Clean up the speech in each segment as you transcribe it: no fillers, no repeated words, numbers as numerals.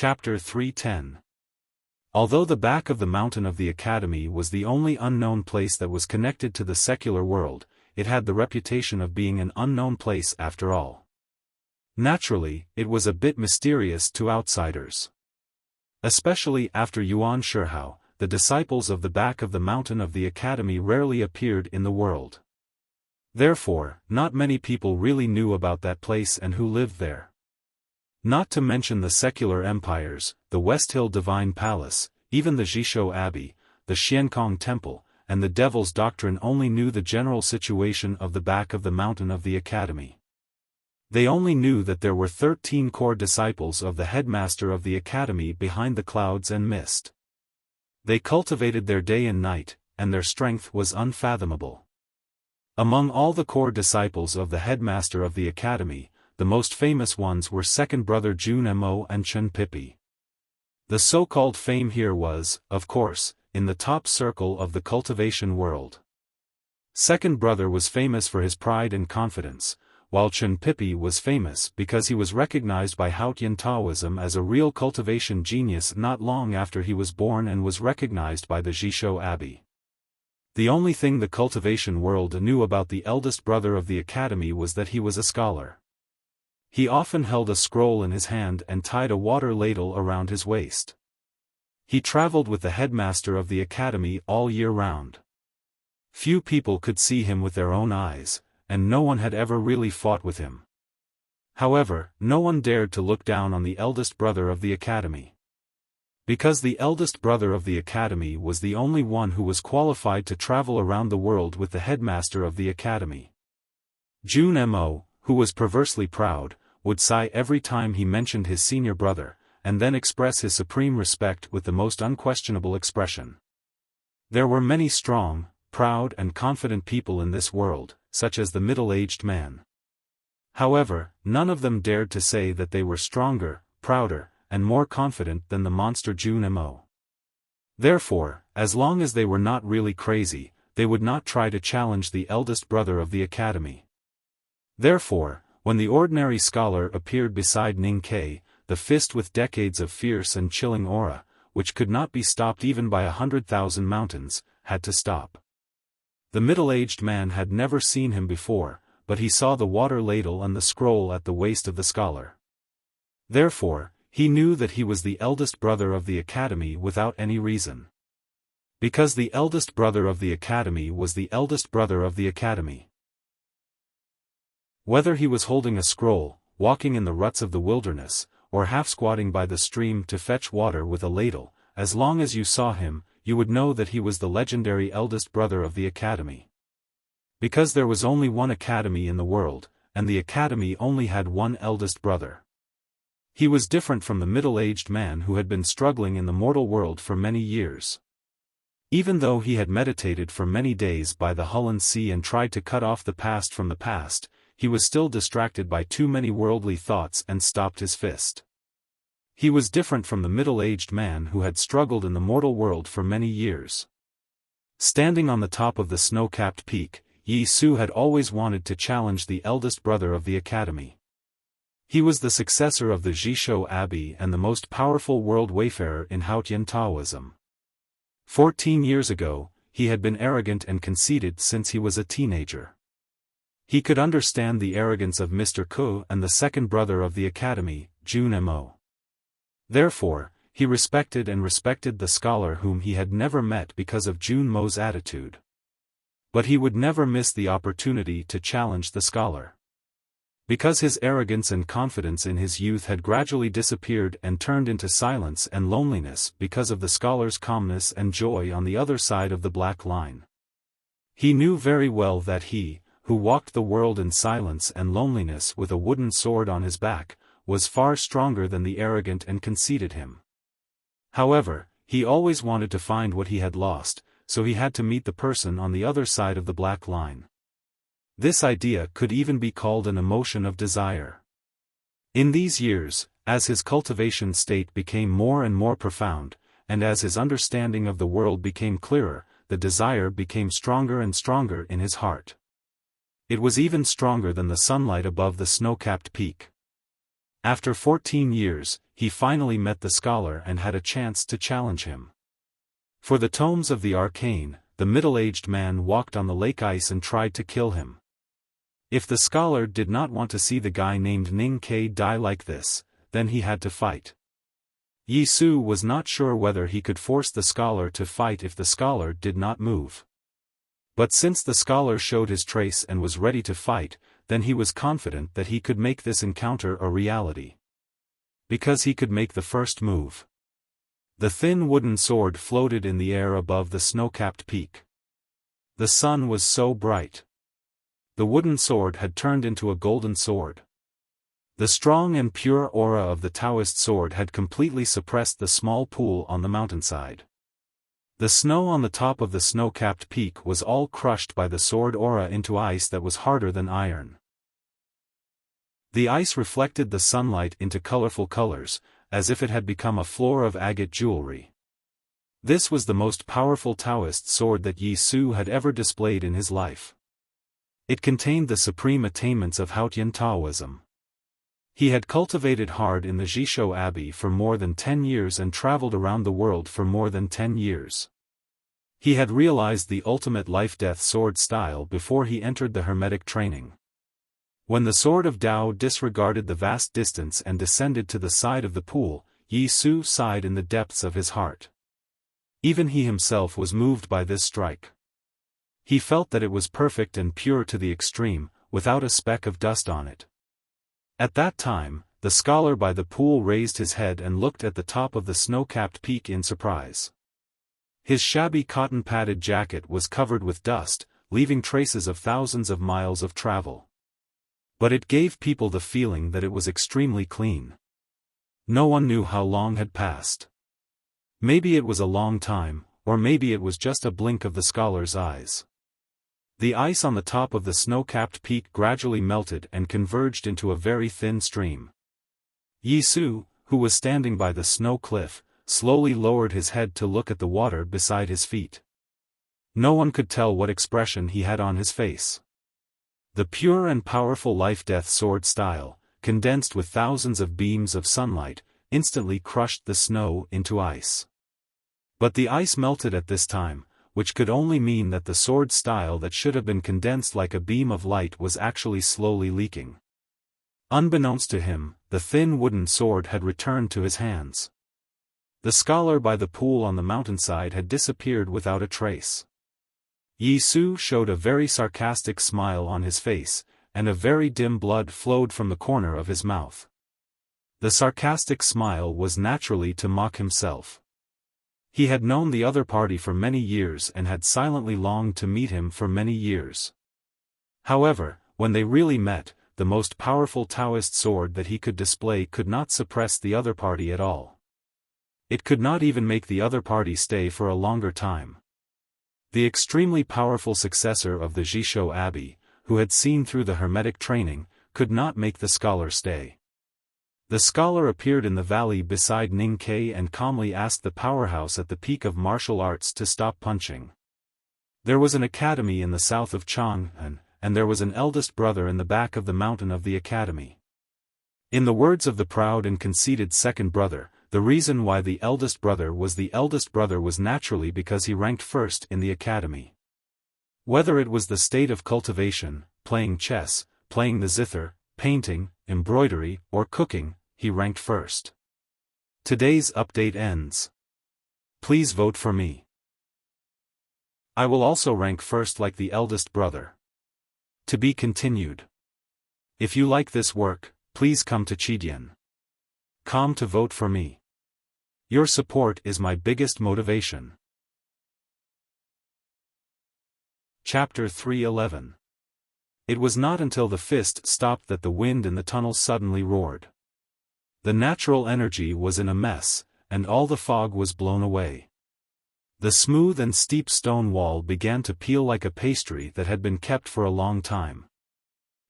Chapter 310. Although the back of the mountain of the Academy was the only unknown place that was connected to the secular world, it had the reputation of being an unknown place after all. Naturally, it was a bit mysterious to outsiders. Especially after Yuan Shihao, the disciples of the back of the mountain of the Academy rarely appeared in the world. Therefore, not many people really knew about that place and who lived there. Not to mention the secular empires, the West Hill Divine Palace, even the Jishou Abbey, the Xiankong Temple, and the Devil's Doctrine only knew the general situation of the back of the mountain of the Academy. They only knew that there were 13 core disciples of the headmaster of the Academy behind the clouds and mist. They cultivated their day and night, and their strength was unfathomable. Among all the core disciples of the headmaster of the Academy, the most famous ones were second brother Jun Mo and Chen Pipi. The so-called fame here was, of course, in the top circle of the cultivation world. Second brother was famous for his pride and confidence, while Chen Pipi was famous because he was recognized by Haotian Taoism as a real cultivation genius not long after he was born and was recognized by the Jishou Abbey. The only thing the cultivation world knew about the eldest brother of the Academy was that he was a scholar. He often held a scroll in his hand and tied a water ladle around his waist. He traveled with the headmaster of the Academy all year round. Few people could see him with their own eyes, and no one had ever really fought with him. However, no one dared to look down on the eldest brother of the Academy. Because the eldest brother of the Academy was the only one who was qualified to travel around the world with the headmaster of the Academy. Jun Mo, who was perversely proud, would sigh every time he mentioned his senior brother, and then express his supreme respect with the most unquestionable expression. There were many strong, proud and confident people in this world, such as the middle-aged man. However, none of them dared to say that they were stronger, prouder, and more confident than the monster Jun Mo. Therefore, as long as they were not really crazy, they would not try to challenge the eldest brother of the Academy. Therefore, when the ordinary scholar appeared beside Ning Kei, the fist with decades of fierce and chilling aura, which could not be stopped even by 100,000 mountains, had to stop. The middle-aged man had never seen him before, but he saw the water ladle and the scroll at the waist of the scholar. Therefore, he knew that he was the eldest brother of the Academy without any reason. Because the eldest brother of the Academy was the eldest brother of the Academy. Whether he was holding a scroll, walking in the ruts of the wilderness, or half-squatting by the stream to fetch water with a ladle, as long as you saw him, you would know that he was the legendary eldest brother of the Academy. Because there was only one Academy in the world, and the Academy only had one eldest brother. He was different from the middle-aged man who had been struggling in the mortal world for many years. Even though he had meditated for many days by the Hulun Sea and tried to cut off the past from the past, he was still distracted by too many worldly thoughts and stopped his fist. He was different from the middle-aged man who had struggled in the mortal world for many years. Standing on the top of the snow-capped peak, Yi Su had always wanted to challenge the eldest brother of the Academy. He was the successor of the Jishou Abbey and the most powerful world wayfarer in Haotian Taoism. 14 years ago, he had been arrogant and conceited since he was a teenager. He could understand the arrogance of Mr. Ku and the second brother of the Academy, Jun Mo. Therefore, he respected the scholar whom he had never met because of Jun Mo's attitude. But he would never miss the opportunity to challenge the scholar. Because his arrogance and confidence in his youth had gradually disappeared and turned into silence and loneliness because of the scholar's calmness and joy on the other side of the black line. He knew very well that he, who walked the world in silence and loneliness with a wooden sword on his back, was far stronger than the arrogant and conceited him. However, he always wanted to find what he had lost, so he had to meet the person on the other side of the black line. This idea could even be called an emotion of desire. In these years, as his cultivation state became more and more profound, and as his understanding of the world became clearer, the desire became stronger and stronger in his heart. It was even stronger than the sunlight above the snow-capped peak. After 14 years, he finally met the scholar and had a chance to challenge him. For the tomes of the arcane, the middle-aged man walked on the lake ice and tried to kill him. If the scholar did not want to see the guy named Ning Ke die like this, then he had to fight. Yi Su was not sure whether he could force the scholar to fight if the scholar did not move. But since the scholar showed his trace and was ready to fight, then he was confident that he could make this encounter a reality. Because he could make the first move. The thin wooden sword floated in the air above the snow-capped peak. The sun was so bright. The wooden sword had turned into a golden sword. The strong and pure aura of the Taoist sword had completely suppressed the small pool on the mountainside. The snow on the top of the snow-capped peak was all crushed by the sword aura into ice that was harder than iron. The ice reflected the sunlight into colorful colors, as if it had become a floor of agate jewelry. This was the most powerful Taoist sword that Yi Su had ever displayed in his life. It contained the supreme attainments of Haotian Taoism. He had cultivated hard in the Jishou Abbey for more than 10 years and traveled around the world for more than 10 years. He had realized the ultimate life-death sword style before he entered the Hermetic training. When the sword of Tao disregarded the vast distance and descended to the side of the pool, Yi Su sighed in the depths of his heart. Even he himself was moved by this strike. He felt that it was perfect and pure to the extreme, without a speck of dust on it. At that time, the scholar by the pool raised his head and looked at the top of the snow-capped peak in surprise. His shabby cotton-padded jacket was covered with dust, leaving traces of thousands of miles of travel. But it gave people the feeling that it was extremely clean. No one knew how long had passed. Maybe it was a long time, or maybe it was just a blink of the scholar's eyes. The ice on the top of the snow-capped peak gradually melted and converged into a very thin stream. Yi Su, who was standing by the snow cliff, slowly lowered his head to look at the water beside his feet. No one could tell what expression he had on his face. The pure and powerful life-death sword style, condensed with thousands of beams of sunlight, instantly crushed the snow into ice. But the ice melted at this time, which could only mean that the sword style that should have been condensed like a beam of light was actually slowly leaking. Unbeknownst to him, the thin wooden sword had returned to his hands. The scholar by the pool on the mountainside had disappeared without a trace. Yi Su showed a very sarcastic smile on his face, and a very dim blood flowed from the corner of his mouth. The sarcastic smile was naturally to mock himself. He had known the other party for many years and had silently longed to meet him for many years. However, when they really met, the most powerful Taoist sword that he could display could not suppress the other party at all. It could not even make the other party stay for a longer time. The extremely powerful successor of the Jishou Abbey, who had seen through the Hermetic training, could not make the scholar stay. The scholar appeared in the valley beside Ning Ke and calmly asked the powerhouse at the peak of martial arts to stop punching. There was an academy in the south of Chang'an, and there was an eldest brother in the back of the mountain of the academy. In the words of the proud and conceited second brother, the reason why the eldest brother was naturally because he ranked first in the academy. Whether it was the state of cultivation, playing chess, playing the zither, painting, embroidery, or cooking, he ranked first. Today's update ends. Please vote for me. I will also rank first like the eldest brother. To be continued. If you like this work, please come to Chidian.com to vote for me. Your support is my biggest motivation. Chapter 3:11. It was not until the fist stopped that the wind in the tunnel suddenly roared. The natural energy was in a mess, and all the fog was blown away. The smooth and steep stone wall began to peel like a pastry that had been kept for a long time.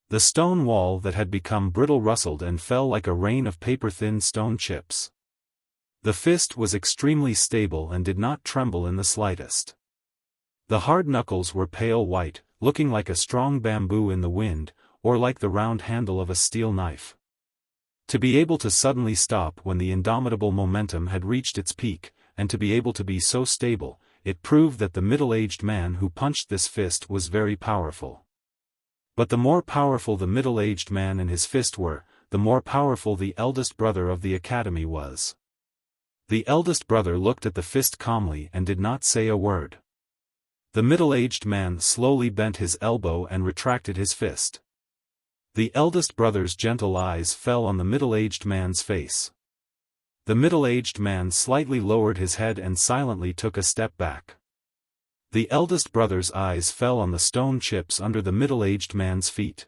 The stone wall that had become brittle rustled and fell like a rain of paper-thin stone chips. The fist was extremely stable and did not tremble in the slightest. The hard knuckles were pale white, looking like a strong bamboo in the wind, or like the round handle of a steel knife. To be able to suddenly stop when the indomitable momentum had reached its peak, and to be able to be so stable, it proved that the middle-aged man who punched this fist was very powerful. But the more powerful the middle-aged man and his fist were, the more powerful the eldest brother of the academy was. The eldest brother looked at the fist calmly and did not say a word. The middle-aged man slowly bent his elbow and retracted his fist. The eldest brother's gentle eyes fell on the middle-aged man's face. The middle-aged man slightly lowered his head and silently took a step back. The eldest brother's eyes fell on the stone chips under the middle-aged man's feet.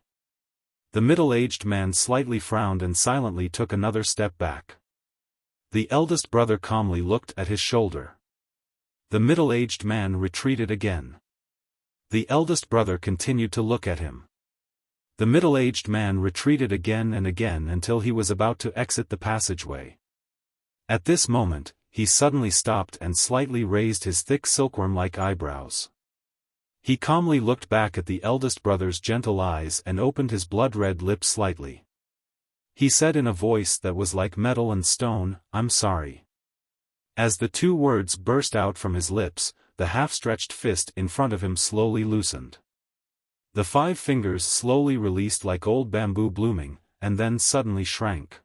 The middle-aged man slightly frowned and silently took another step back. The eldest brother calmly looked at his shoulder. The middle-aged man retreated again. The eldest brother continued to look at him. The middle-aged man retreated again and again until he was about to exit the passageway. At this moment, he suddenly stopped and slightly raised his thick silkworm-like eyebrows. He calmly looked back at the eldest brother's gentle eyes and opened his blood-red lips slightly. He said in a voice that was like metal and stone, "I'm sorry." As the two words burst out from his lips, the half-stretched fist in front of him slowly loosened. The 5 fingers slowly released like old bamboo blooming, and then suddenly shrank.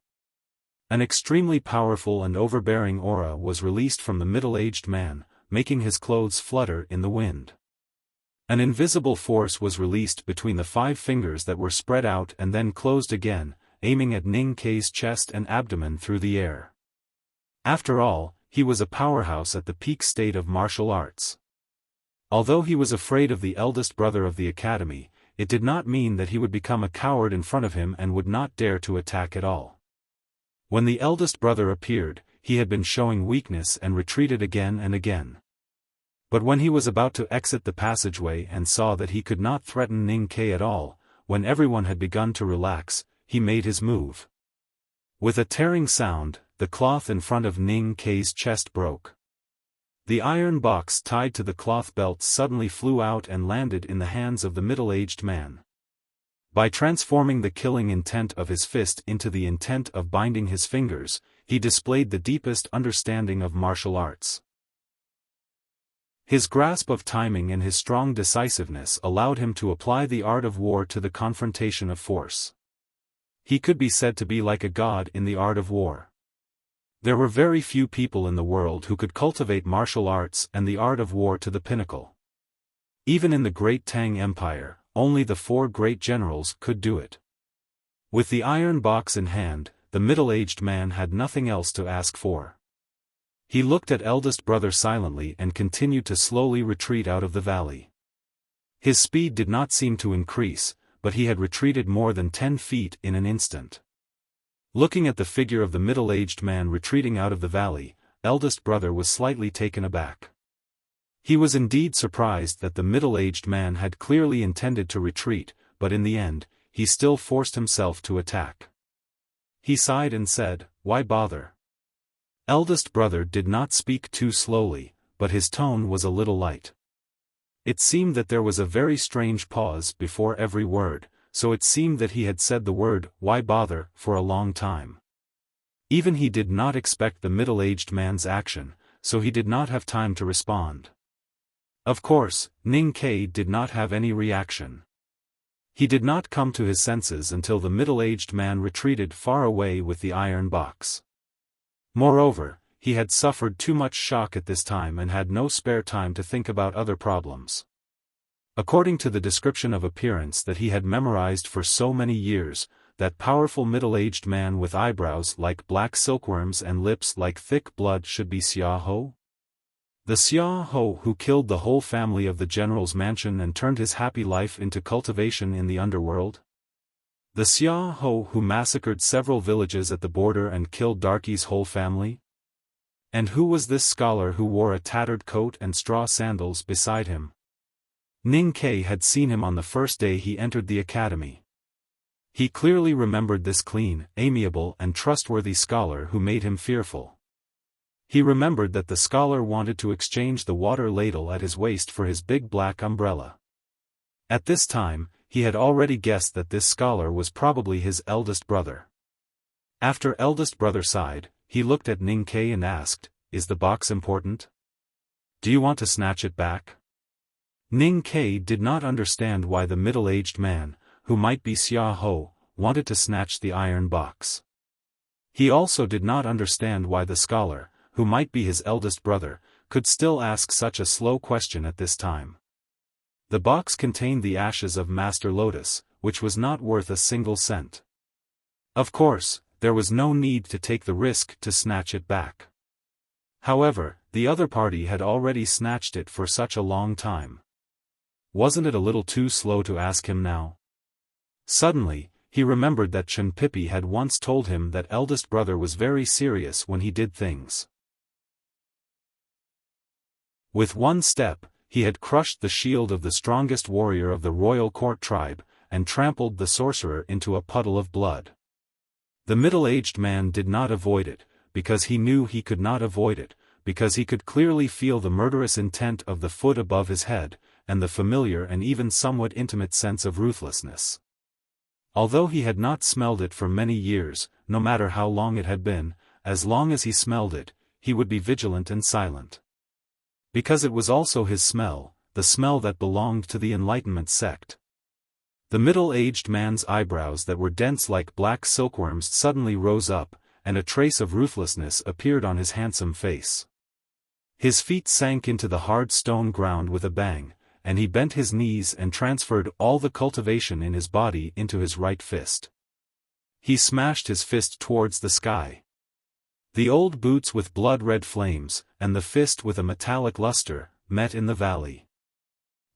An extremely powerful and overbearing aura was released from the middle-aged man, making his clothes flutter in the wind. An invisible force was released between the 5 fingers that were spread out and then closed again, aiming at Ning Kei's chest and abdomen through the air. After all, he was a powerhouse at the peak state of martial arts. Although he was afraid of the eldest brother of the academy, it did not mean that he would become a coward in front of him and would not dare to attack at all. When the eldest brother appeared, he had been showing weakness and retreated again and again. But when he was about to exit the passageway and saw that he could not threaten Ning Kei at all, when everyone had begun to relax, he made his move. With a tearing sound, the cloth in front of Ning Kei's chest broke. The iron box tied to the cloth belt suddenly flew out and landed in the hands of the middle-aged man. By transforming the killing intent of his fist into the intent of binding his fingers, he displayed the deepest understanding of martial arts. His grasp of timing and his strong decisiveness allowed him to apply the art of war to the confrontation of force. He could be said to be like a god in the art of war. There were very few people in the world who could cultivate martial arts and the art of war to the pinnacle. Even in the great Tang Empire, only the 4 great generals could do it. With the iron box in hand, the middle-aged man had nothing else to ask for. He looked at eldest brother silently and continued to slowly retreat out of the valley. His speed did not seem to increase, but he had retreated more than 10 feet in an instant. Looking at the figure of the middle-aged man retreating out of the valley, eldest brother was slightly taken aback. He was indeed surprised that the middle-aged man had clearly intended to retreat, but in the end, he still forced himself to attack. He sighed and said, "Why bother?" Eldest brother did not speak too slowly, but his tone was a little light. It seemed that there was a very strange pause before every word, so it seemed that he had said the word, "Why bother," for a long time. Even he did not expect the middle-aged man's action, so he did not have time to respond. Of course, Ning Kei did not have any reaction. He did not come to his senses until the middle-aged man retreated far away with the iron box. Moreover, he had suffered too much shock at this time and had no spare time to think about other problems. According to the description of appearance that he had memorized for so many years, that powerful middle-aged man with eyebrows like black silkworms and lips like thick blood should be Xiaofan? The Xiaofan who killed the whole family of the general's mansion and turned his happy life into cultivation in the underworld? The Xiaofan who massacred several villages at the border and killed Darky's whole family? And who was this scholar who wore a tattered coat and straw sandals beside him? Ning Kei had seen him on the first day he entered the academy. He clearly remembered this clean, amiable and trustworthy scholar who made him fearful. He remembered that the scholar wanted to exchange the water ladle at his waist for his big black umbrella. At this time, he had already guessed that this scholar was probably his eldest brother. After eldest brother sighed, he looked at Ning Ke and asked, "Is the box important? Do you want to snatch it back?" Ning Ke did not understand why the middle-aged man, who might be Xiao, wanted to snatch the iron box. He also did not understand why the scholar, who might be his eldest brother, could still ask such a slow question at this time. The box contained the ashes of Master Lotus, which was not worth a single cent. Of course, there was no need to take the risk to snatch it back. However, the other party had already snatched it for such a long time. Wasn't it a little too slow to ask him now? Suddenly, he remembered that Chen Pipi had once told him that eldest brother was very serious when he did things. With one step, he had crushed the shield of the strongest warrior of the royal court tribe, and trampled the sorcerer into a puddle of blood. The middle-aged man did not avoid it, because he knew he could not avoid it, because he could clearly feel the murderous intent of the foot above his head, and the familiar and even somewhat intimate sense of ruthlessness. Although he had not smelled it for many years, no matter how long it had been, as long as he smelled it, he would be vigilant and silent. Because it was also his smell, the smell that belonged to the Enlightenment sect. The middle-aged man's eyebrows that were dense like black silkworms suddenly rose up, and a trace of ruthlessness appeared on his handsome face. His feet sank into the hard stone ground with a bang, and he bent his knees and transferred all the cultivation in his body into his right fist. He smashed his fist towards the sky. The old boots with blood-red flames, and the fist with a metallic luster, met in the valley.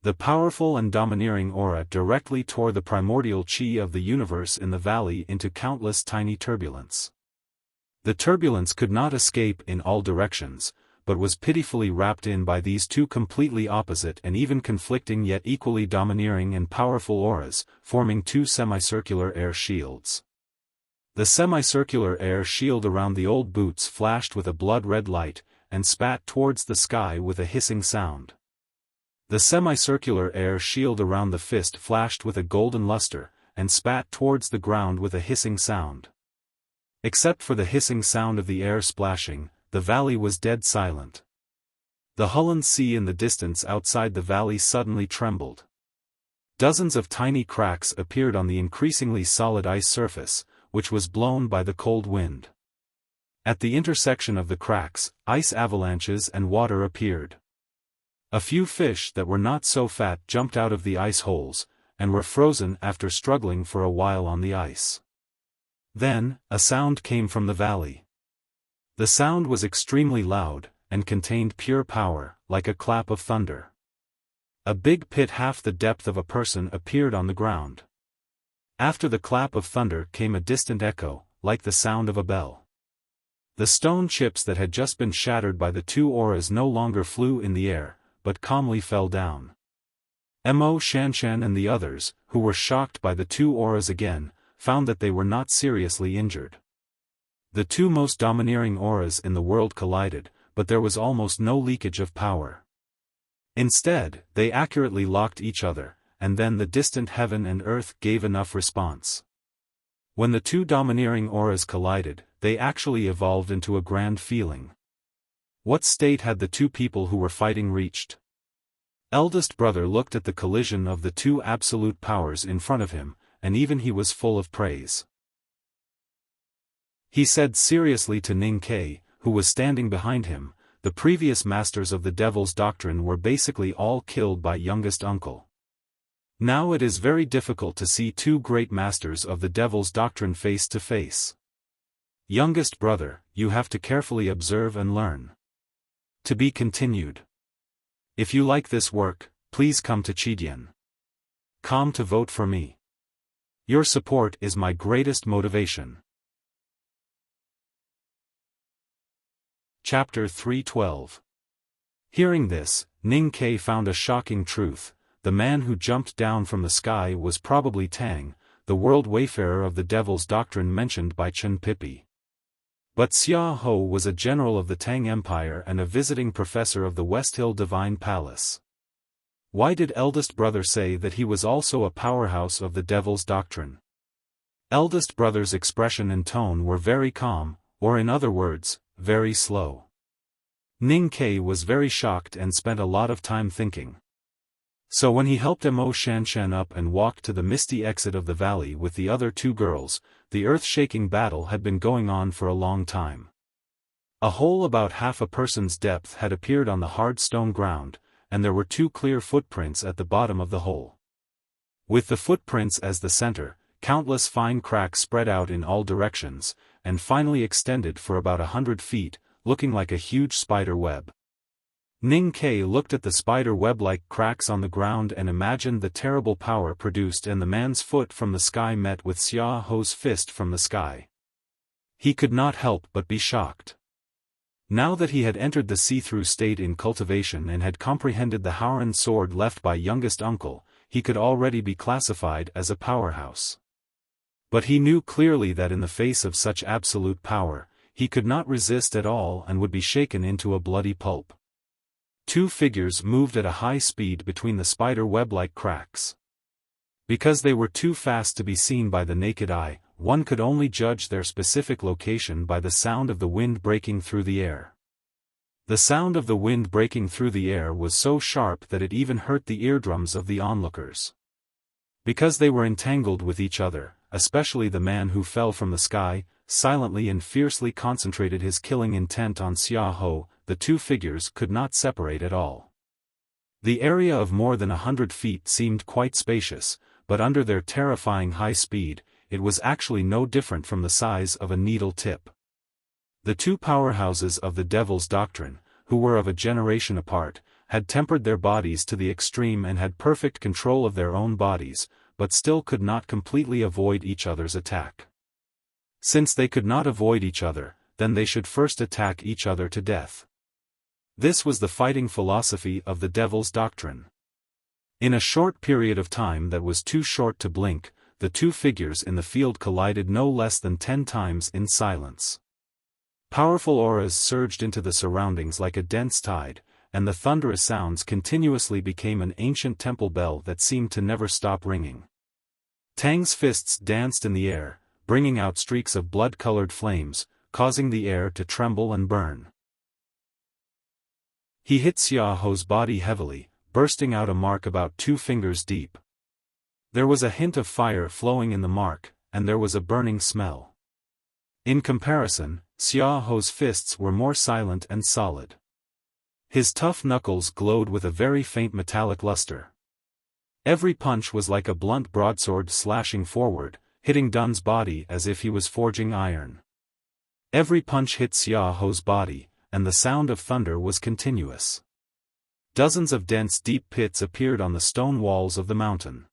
The powerful and domineering aura directly tore the primordial chi of the universe in the valley into countless tiny turbulence. The turbulence could not escape in all directions, but was pitifully wrapped in by these two completely opposite and even conflicting yet equally domineering and powerful auras, forming two semicircular air shields. The semicircular air shield around the old boots flashed with a blood-red light, and spat towards the sky with a hissing sound. The semicircular air shield around the fist flashed with a golden luster, and spat towards the ground with a hissing sound. Except for the hissing sound of the air splashing, the valley was dead silent. The Hulland Sea in the distance outside the valley suddenly trembled. Dozens of tiny cracks appeared on the increasingly solid ice surface, which was blown by the cold wind. At the intersection of the cracks, ice avalanches and water appeared. A few fish that were not so fat jumped out of the ice holes, and were frozen after struggling for a while on the ice. Then, a sound came from the valley. The sound was extremely loud, and contained pure power, like a clap of thunder. A big pit half the depth of a person appeared on the ground. After the clap of thunder came a distant echo, like the sound of a bell. The stone chips that had just been shattered by the two auras no longer flew in the air, but calmly fell down. Mo Shanshan and the others, who were shocked by the two auras again, found that they were not seriously injured. The two most domineering auras in the world collided, but there was almost no leakage of power. Instead, they accurately locked each other, and then the distant heaven and earth gave enough response. When the two domineering auras collided, they actually evolved into a grand feeling. What state had the two people who were fighting reached? Eldest brother looked at the collision of the two absolute powers in front of him, and even he was full of praise. He said seriously to Ning Ke, who was standing behind him, "The previous masters of the Devil's Doctrine were basically all killed by youngest uncle. Now it is very difficult to see two great masters of the Devil's Doctrine face to face. Youngest brother, you have to carefully observe and learn." To be continued. If you like this work, please come to Chidian.com to vote for me. Your support is my greatest motivation. Chapter 312. Hearing this, Ning Ke found a shocking truth. The man who jumped down from the sky was probably Tang, the world wayfarer of the Devil's Doctrine mentioned by Chen Pipi. But Xia Ho was a general of the Tang Empire and a visiting professor of the West Hill Divine Palace. Why did eldest brother say that he was also a powerhouse of the Devil's Doctrine? Eldest brother's expression and tone were very calm, or in other words, very slow. Ning Ke was very shocked and spent a lot of time thinking. So when he helped Mo Shanshan up and walked to the misty exit of the valley with the other two girls, the earth-shaking battle had been going on for a long time. A hole about half a person's depth had appeared on the hard stone ground, and there were two clear footprints at the bottom of the hole. With the footprints as the center, countless fine cracks spread out in all directions, and finally extended for about 100 feet, looking like a huge spider web. Ning Ke looked at the spider web-like cracks on the ground and imagined the terrible power produced, and the man's foot from the sky met with Xia Ho's fist from the sky. He could not help but be shocked. Now that he had entered the see-through state in cultivation and had comprehended the Haoran sword left by youngest uncle, he could already be classified as a powerhouse. But he knew clearly that in the face of such absolute power, he could not resist at all and would be shaken into a bloody pulp. Two figures moved at a high speed between the spider web-like cracks. Because they were too fast to be seen by the naked eye, one could only judge their specific location by the sound of the wind breaking through the air. The sound of the wind breaking through the air was so sharp that it even hurt the eardrums of the onlookers. Because they were entangled with each other, especially the man who fell from the sky, silently and fiercely concentrated his killing intent on Xia Ho, the two figures could not separate at all. The area of more than 100 feet seemed quite spacious, but under their terrifying high speed, it was actually no different from the size of a needle tip. The two powerhouses of the Devil's Doctrine, who were of a generation apart, had tempered their bodies to the extreme and had perfect control of their own bodies, but still could not completely avoid each other's attack. Since they could not avoid each other, then they should first attack each other to death. This was the fighting philosophy of the Devil's Doctrine. In a short period of time that was too short to blink, the two figures in the field collided no less than 10 times in silence. Powerful auras surged into the surroundings like a dense tide, and the thunderous sounds continuously became an ancient temple bell that seemed to never stop ringing. Tang's fists danced in the air, bringing out streaks of blood-colored flames, causing the air to tremble and burn. He hit Xia Ho's body heavily, bursting out a mark about 2 fingers deep. There was a hint of fire flowing in the mark, and there was a burning smell. In comparison, Xia Ho's fists were more silent and solid. His tough knuckles glowed with a very faint metallic luster. Every punch was like a blunt broadsword slashing forward, hitting Dun's body as if he was forging iron. Every punch hit Xia Ho's body, and the sound of thunder was continuous. Dozens of dense deep pits appeared on the stone walls of the mountain.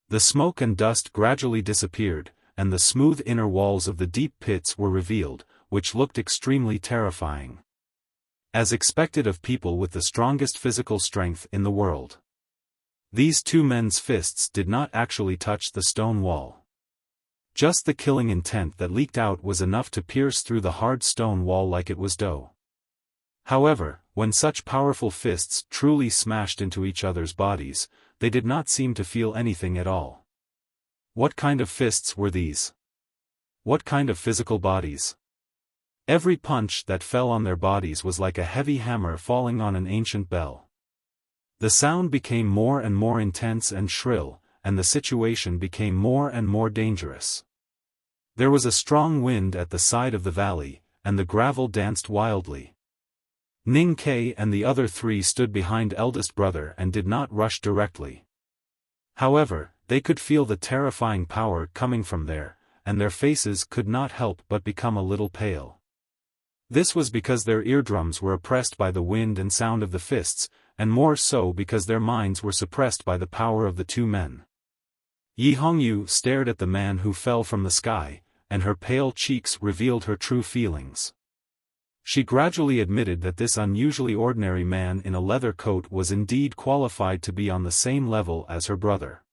The smoke and dust gradually disappeared, and the smooth inner walls of the deep pits were revealed, which looked extremely terrifying. As expected of people with the strongest physical strength in the world. These two men's fists did not actually touch the stone wall. Just the killing intent that leaked out was enough to pierce through the hard stone wall like it was dough. However, when such powerful fists truly smashed into each other's bodies, they did not seem to feel anything at all. What kind of fists were these? What kind of physical bodies? Every punch that fell on their bodies was like a heavy hammer falling on an ancient bell. The sound became more and more intense and shrill, and the situation became more and more dangerous. There was a strong wind at the side of the valley, and the gravel danced wildly. Ning Ke and the other 3 stood behind eldest brother and did not rush directly. However, they could feel the terrifying power coming from there, and their faces could not help but become a little pale. This was because their eardrums were oppressed by the wind and sound of the fists, and more so because their minds were suppressed by the power of the two men. Yi Hongyu stared at the man who fell from the sky, and her pale cheeks revealed her true feelings. She gradually admitted that this unusually ordinary man in a leather coat was indeed qualified to be on the same level as her brother.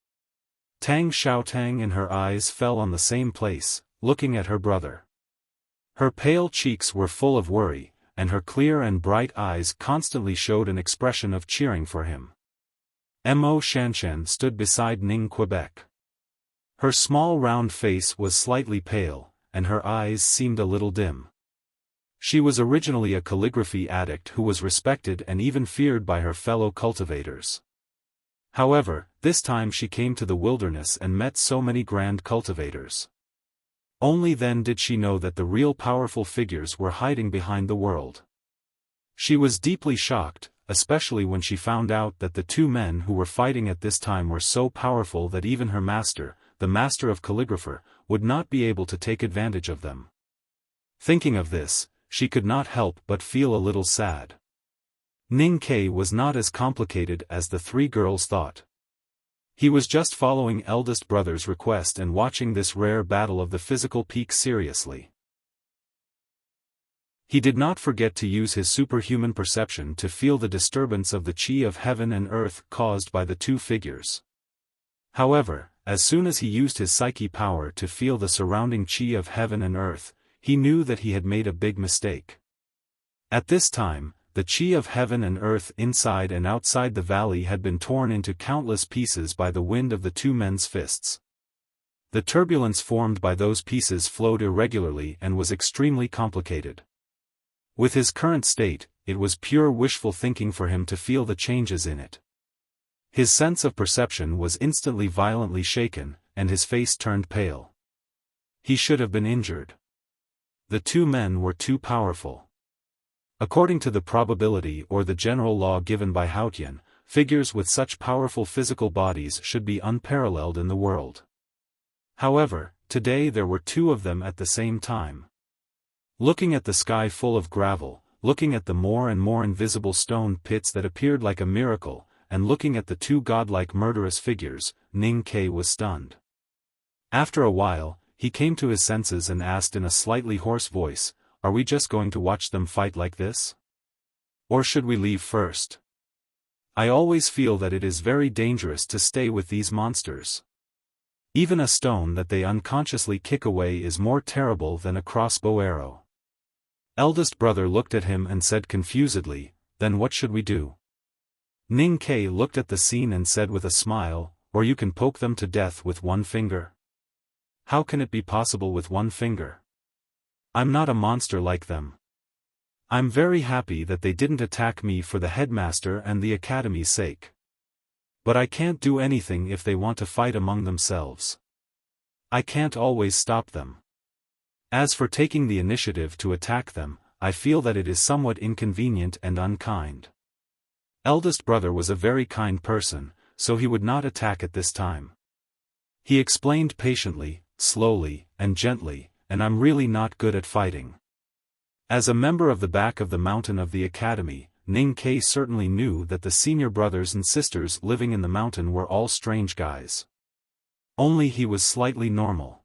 Tang Xiaotang and her eyes fell on the same place, looking at her brother. Her pale cheeks were full of worry, and her clear and bright eyes constantly showed an expression of cheering for him. Mo Shanshan stood beside Ning Quebec. Her small round face was slightly pale, and her eyes seemed a little dim. She was originally a calligraphy addict who was respected and even feared by her fellow cultivators. However, this time she came to the wilderness and met so many grand cultivators. Only then did she know that the real powerful figures were hiding behind the world. She was deeply shocked, especially when she found out that the two men who were fighting at this time were so powerful that even her master, the master of calligraphy, would not be able to take advantage of them. Thinking of this, she could not help but feel a little sad. Ning Ke was not as complicated as the three girls thought. He was just following eldest brother's request and watching this rare battle of the physical peak seriously. He did not forget to use his superhuman perception to feel the disturbance of the chi of heaven and earth caused by the two figures. However, as soon as he used his psyche power to feel the surrounding chi of heaven and earth, he knew that he had made a big mistake. At this time, the chi of heaven and earth inside and outside the valley had been torn into countless pieces by the wind of the two men's fists. The turbulence formed by those pieces flowed irregularly and was extremely complicated. With his current state, it was pure wishful thinking for him to feel the changes in it. His sense of perception was instantly violently shaken, and his face turned pale. He should have been injured. The two men were too powerful. According to the probability or the general law given by Haotian, figures with such powerful physical bodies should be unparalleled in the world. However, today there were two of them at the same time. Looking at the sky full of gravel, looking at the more and more invisible stone pits that appeared like a miracle, and looking at the two godlike murderous figures, Ning Ke was stunned. After a while, he came to his senses and asked in a slightly hoarse voice, "Are we just going to watch them fight like this? Or should we leave first? I always feel that it is very dangerous to stay with these monsters. Even a stone that they unconsciously kick away is more terrible than a crossbow arrow." Eldest brother looked at him and said confusedly, "Then what should we do?" Ning Ke looked at the scene and said with a smile, "Or you can poke them to death with one finger." "How can it be possible with one finger? I'm not a monster like them. I'm very happy that they didn't attack me for the headmaster and the academy's sake. But I can't do anything if they want to fight among themselves. I can't always stop them. As for taking the initiative to attack them, I feel that it is somewhat inconvenient and unkind." Eldest brother was a very kind person, so he would not attack at this time. He explained patiently, slowly, and gently, "And I'm really not good at fighting." As a member of the back of the mountain of the academy, Ning Ke certainly knew that the senior brothers and sisters living in the mountain were all strange guys. Only he was slightly normal.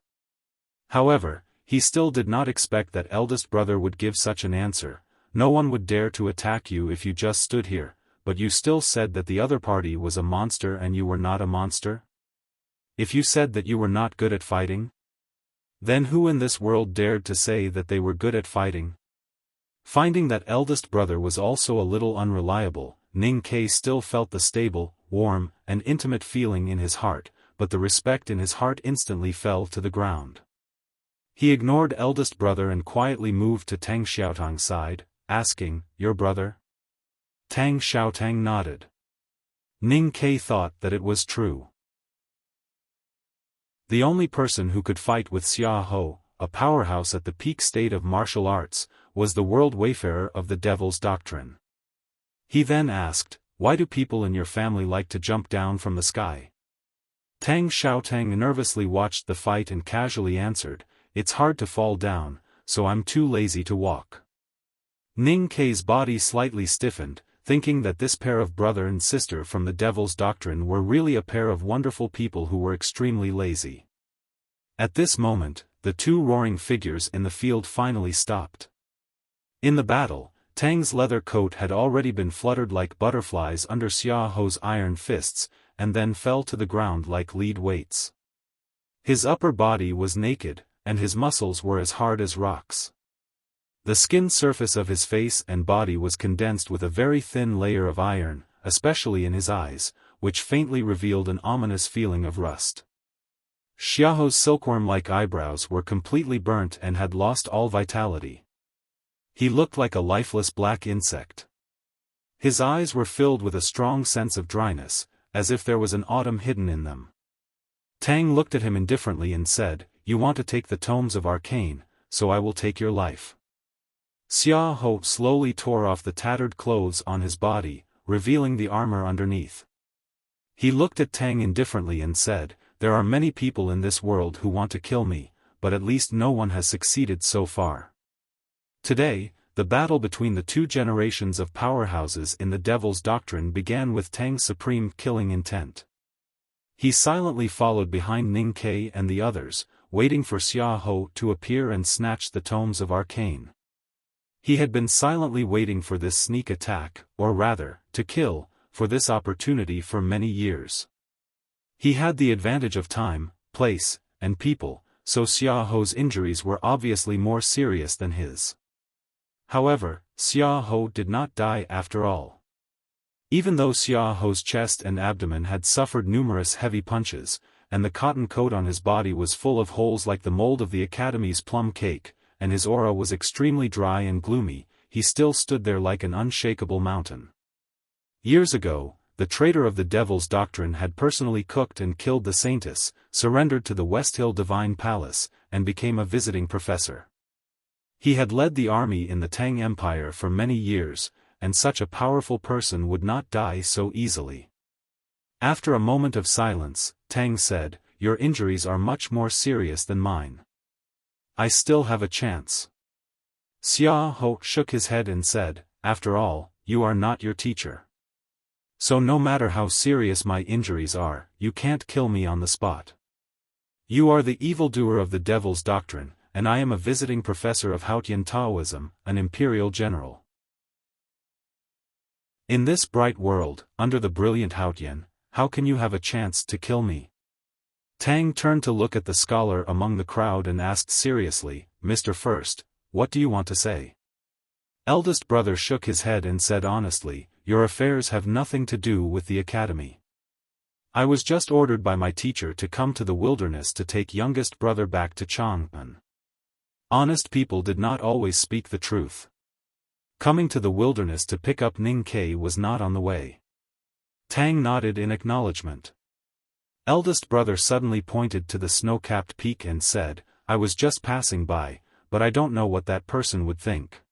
However, he still did not expect that eldest brother would give such an answer. "No one would dare to attack you if you just stood here, but you still said that the other party was a monster and you were not a monster? If you said that you were not good at fighting? Then who in this world dared to say that they were good at fighting?" Finding that eldest brother was also a little unreliable, Ning Ke still felt the stable, warm, and intimate feeling in his heart, but the respect in his heart instantly fell to the ground. He ignored eldest brother and quietly moved to Tang Xiaotang's side, asking, "Your brother?" Tang Xiaotang nodded. Ning Ke thought that it was true. The only person who could fight with Xia Ho, a powerhouse at the peak state of martial arts, was the world wayfarer of the Devil's Doctrine. He then asked, "Why do people in your family like to jump down from the sky?" Tang Xiaotang nervously watched the fight and casually answered, "It's hard to fall down, so I'm too lazy to walk." Ning Ke's body slightly stiffened, thinking that this pair of brother and sister from the Devil's Doctrine were really a pair of wonderful people who were extremely lazy. At this moment, the two roaring figures in the field finally stopped. In the battle, Tang's leather coat had already been fluttered like butterflies under Xia Ho's iron fists, and then fell to the ground like lead weights. His upper body was naked, and his muscles were as hard as rocks. The skin surface of his face and body was condensed with a very thin layer of iron, especially in his eyes, which faintly revealed an ominous feeling of rust. Xiao's silkworm-like eyebrows were completely burnt and had lost all vitality. He looked like a lifeless black insect. His eyes were filled with a strong sense of dryness, as if there was an autumn hidden in them. Tang looked at him indifferently and said, "You want to take the tomes of arcane, so I will take your life." Xiao slowly tore off the tattered clothes on his body, revealing the armor underneath. He looked at Tang indifferently and said, "There are many people in this world who want to kill me, but at least no one has succeeded so far." Today, the battle between the two generations of powerhouses in the Devil's Doctrine began with Tang's supreme killing intent. He silently followed behind Ning Ke and the others, waiting for Xiao to appear and snatch the tomes of arcane. He had been silently waiting for this sneak attack, or rather, to kill, for this opportunity for many years. He had the advantage of time, place, and people, so Xiao's injuries were obviously more serious than his. However, Xiao did not die after all. Even though Xiao's chest and abdomen had suffered numerous heavy punches, and the cotton coat on his body was full of holes like the mold of the Academy's plum cake, and his aura was extremely dry and gloomy, he still stood there like an unshakable mountain. Years ago, the traitor of the Devil's Doctrine had personally cooked and killed the Saintess, surrendered to the West Hill Divine Palace, and became a visiting professor. He had led the army in the Tang Empire for many years, and such a powerful person would not die so easily. After a moment of silence, Tang said, "Your injuries are much more serious than mine. I still have a chance." Xiao shook his head and said, "After all, you are not your teacher. So no matter how serious my injuries are, you can't kill me on the spot. You are the evildoer of the Devil's Doctrine, and I am a visiting professor of Haotian Taoism, an imperial general. In this bright world, under the brilliant Haotian, how can you have a chance to kill me?" Tang turned to look at the scholar among the crowd and asked seriously, "Mr. First, what do you want to say?" Eldest brother shook his head and said honestly, "Your affairs have nothing to do with the academy. I was just ordered by my teacher to come to the wilderness to take youngest brother back to Chang'an. Honest people did not always speak the truth. Coming to the wilderness to pick up Ning Ke was not on the way." Tang nodded in acknowledgement. Eldest brother suddenly pointed to the snow-capped peak and said, "I was just passing by, but I don't know what that person would think."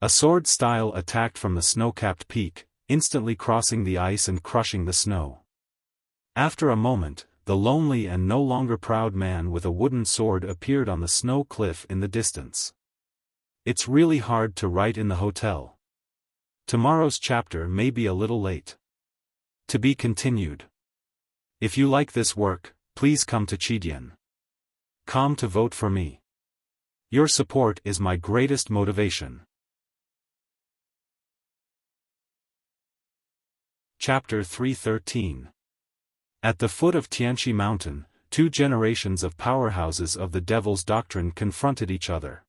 A sword style attacked from the snow-capped peak, instantly crossing the ice and crushing the snow. After a moment, the lonely and no longer proud man with a wooden sword appeared on the snow cliff in the distance. It's really hard to write in the hotel. Tomorrow's chapter may be a little late. To be continued. If you like this work, please come to Chidian.com to vote for me. Your support is my greatest motivation. Chapter 313. At the foot of Tianqi Mountain, two generations of powerhouses of the Devil's Doctrine confronted each other.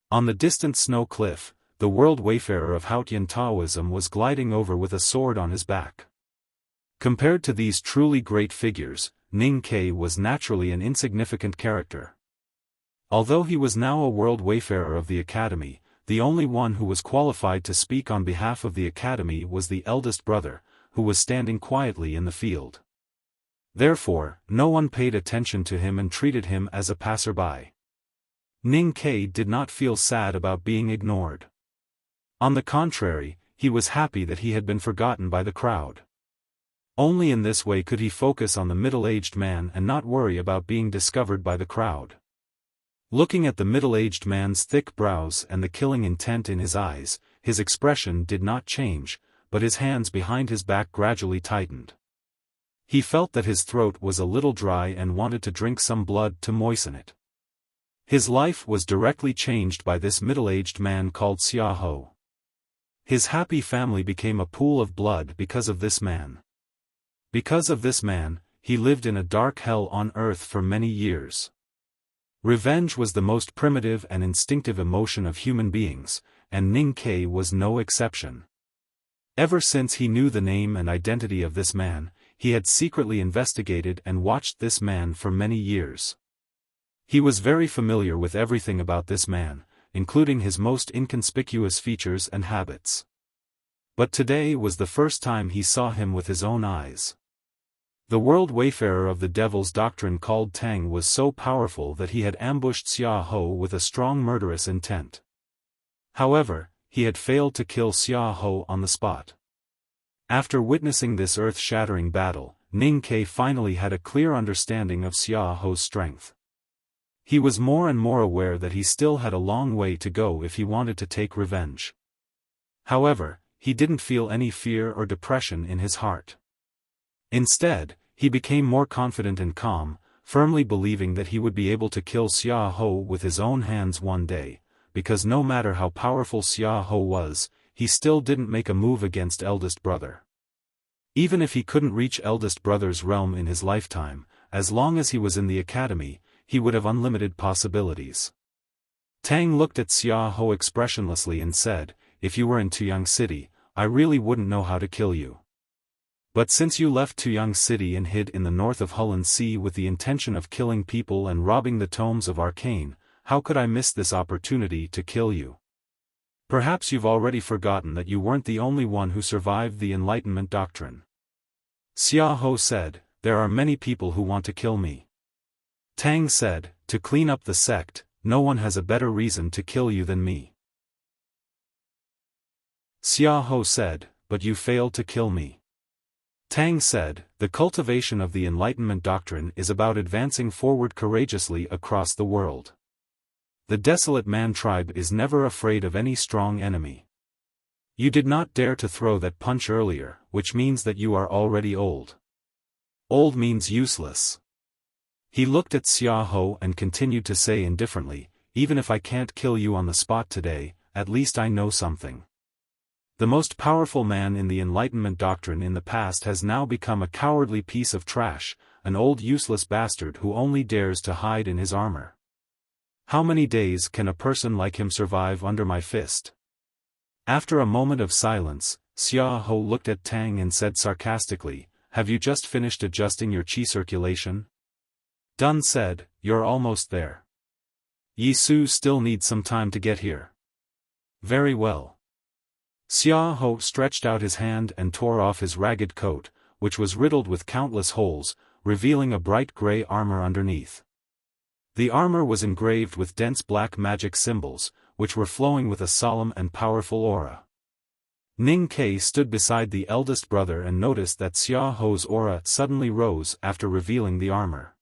On the distant snow cliff, the world wayfarer of Haotian Taoism was gliding over with a sword on his back. Compared to these truly great figures, Ning Ke was naturally an insignificant character. Although he was now a world wayfarer of the Academy, the only one who was qualified to speak on behalf of the Academy was the eldest brother, who was standing quietly in the field. Therefore, no one paid attention to him and treated him as a passerby. Ning Ke did not feel sad about being ignored. On the contrary, he was happy that he had been forgotten by the crowd. Only in this way could he focus on the middle-aged man and not worry about being discovered by the crowd. Looking at the middle-aged man's thick brows and the killing intent in his eyes, his expression did not change, but his hands behind his back gradually tightened. He felt that his throat was a little dry and wanted to drink some blood to moisten it. His life was directly changed by this middle-aged man called Xiao. His happy family became a pool of blood because of this man. Because of this man, he lived in a dark hell on earth for many years. Revenge was the most primitive and instinctive emotion of human beings, and Ning Ke was no exception. Ever since he knew the name and identity of this man, he had secretly investigated and watched this man for many years. He was very familiar with everything about this man, including his most inconspicuous features and habits. But today was the first time he saw him with his own eyes. The world wayfarer of the devil's doctrine called Tang was so powerful that he had ambushed Xia Ho with a strong murderous intent. However, he had failed to kill Xia Ho on the spot. After witnessing this earth-shattering battle, Ning Ke finally had a clear understanding of Xia Ho's strength. He was more and more aware that he still had a long way to go if he wanted to take revenge. However, he didn't feel any fear or depression in his heart. Instead, he became more confident and calm, firmly believing that he would be able to kill Xia Ho with his own hands one day, because no matter how powerful Xia Ho was, he still didn't make a move against eldest brother. Even if he couldn't reach eldest brother's realm in his lifetime, as long as he was in the academy, he would have unlimited possibilities. Tang looked at Xia Ho expressionlessly and said, "If you were in Tuyang City, I really wouldn't know how to kill you. But since you left Tuyang City and hid in the north of Hulun Sea with the intention of killing people and robbing the tomes of Arcane, how could I miss this opportunity to kill you? Perhaps you've already forgotten that you weren't the only one who survived the Enlightenment doctrine." Xia Ho said, "There are many people who want to kill me." Tang said, "To clean up the sect, no one has a better reason to kill you than me." Xia Ho said, "But you failed to kill me." Tang said, "The cultivation of the Enlightenment doctrine is about advancing forward courageously across the world. The Desolate Man tribe is never afraid of any strong enemy. You did not dare to throw that punch earlier, which means that you are already old. Old means useless." He looked at Xia Ho and continued to say indifferently, "Even if I can't kill you on the spot today, at least I know something. The most powerful man in the Enlightenment doctrine in the past has now become a cowardly piece of trash, an old useless bastard who only dares to hide in his armor. How many days can a person like him survive under my fist?" After a moment of silence, Xia Ho looked at Tang and said sarcastically, "Have you just finished adjusting your qi circulation?" Dun said, "You're almost there. Yi Su still needs some time to get here." "Very well." Xia Ho stretched out his hand and tore off his ragged coat, which was riddled with countless holes, revealing a bright gray armor underneath. The armor was engraved with dense black magic symbols, which were flowing with a solemn and powerful aura. Ning Ke stood beside the eldest brother and noticed that Xia Ho's aura suddenly rose after revealing the armor.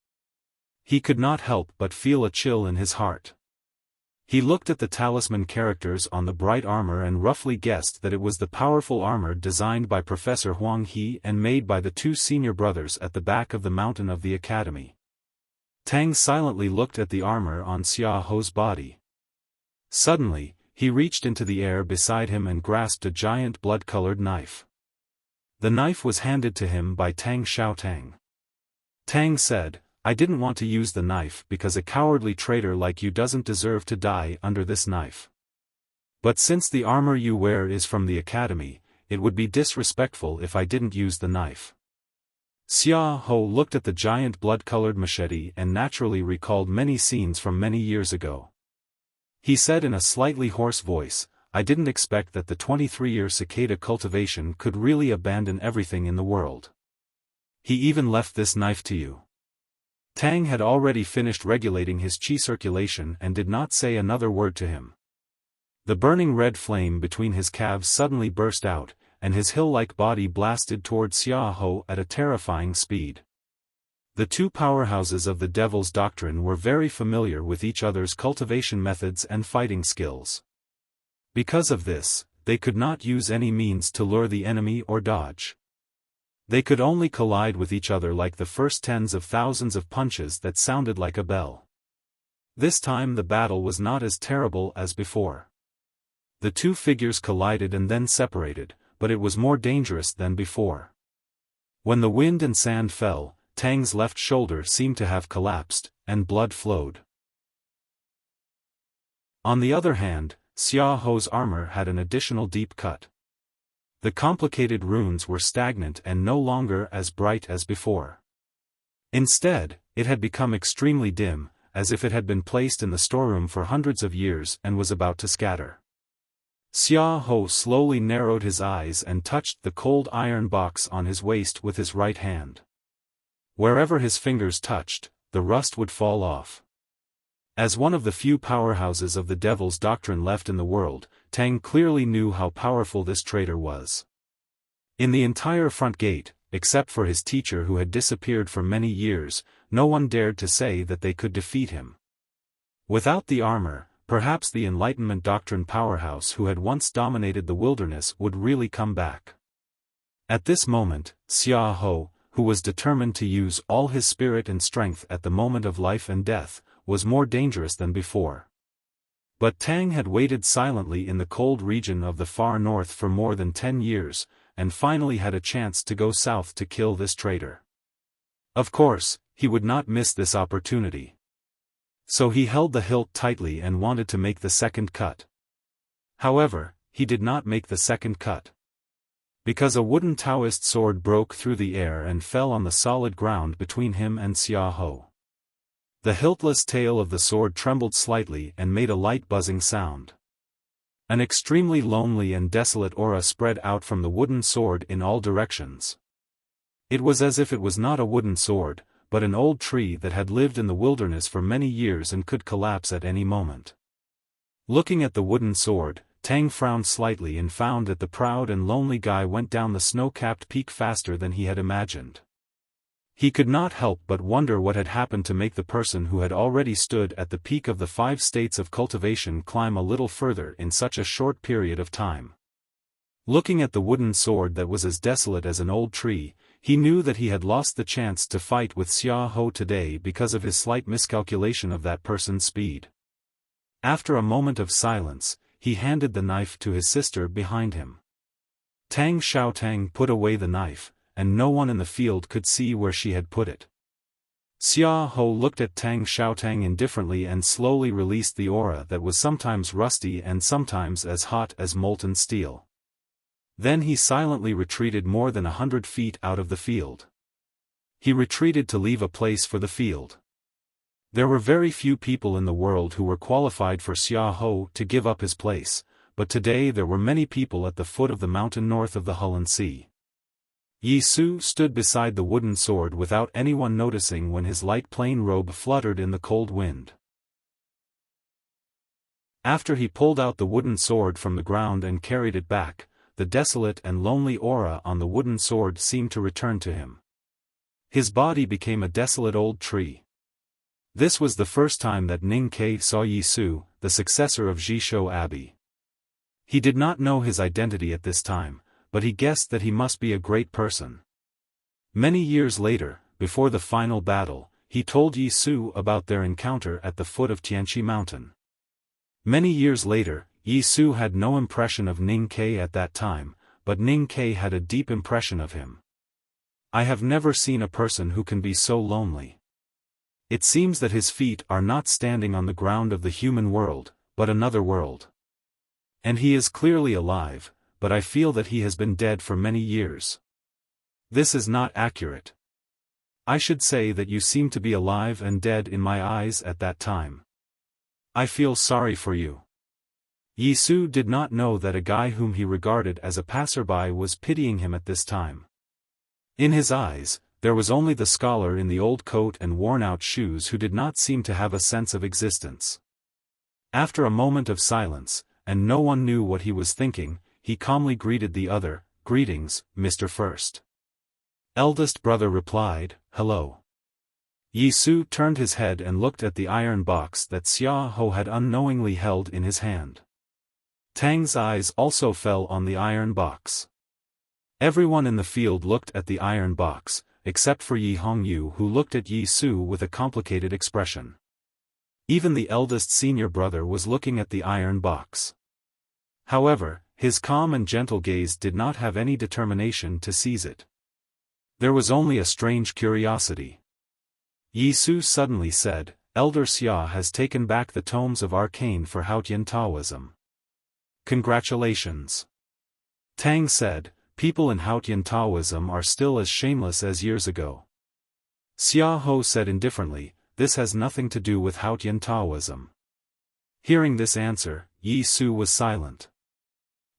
He could not help but feel a chill in his heart. He looked at the talisman characters on the bright armor and roughly guessed that it was the powerful armor designed by Professor Huang He and made by the two senior brothers at the back of the mountain of the academy. Tang silently looked at the armor on Xia Ho's body. Suddenly, he reached into the air beside him and grasped a giant blood-colored knife. The knife was handed to him by Tang Xiaotang. Tang said, "I didn't want to use the knife because a cowardly traitor like you doesn't deserve to die under this knife. But since the armor you wear is from the academy, it would be disrespectful if I didn't use the knife." Xia Ho looked at the giant blood-colored machete and naturally recalled many scenes from many years ago. He said in a slightly hoarse voice, "I didn't expect that the 23-year cicada cultivation could really abandon everything in the world. He even left this knife to you." Tang had already finished regulating his qi circulation and did not say another word to him. The burning red flame between his calves suddenly burst out, and his hill-like body blasted toward Xia Ho at a terrifying speed. The two powerhouses of the Devil's Doctrine were very familiar with each other's cultivation methods and fighting skills. Because of this, they could not use any means to lure the enemy or dodge. They could only collide with each other like the first tens of thousands of punches that sounded like a bell. This time the battle was not as terrible as before. The two figures collided and then separated, but it was more dangerous than before. When the wind and sand fell, Tang's left shoulder seemed to have collapsed, and blood flowed. On the other hand, Xia Ho's armor had an additional deep cut. The complicated runes were stagnant and no longer as bright as before. Instead, it had become extremely dim, as if it had been placed in the storeroom for hundreds of years and was about to scatter. Xiao slowly narrowed his eyes and touched the cold iron box on his waist with his right hand. Wherever his fingers touched, the rust would fall off. As one of the few powerhouses of the devil's doctrine left in the world, Tang clearly knew how powerful this traitor was. In the entire front gate, except for his teacher who had disappeared for many years, no one dared to say that they could defeat him. Without the armor, perhaps the Enlightenment doctrine powerhouse who had once dominated the wilderness would really come back. At this moment, Xiao, who was determined to use all his spirit and strength at the moment of life and death, was more dangerous than before. But Tang had waited silently in the cold region of the far north for more than 10 years, and finally had a chance to go south to kill this traitor. Of course, he would not miss this opportunity. So he held the hilt tightly and wanted to make the second cut. However, he did not make the second cut. Because a wooden Taoist sword broke through the air and fell on the solid ground between him and Xiao. The hiltless tail of the sword trembled slightly and made a light buzzing sound. An extremely lonely and desolate aura spread out from the wooden sword in all directions. It was as if it was not a wooden sword, but an old tree that had lived in the wilderness for many years and could collapse at any moment. Looking at the wooden sword, Tang frowned slightly and found that the proud and lonely guy went down the snow-capped peak faster than he had imagined. He could not help but wonder what had happened to make the person who had already stood at the peak of the 5 states of cultivation climb a little further in such a short period of time. Looking at the wooden sword that was as desolate as an old tree, he knew that he had lost the chance to fight with Xiao today because of his slight miscalculation of that person's speed. After a moment of silence, he handed the knife to his sister behind him. Tang Xiaotang put away the knife, and no one in the field could see where she had put it. Xiao looked at Tang Xiaotang indifferently and slowly released the aura that was sometimes rusty and sometimes as hot as molten steel. Then he silently retreated more than 100 feet out of the field. He retreated to leave a place for the field. There were very few people in the world who were qualified for Xiao to give up his place, but today there were many people at the foot of the mountain north of the Hulun Sea. Yi Su stood beside the wooden sword without anyone noticing when his light plain robe fluttered in the cold wind. After he pulled out the wooden sword from the ground and carried it back, the desolate and lonely aura on the wooden sword seemed to return to him. His body became a desolate old tree. This was the first time that Ning Ke saw Yi Su, the successor of Jishou Abbey. He did not know his identity at this time, but he guessed that he must be a great person. Many years later, before the final battle, he told Yi Su about their encounter at the foot of Tianqi Mountain. Many years later, Yi Su had no impression of Ning Ke at that time, but Ning Ke had a deep impression of him. I have never seen a person who can be so lonely. It seems that his feet are not standing on the ground of the human world, but another world. And he is clearly alive, but I feel that he has been dead for many years. This is not accurate. I should say that you seem to be alive and dead in my eyes at that time. I feel sorry for you. Yi Su did not know that a guy whom he regarded as a passerby was pitying him at this time. In his eyes, there was only the scholar in the old coat and worn-out shoes who did not seem to have a sense of existence. After a moment of silence, and no one knew what he was thinking, he calmly greeted the other. "Greetings, Mr. First." Eldest brother replied, "Hello." Yi Su turned his head and looked at the iron box that Xiao had unknowingly held in his hand. Tang's eyes also fell on the iron box. Everyone in the field looked at the iron box, except for Yi Hongyu, who looked at Yi Su with a complicated expression. Even the eldest senior brother was looking at the iron box. However, his calm and gentle gaze did not have any determination to seize it. There was only a strange curiosity. Yi Su suddenly said, "Elder Xia has taken back the tomes of arcane for Haotian Taoism. Congratulations." Tang said, people in Haotian Taoism are still as shameless as years ago. Xiaofan said indifferently, this has nothing to do with Haotian Taoism. Hearing this answer, Yi Su was silent.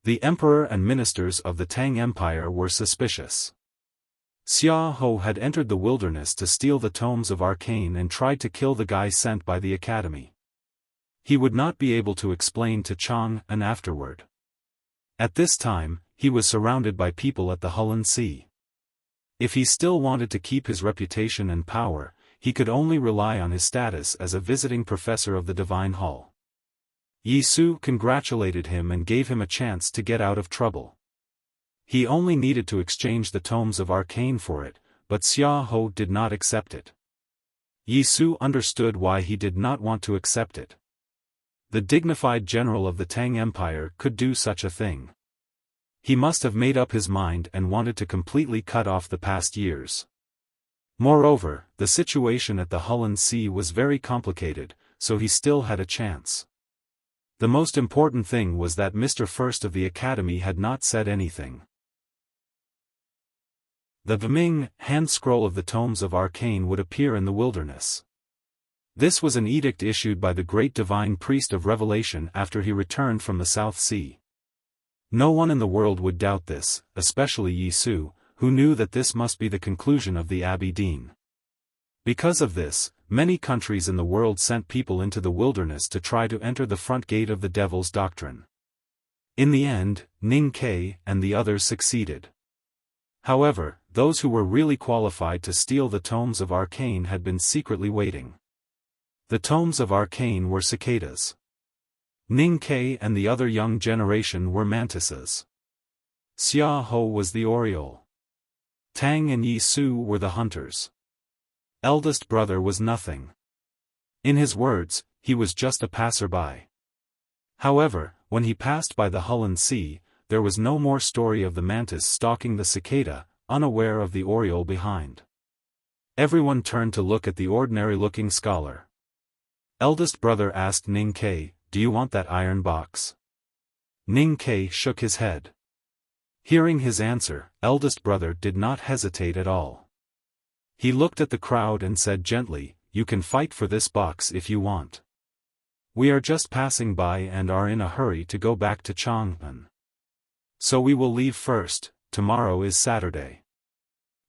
The emperor and ministers of the Tang Empire were suspicious. Xiaofan had entered the wilderness to steal the tomes of arcane and tried to kill the guy sent by the academy. He would not be able to explain to Chang An afterward. At this time, he was surrounded by people at the Hulun Sea. If he still wanted to keep his reputation and power, he could only rely on his status as a visiting professor of the Divine Hall. Yi Su congratulated him and gave him a chance to get out of trouble. He only needed to exchange the tomes of arcane for it, but Xiaofan did not accept it. Yi Su understood why he did not want to accept it. The dignified general of the Tang Empire could do such a thing. He must have made up his mind and wanted to completely cut off the past years. Moreover, the situation at the Hulun Sea was very complicated, so he still had a chance. The most important thing was that Mr. First of the Academy had not said anything. The Viming hand scroll of the tomes of arcane would appear in the wilderness. This was an edict issued by the great divine priest of revelation after he returned from the South Sea. No one in the world would doubt this, especially Yi Su, who knew that this must be the conclusion of the Abbey Dean. Because of this, many countries in the world sent people into the wilderness to try to enter the front gate of the devil's doctrine. In the end, Ning Ke and the others succeeded. However, those who were really qualified to steal the tomes of arcane had been secretly waiting. The tomes of arcane were cicadas. Ning Ke and the other young generation were mantises. Xiaofan was the oriole. Tang and Yi Su were the hunters. Eldest brother was nothing. In his words, he was just a passerby. However, when he passed by the Hulun Sea, there was no more story of the mantis stalking the cicada, unaware of the oriole behind. Everyone turned to look at the ordinary-looking scholar. Eldest brother asked Ning Ke, "Do you want that iron box?" Ning Ke shook his head. Hearing his answer, eldest brother did not hesitate at all. He looked at the crowd and said gently, "You can fight for this box if you want. We are just passing by and are in a hurry to go back to Chang'an. So we will leave first. Tomorrow is Saturday.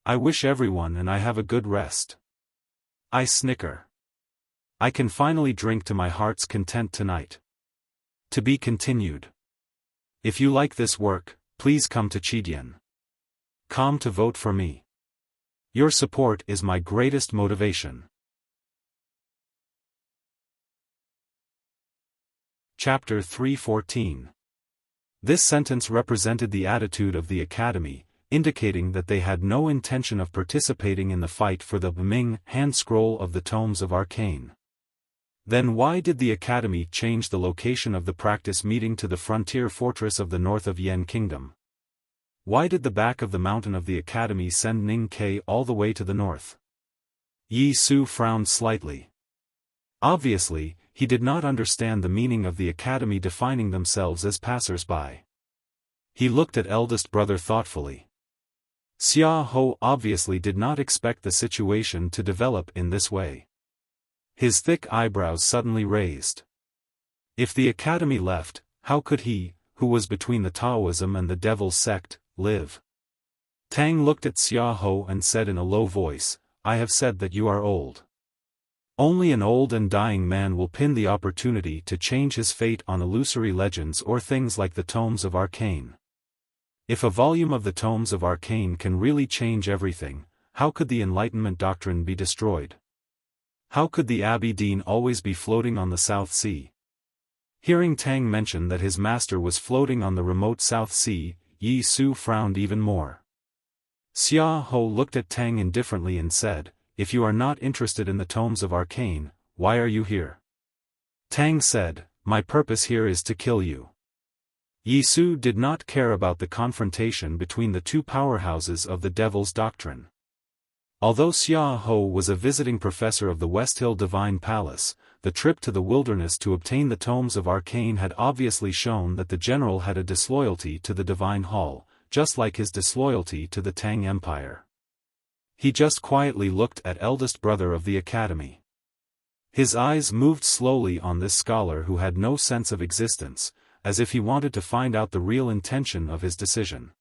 I wish everyone and I have a good rest. I snicker. I can finally drink to my heart's content tonight." To be continued. If you like this work, please come to Chidian.com to vote for me. Your support is my greatest motivation. Chapter 314. This sentence represented the attitude of the Academy, indicating that they had no intention of participating in the fight for the Ming hand scroll of the tomes of arcane. Then why did the Academy change the location of the practice meeting to the frontier fortress of the north of Yan Kingdom? Why did the back of the mountain of the Academy send Ning Ke all the way to the north? Yi Su frowned slightly. Obviously, he did not understand the meaning of the Academy defining themselves as passers-by. He looked at eldest brother thoughtfully. Xiaofan obviously did not expect the situation to develop in this way. His thick eyebrows suddenly raised. If the Academy left, how could he, who was between the Taoism and the Devil's sect, live? Tang looked at Xiaofan and said in a low voice, "I have said that you are old. Only an old and dying man will pin the opportunity to change his fate on illusory legends or things like the tomes of arcane. If a volume of the tomes of arcane can really change everything, how could the Enlightenment doctrine be destroyed? How could the Abbey Dean always be floating on the South Sea?" Hearing Tang mention that his master was floating on the remote South Sea, Yi Su frowned even more. Xiaofan looked at Tang indifferently and said, "If you are not interested in the tomes of arcane, why are you here?" Tang said, "My purpose here is to kill you." Yi Su did not care about the confrontation between the two powerhouses of the Devil's doctrine. Although Xiaofan was a visiting professor of the West Hill Divine Palace, the trip to the wilderness to obtain the tomes of arcane had obviously shown that the general had a disloyalty to the Divine Hall, just like his disloyalty to the Tang Empire. He just quietly looked at eldest brother of the academy. His eyes moved slowly on this scholar who had no sense of existence, as if he wanted to find out the real intention of his decision.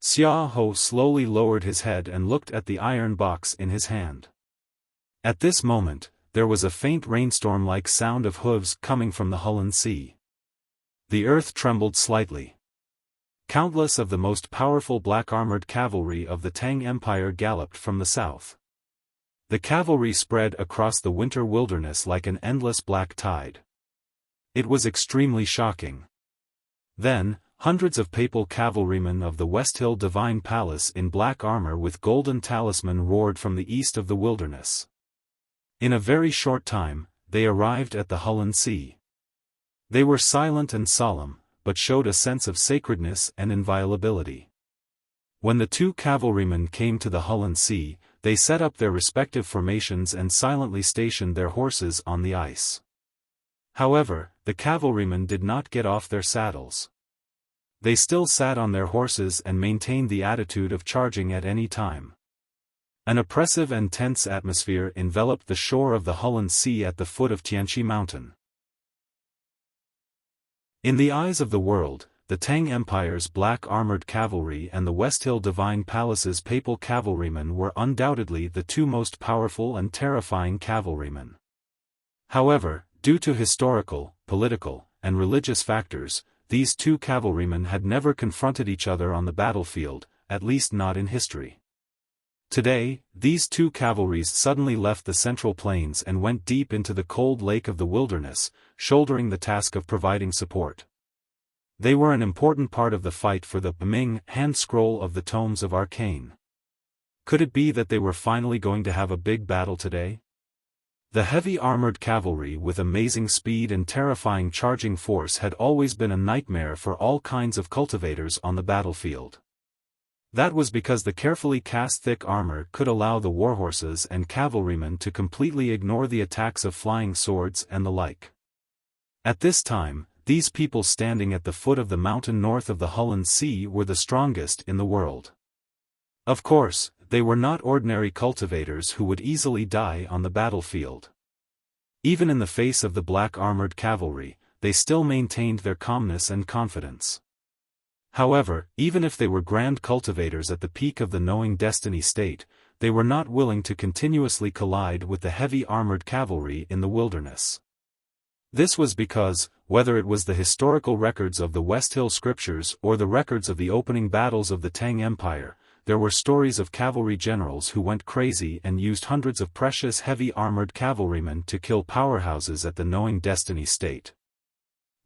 Xiaofan slowly lowered his head and looked at the iron box in his hand. At this moment, there was a faint rainstorm-like sound of hooves coming from the Hulun Sea. The earth trembled slightly. Countless of the most powerful black-armored cavalry of the Tang Empire galloped from the south. The cavalry spread across the winter wilderness like an endless black tide. It was extremely shocking. Then, hundreds of papal cavalrymen of the West Hill Divine Palace in black armor with golden talisman roared from the east of the wilderness. In a very short time, they arrived at the Hulun Sea. They were silent and solemn, but showed a sense of sacredness and inviolability. When the two cavalrymen came to the Hulun Sea, they set up their respective formations and silently stationed their horses on the ice. However, the cavalrymen did not get off their saddles. They still sat on their horses and maintained the attitude of charging at any time. An oppressive and tense atmosphere enveloped the shore of the Hulun Sea at the foot of Tianqi Mountain. In the eyes of the world, the Tang Empire's black-armored cavalry and the West Hill Divine Palace's papal cavalrymen were undoubtedly the two most powerful and terrifying cavalrymen. However, due to historical, political, and religious factors, these two cavalrymen had never confronted each other on the battlefield, at least not in history. Today, these two cavalries suddenly left the Central Plains and went deep into the cold lake of the wilderness, shouldering the task of providing support. They were an important part of the fight for the Ming hand scroll of the Tomes of Arcane. Could it be that they were finally going to have a big battle today? The heavy armored cavalry with amazing speed and terrifying charging force had always been a nightmare for all kinds of cultivators on the battlefield. That was because the carefully cast thick armor could allow the warhorses and cavalrymen to completely ignore the attacks of flying swords and the like. At this time, these people standing at the foot of the mountain north of the Hulun Sea were the strongest in the world. Of course, they were not ordinary cultivators who would easily die on the battlefield. Even in the face of the black-armored cavalry, they still maintained their calmness and confidence. However, even if they were grand cultivators at the peak of the knowing destiny state, they were not willing to continuously collide with the heavy armored cavalry in the wilderness. This was because, whether it was the historical records of the West Hill scriptures or the records of the opening battles of the Tang Empire, there were stories of cavalry generals who went crazy and used hundreds of precious heavy armored cavalrymen to kill powerhouses at the knowing destiny state.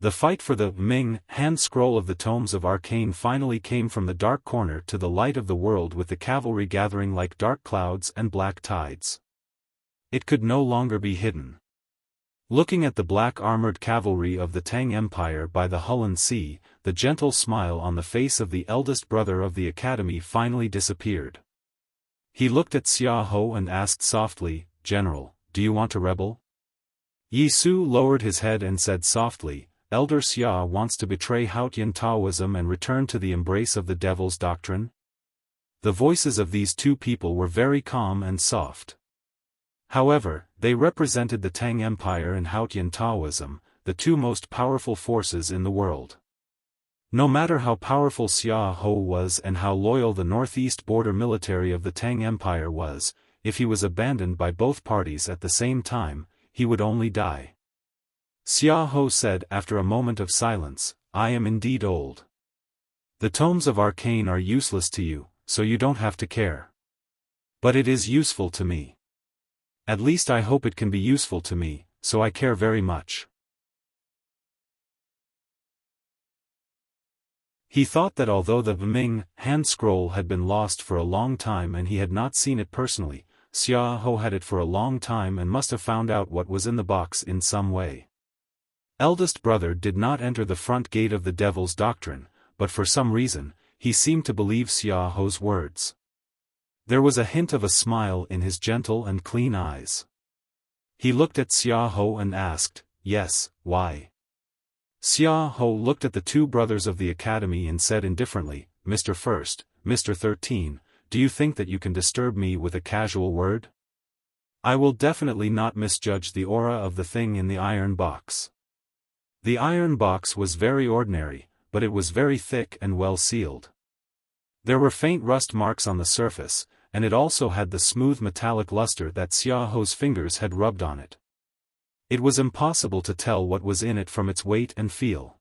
The fight for the Ming hand scroll of the Tomes of Arcane finally came from the dark corner to the light of the world, with the cavalry gathering like dark clouds and black tides. It could no longer be hidden. Looking at the black-armored cavalry of the Tang Empire by the Hulun Sea, the gentle smile on the face of the eldest brother of the academy finally disappeared. He looked at Xiaofan and asked softly, "General, do you want to rebel?" Yi Su lowered his head and said softly, "Elder Xia wants to betray Haotian Taoism and return to the embrace of the devil's doctrine." The voices of these two people were very calm and soft. However, they represented the Tang Empire and Haotian Taoism, the two most powerful forces in the world. No matter how powerful Xiaofan was and how loyal the northeast border military of the Tang Empire was, if he was abandoned by both parties at the same time, he would only die. Xiaofan said after a moment of silence, "I am indeed old. The Tomes of Arcane are useless to you, so you don't have to care. But it is useful to me. At least I hope it can be useful to me, so I care very much." He thought that although the Ming hand scroll had been lost for a long time and he had not seen it personally, Xiaofan had it for a long time and must have found out what was in the box in some way. Eldest brother did not enter the front gate of the devil's doctrine, but for some reason, he seemed to believe Xiaofan's words. There was a hint of a smile in his gentle and clean eyes. He looked at Xiaofan and asked, "Yes, why?" Xiaofan looked at the two brothers of the academy and said indifferently, Mr. First, Mr. 13, do you think that you can disturb me with a casual word? I will definitely not misjudge the aura of the thing in the iron box. The iron box was very ordinary, but it was very thick and well sealed. There were faint rust marks on the surface, and it also had the smooth metallic luster that Xiaoho's fingers had rubbed on it. It was impossible to tell what was in it from its weight and feel.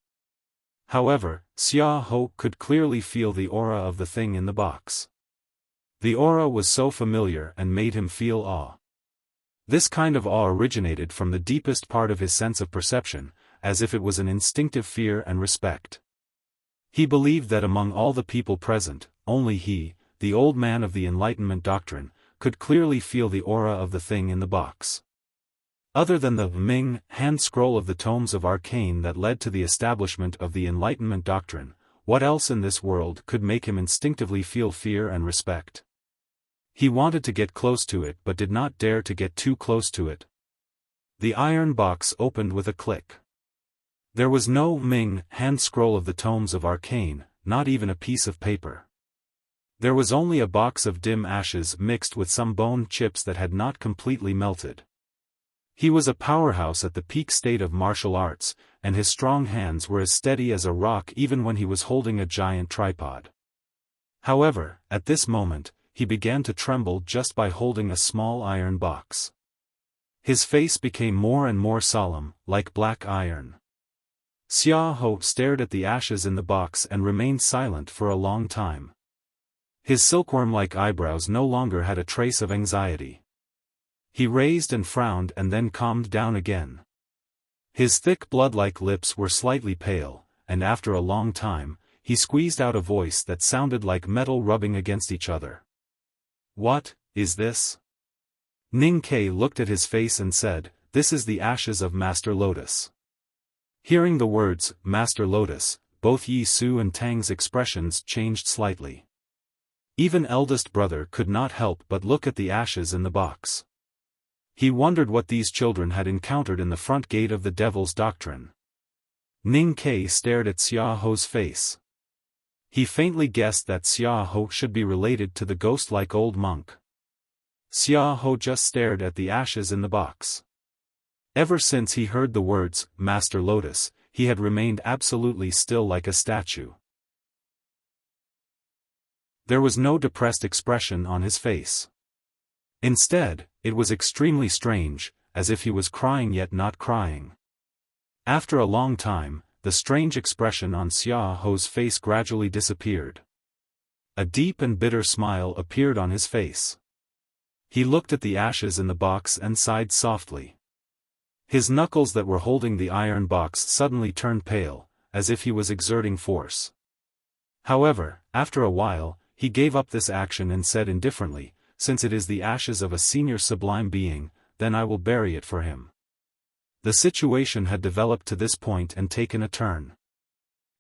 However, Xiaoho could clearly feel the aura of the thing in the box. The aura was so familiar and made him feel awe. This kind of awe originated from the deepest part of his sense of perception, as if it was an instinctive fear and respect. He believed that among all the people present, only he, the old man of the Enlightenment doctrine, could clearly feel the aura of the thing in the box. Other than the Ming hand scroll of the tomes of arcane that led to the establishment of the Enlightenment doctrine, what else in this world could make him instinctively feel fear and respect? He wanted to get close to it but did not dare to get too close to it. The iron box opened with a click. There was no Ming hand scroll of the tomes of arcane, not even a piece of paper. There was only a box of dim ashes mixed with some bone chips that had not completely melted. He was a powerhouse at the peak state of martial arts, and his strong hands were as steady as a rock even when he was holding a giant tripod. However, at this moment, he began to tremble just by holding a small iron box. His face became more and more solemn, like black iron. Xiaoho stared at the ashes in the box and remained silent for a long time. His silkworm-like eyebrows no longer had a trace of anxiety. He raised and frowned and then calmed down again. His thick blood-like lips were slightly pale, and after a long time, he squeezed out a voice that sounded like metal rubbing against each other. What is this? Ning Ke looked at his face and said, "This is the ashes of Master Lotus." Hearing the words, Master Lotus, both Yi Su and Tang's expressions changed slightly. Even eldest brother could not help but look at the ashes in the box. He wondered what these children had encountered in the front gate of the Devil's Doctrine. Ning Ke stared at Xiaoho's face. He faintly guessed that Xiaoho should be related to the ghost-like old monk. Xiaoho just stared at the ashes in the box. Ever since he heard the words, Master Lotus, he had remained absolutely still like a statue. There was no depressed expression on his face. Instead, it was extremely strange, as if he was crying yet not crying. After a long time, the strange expression on Xiaoho's face gradually disappeared. A deep and bitter smile appeared on his face. He looked at the ashes in the box and sighed softly. His knuckles that were holding the iron box suddenly turned pale, as if he was exerting force. However, after a while, he gave up this action and said indifferently, "Since it is the ashes of a senior sublime being, then I will bury it for him." The situation had developed to this point and taken a turn.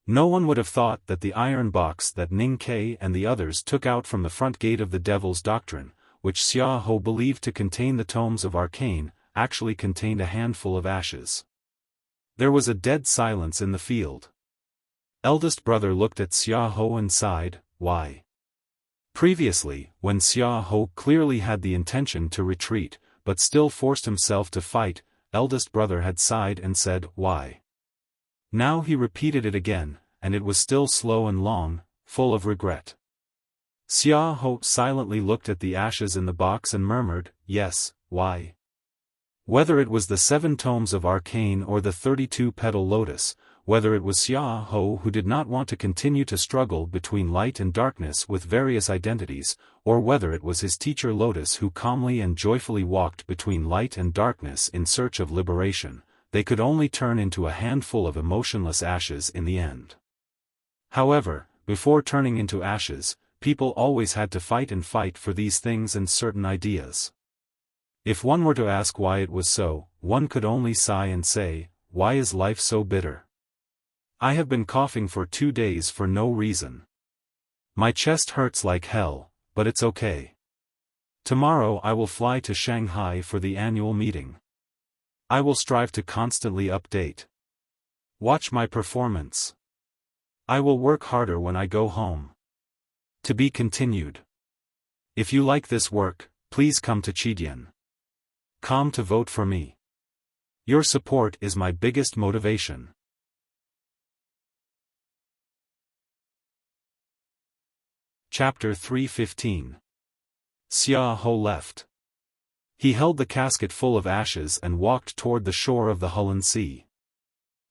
No one would have thought that the iron box that Ning Ke and the others took out from the front gate of the Devil's Doctrine, which Xiaoho believed to contain the tomes of arcane, actually contained a handful of ashes. There was a dead silence in the field. Eldest brother looked at Xiaoho and sighed, "Why?" Previously, when Xiaoho clearly had the intention to retreat, but still forced himself to fight, eldest brother had sighed and said, "Why?" Now he repeated it again, and it was still slow and long, full of regret. Xiaoho silently looked at the ashes in the box and murmured, "Yes, why?" Whether it was the 7 tomes of arcane or the 32-petal lotus, whether it was Xiaoho who did not want to continue to struggle between light and darkness with various identities, or whether it was his teacher Lotus who calmly and joyfully walked between light and darkness in search of liberation, they could only turn into a handful of emotionless ashes in the end. However, before turning into ashes, people always had to fight and fight for these things and certain ideas. If one were to ask why it was so, one could only sigh and say, "Why is life so bitter? I have been coughing for 2 days for no reason. My chest hurts like hell, but it's okay. Tomorrow I will fly to Shanghai for the annual meeting. I will strive to constantly update. Watch my performance. I will work harder when I go home. To be continued. If you like this work, please come to Chidian.com to vote for me. Your support is my biggest motivation. Chapter 3:15. Xiaofan left. He held the casket full of ashes and walked toward the shore of the Hulun Sea.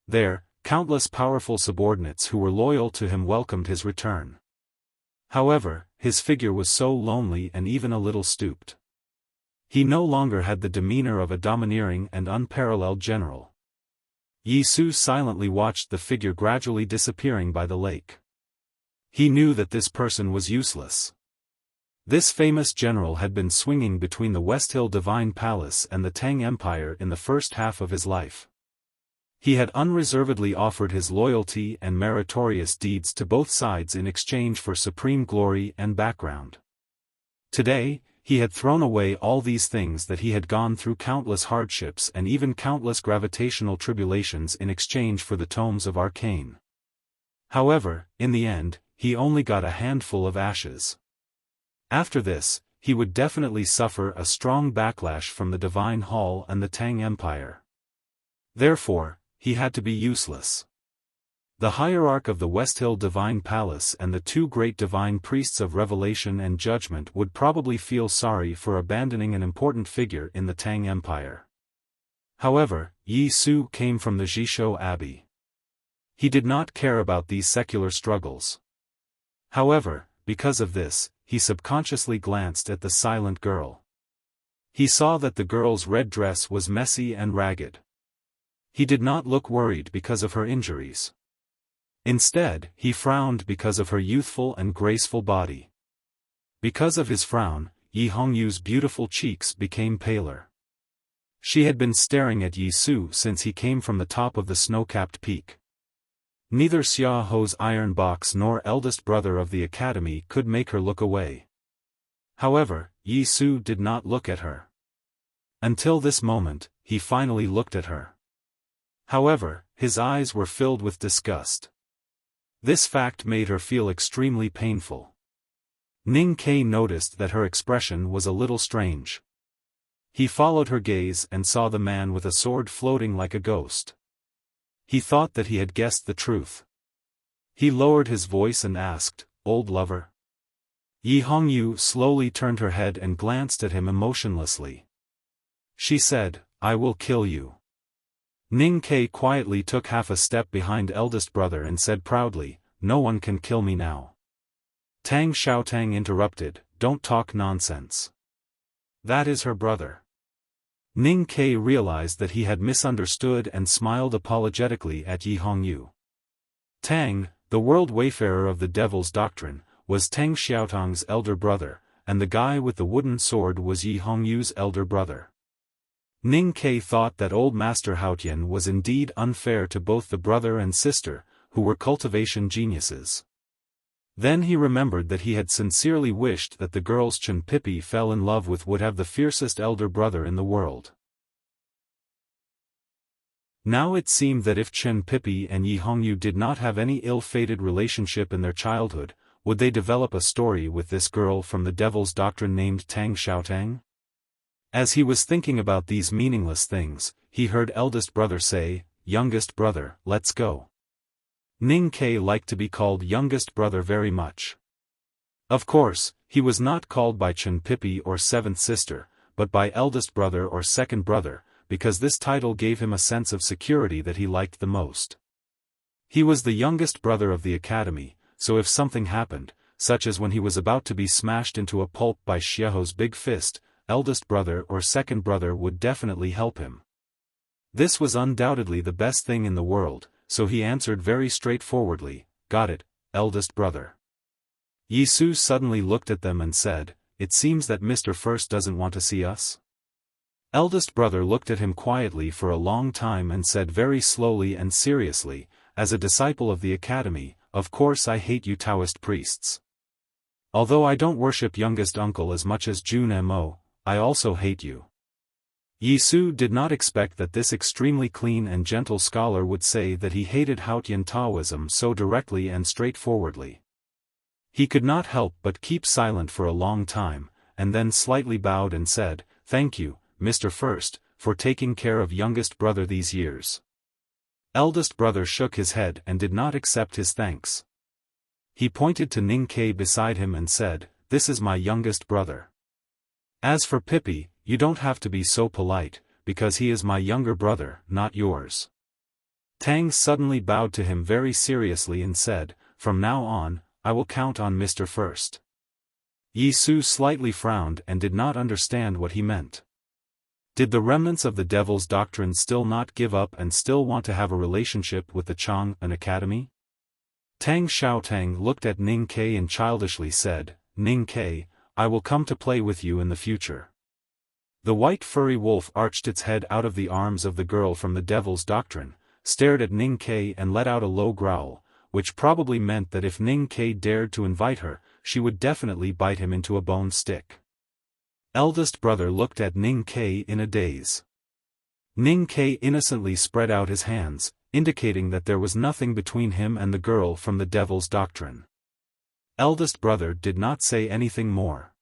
There, countless powerful subordinates who were loyal to him welcomed his return. However, his figure was so lonely and even a little stooped. He no longer had the demeanor of a domineering and unparalleled general. Yi Su silently watched the figure gradually disappearing by the lake. He knew that this person was useless. This famous general had been swinging between the West Hill Divine Palace and the Tang Empire in the first half of his life. He had unreservedly offered his loyalty and meritorious deeds to both sides in exchange for supreme glory and background. Today, he had thrown away all these things that he had gone through countless hardships and even countless gravitational tribulations in exchange for the tomes of arcane. However, in the end, he only got a handful of ashes. After this, he would definitely suffer a strong backlash from the Divine Hall and the Tang Empire. Therefore, he had to be useless. The hierarch of the West Hill Divine Palace and the two great divine priests of Revelation and Judgment would probably feel sorry for abandoning an important figure in the Tang Empire. However, Yi Su came from the Jishou Abbey. He did not care about these secular struggles. However, because of this, he subconsciously glanced at the silent girl. He saw that the girl's red dress was messy and ragged. He did not look worried because of her injuries. Instead, he frowned because of her youthful and graceful body. Because of his frown, Yi Hongyu's beautiful cheeks became paler. She had been staring at Yi Su since he came from the top of the snow-capped peak. Neither Xiaofan's iron box nor eldest brother of the academy could make her look away. However, Yi Su did not look at her. Until this moment, he finally looked at her. However, his eyes were filled with disgust. This fact made her feel extremely painful. Ning Ke noticed that her expression was a little strange. He followed her gaze and saw the man with a sword floating like a ghost. He thought that he had guessed the truth. He lowered his voice and asked, "Old lover?" Yi Hongyu slowly turned her head and glanced at him emotionlessly. She said, "I will kill you." Ning Ke quietly took half a step behind eldest brother and said proudly, "No one can kill me now." Tang Xiaotang interrupted, "Don't talk nonsense. That is her brother." Ning Ke realized that he had misunderstood and smiled apologetically at Yi Hongyu. Tang, the world wayfarer of the Devil's Doctrine, was Tang Xiaotang's elder brother, and the guy with the wooden sword was Yi Hongyu's elder brother. Ning Ke thought that old Master Haotian was indeed unfair to both the brother and sister, who were cultivation geniuses. Then he remembered that he had sincerely wished that the girls Chen Pipi fell in love with would have the fiercest elder brother in the world. Now it seemed that if Chen Pipi and Yi Hongyu did not have any ill-fated relationship in their childhood, would they develop a story with this girl from the Devil's Doctrine named Tang Xiaotang? As he was thinking about these meaningless things, he heard eldest brother say, "Youngest brother, let's go." Ning Ke liked to be called youngest brother very much. Of course, he was not called by Chen Pipi or seventh sister, but by eldest brother or second brother, because this title gave him a sense of security that he liked the most. He was the youngest brother of the academy, so if something happened, such as when he was about to be smashed into a pulp by Xiao's big fist, eldest brother or second brother would definitely help him. This was undoubtedly the best thing in the world, so he answered very straightforwardly, "Got it, eldest brother." Yi Su suddenly looked at them and said, "It seems that Mr. First doesn't want to see us?" Eldest brother looked at him quietly for a long time and said very slowly and seriously, "As a disciple of the academy, of course I hate you Taoist priests. Although I don't worship youngest uncle as much as Jun Mo, I also hate you." Yi Su did not expect that this extremely clean and gentle scholar would say that he hated Haotian Taoism so directly and straightforwardly. He could not help but keep silent for a long time, and then slightly bowed and said, "Thank you, Mr. First, for taking care of youngest brother these years." Eldest brother shook his head and did not accept his thanks. He pointed to Ning Kei beside him and said, "This is my youngest brother. As for Pippi, you don't have to be so polite, because he is my younger brother, not yours." Tang suddenly bowed to him very seriously and said, "From now on, I will count on Mr. First." Yi Su slightly frowned and did not understand what he meant. Did the remnants of the Devil's Doctrine still not give up and still want to have a relationship with the Chang'an Academy? Tang Xiaotang looked at Ning Kei and childishly said, "Ning Kei, I will come to play with you in the future." The white furry wolf arched its head out of the arms of the girl from the Devil's Doctrine, stared at Ning Kei and let out a low growl, which probably meant that if Ning Kei dared to invite her, she would definitely bite him into a bone stick. Eldest brother looked at Ning Kei in a daze. Ning Kei innocently spread out his hands, indicating that there was nothing between him and the girl from the Devil's Doctrine. Eldest brother did not say anything more.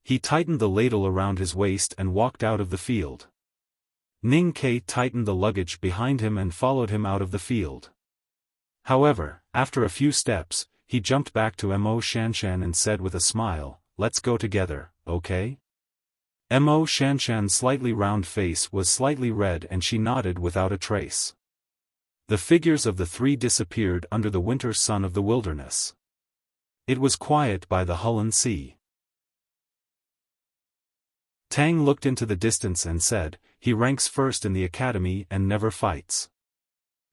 He tightened the ladle around his waist and walked out of the field. Ning Kei tightened the luggage behind him and followed him out of the field. However, after a few steps, he jumped back to Mo Shanshan and said with a smile, "Let's go together, okay?" Mo Shanshan's slightly round face was slightly red and she nodded without a trace. The figures of the three disappeared under the winter sun of the wilderness. It was quiet by the Hulun Sea. Tang looked into the distance and said, "He ranks first in the academy and never fights.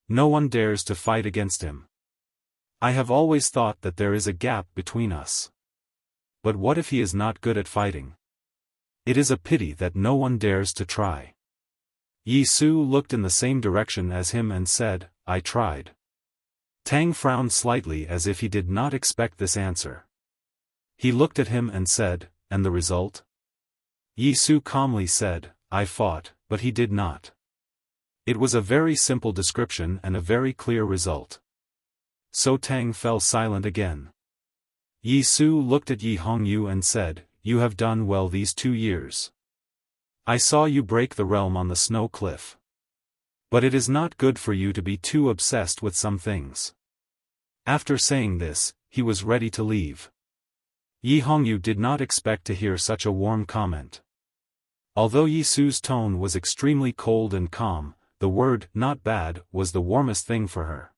No one dares to fight against him. I have always thought that there is a gap between us. But what if he is not good at fighting? It is a pity that no one dares to try." Yi Su looked in the same direction as him and said, "I tried." Tang frowned slightly as if he did not expect this answer. He looked at him and said, "And the result?" Yi Su calmly said, "I fought, but he did not." It was a very simple description and a very clear result. So Tang fell silent again. Yi Su looked at Yi Hongyu and said, "You have done well these 2 years. I saw you break the realm on the snow cliff. But it is not good for you to be too obsessed with some things." After saying this, he was ready to leave. Yi Hongyu did not expect to hear such a warm comment. Although Yi Su's tone was extremely cold and calm, the word "not bad" was the warmest thing for her.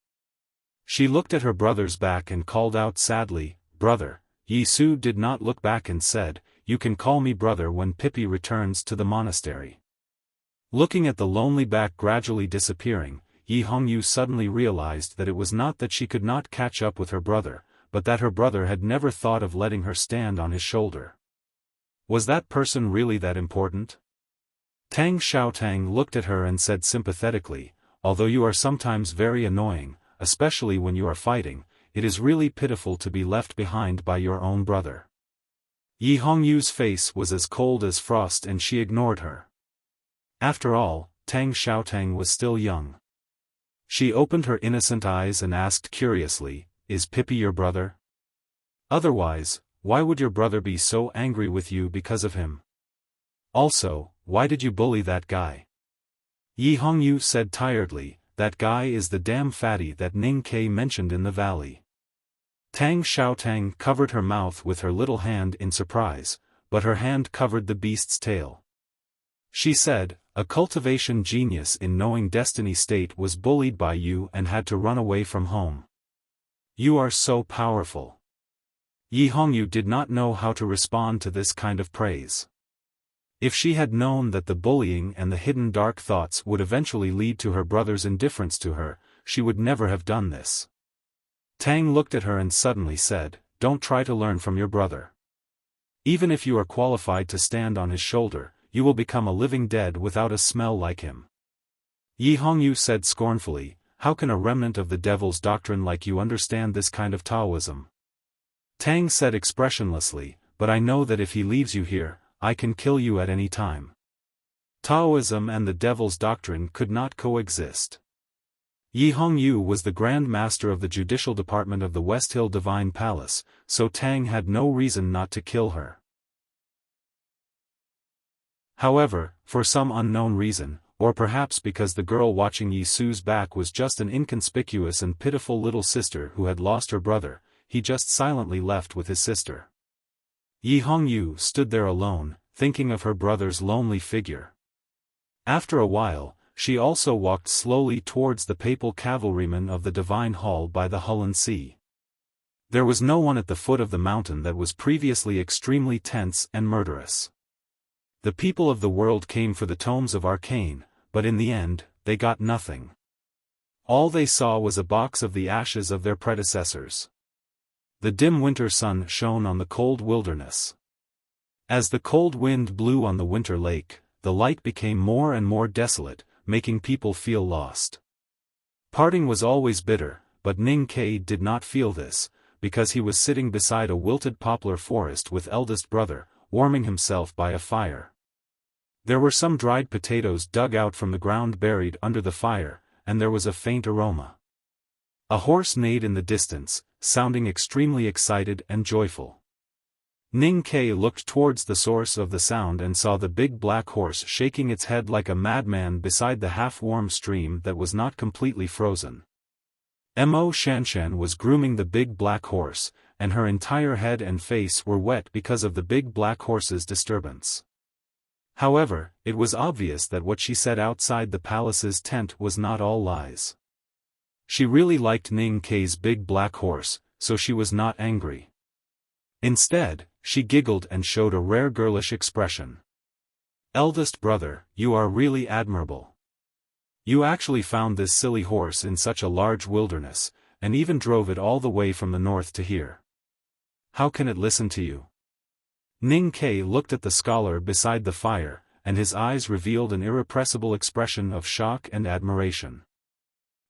She looked at her brother's back and called out sadly, "Brother." Yi Su did not look back and said, "You can call me brother when Pippi returns to the monastery." Looking at the lonely back gradually disappearing, Yi Hongyu suddenly realized that it was not that she could not catch up with her brother, but that her brother had never thought of letting her stand on his shoulder. Was that person really that important? Tang Xiaotang looked at her and said sympathetically, "Although you are sometimes very annoying, especially when you are fighting, it is really pitiful to be left behind by your own brother." Yi Hongyu's face was as cold as frost and she ignored her. After all, Tang Xiaotang was still young. She opened her innocent eyes and asked curiously, "Is Pippi your brother? Otherwise, why would your brother be so angry with you because of him? Also, why did you bully that guy?" Yi Hongyu said tiredly, "That guy is the damn fatty that Ning Kei mentioned in the valley." Tang Xiaotang covered her mouth with her little hand in surprise, but her hand covered the beast's tail. She said, "A cultivation genius in knowing destiny state was bullied by you and had to run away from home. You are so powerful." Yi Hongyu did not know how to respond to this kind of praise. If she had known that the bullying and the hidden dark thoughts would eventually lead to her brother's indifference to her, she would never have done this. Tang looked at her and suddenly said, "Don't try to learn from your brother. Even if you are qualified to stand on his shoulder, you will become a living dead without a smell like him." Yi Hongyu said scornfully, "How can a remnant of the Devil's Doctrine like you understand this kind of Taoism?" Tang said expressionlessly, "But I know that if he leaves you here, I can kill you at any time. Taoism and the Devil's Doctrine could not coexist." Yi Hongyu was the Grand Master of the Judicial Department of the West Hill Divine Palace, so Tang had no reason not to kill her. However, for some unknown reason, or perhaps because the girl watching Yi Su's back was just an inconspicuous and pitiful little sister who had lost her brother, he just silently left with his sister. Yi Hongyu stood there alone, thinking of her brother's lonely figure. After a while, she also walked slowly towards the papal cavalrymen of the Divine Hall by the Hulun Sea. There was no one at the foot of the mountain that was previously extremely tense and murderous. The people of the world came for the tomes of Arcane, but in the end, they got nothing. All they saw was a box of the ashes of their predecessors. The dim winter sun shone on the cold wilderness. As the cold wind blew on the winter lake, the light became more and more desolate, making people feel lost. Parting was always bitter, but Ning Ke did not feel this, because he was sitting beside a wilted poplar forest with eldest brother, warming himself by a fire. There were some dried potatoes dug out from the ground buried under the fire, and there was a faint aroma. A horse neighed in the distance, sounding extremely excited and joyful. Ning Ke looked towards the source of the sound and saw the big black horse shaking its head like a madman beside the half-warm stream that was not completely frozen. Mo Shanshan was grooming the big black horse, and her entire head and face were wet because of the big black horse's disturbance. However, it was obvious that what she said outside the palace's tent was not all lies. She really liked Ning Ke's big black horse, so she was not angry. Instead, she giggled and showed a rare girlish expression. "Eldest brother, you are really admirable. You actually found this silly horse in such a large wilderness, and even drove it all the way from the north to here. How can it listen to you?" Ning Ke looked at the scholar beside the fire, and his eyes revealed an irrepressible expression of shock and admiration.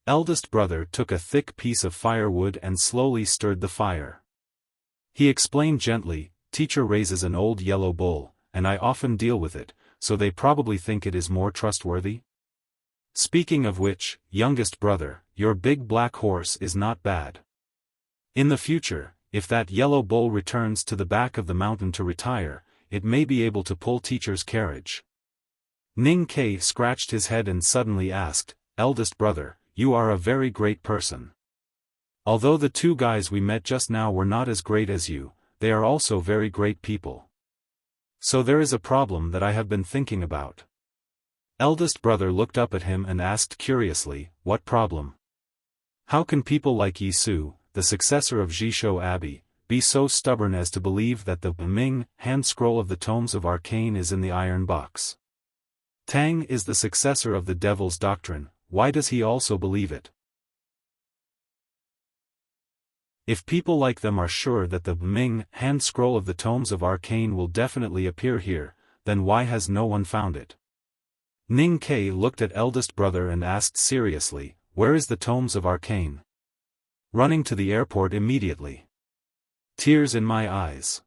Eldest brother took a thick piece of firewood and slowly stirred the fire. He explained gently, "Teacher raises an old yellow bull, and I often deal with it, so they probably think it is more trustworthy. Speaking of which, youngest brother, your big black horse is not bad. In the future, if that yellow bull returns to the back of the mountain to retire, it may be able to pull teacher's carriage." Ning Ke scratched his head and suddenly asked, "Eldest brother, you are a very great person. Although the two guys we met just now were not as great as you, they are also very great people. So there is a problem that I have been thinking about." Eldest brother looked up at him and asked curiously, "What problem? How can people like Yi Su, the successor of Jishou Abbey, be so stubborn as to believe that the Ming hand scroll of the tomes of Arcane is in the iron box? Tang is the successor of the Devil's Doctrine, why does he also believe it? If people like them are sure that the Ming hand scroll of the tomes of Arcane will definitely appear here, then why has no one found it?" Ning Ke looked at eldest brother and asked seriously, "Where is the tomes of Arcane?" "Running to the airport immediately." Tears in my eyes.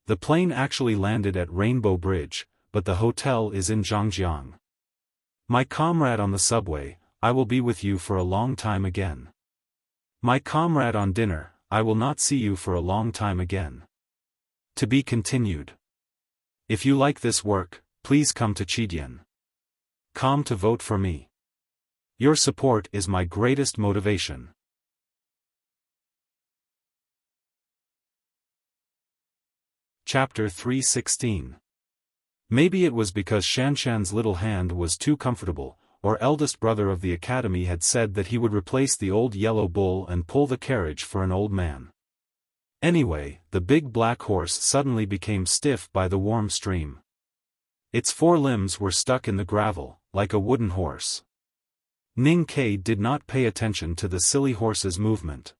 The plane actually landed at Rainbow Bridge, but the hotel is in Zhangjiang. My comrade on the subway, I will be with you for a long time again. My comrade on dinner, I will not see you for a long time again. To be continued. If you like this work, please come to Chidian. Come to vote for me. Your support is my greatest motivation. Chapter 316. Maybe it was because Shanshan's little hand was too comfortable, or eldest brother of the academy had said that he would replace the old yellow bull and pull the carriage for an old man. Anyway, the big black horse suddenly became stiff by the warm stream. Its four limbs were stuck in the gravel, like a wooden horse. Ning Ke did not pay attention to the silly horse's movement.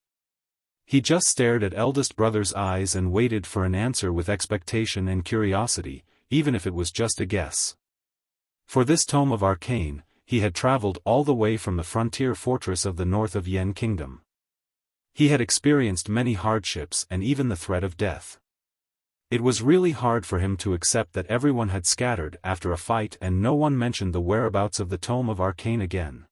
He just stared at eldest brother's eyes and waited for an answer with expectation and curiosity, even if it was just a guess. For this tome of Arcane, he had traveled all the way from the frontier fortress of the north of Yen Kingdom. He had experienced many hardships and even the threat of death. It was really hard for him to accept that everyone had scattered after a fight and no one mentioned the whereabouts of the tome of Arcane again.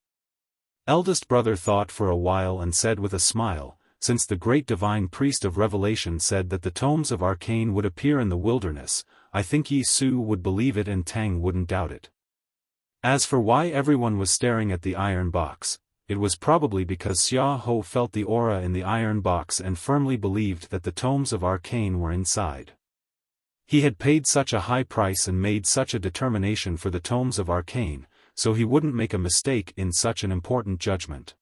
Eldest brother thought for a while and said with a smile, since the great divine priest of revelation said that the tomes of arcane would appear in the wilderness, I think Yi Su would believe it and Tang wouldn't doubt it. As for why everyone was staring at the iron box, it was probably because Xiao felt the aura in the iron box and firmly believed that the tomes of arcane were inside. He had paid such a high price and made such a determination for the tomes of arcane, so he wouldn't make a mistake in such an important judgment.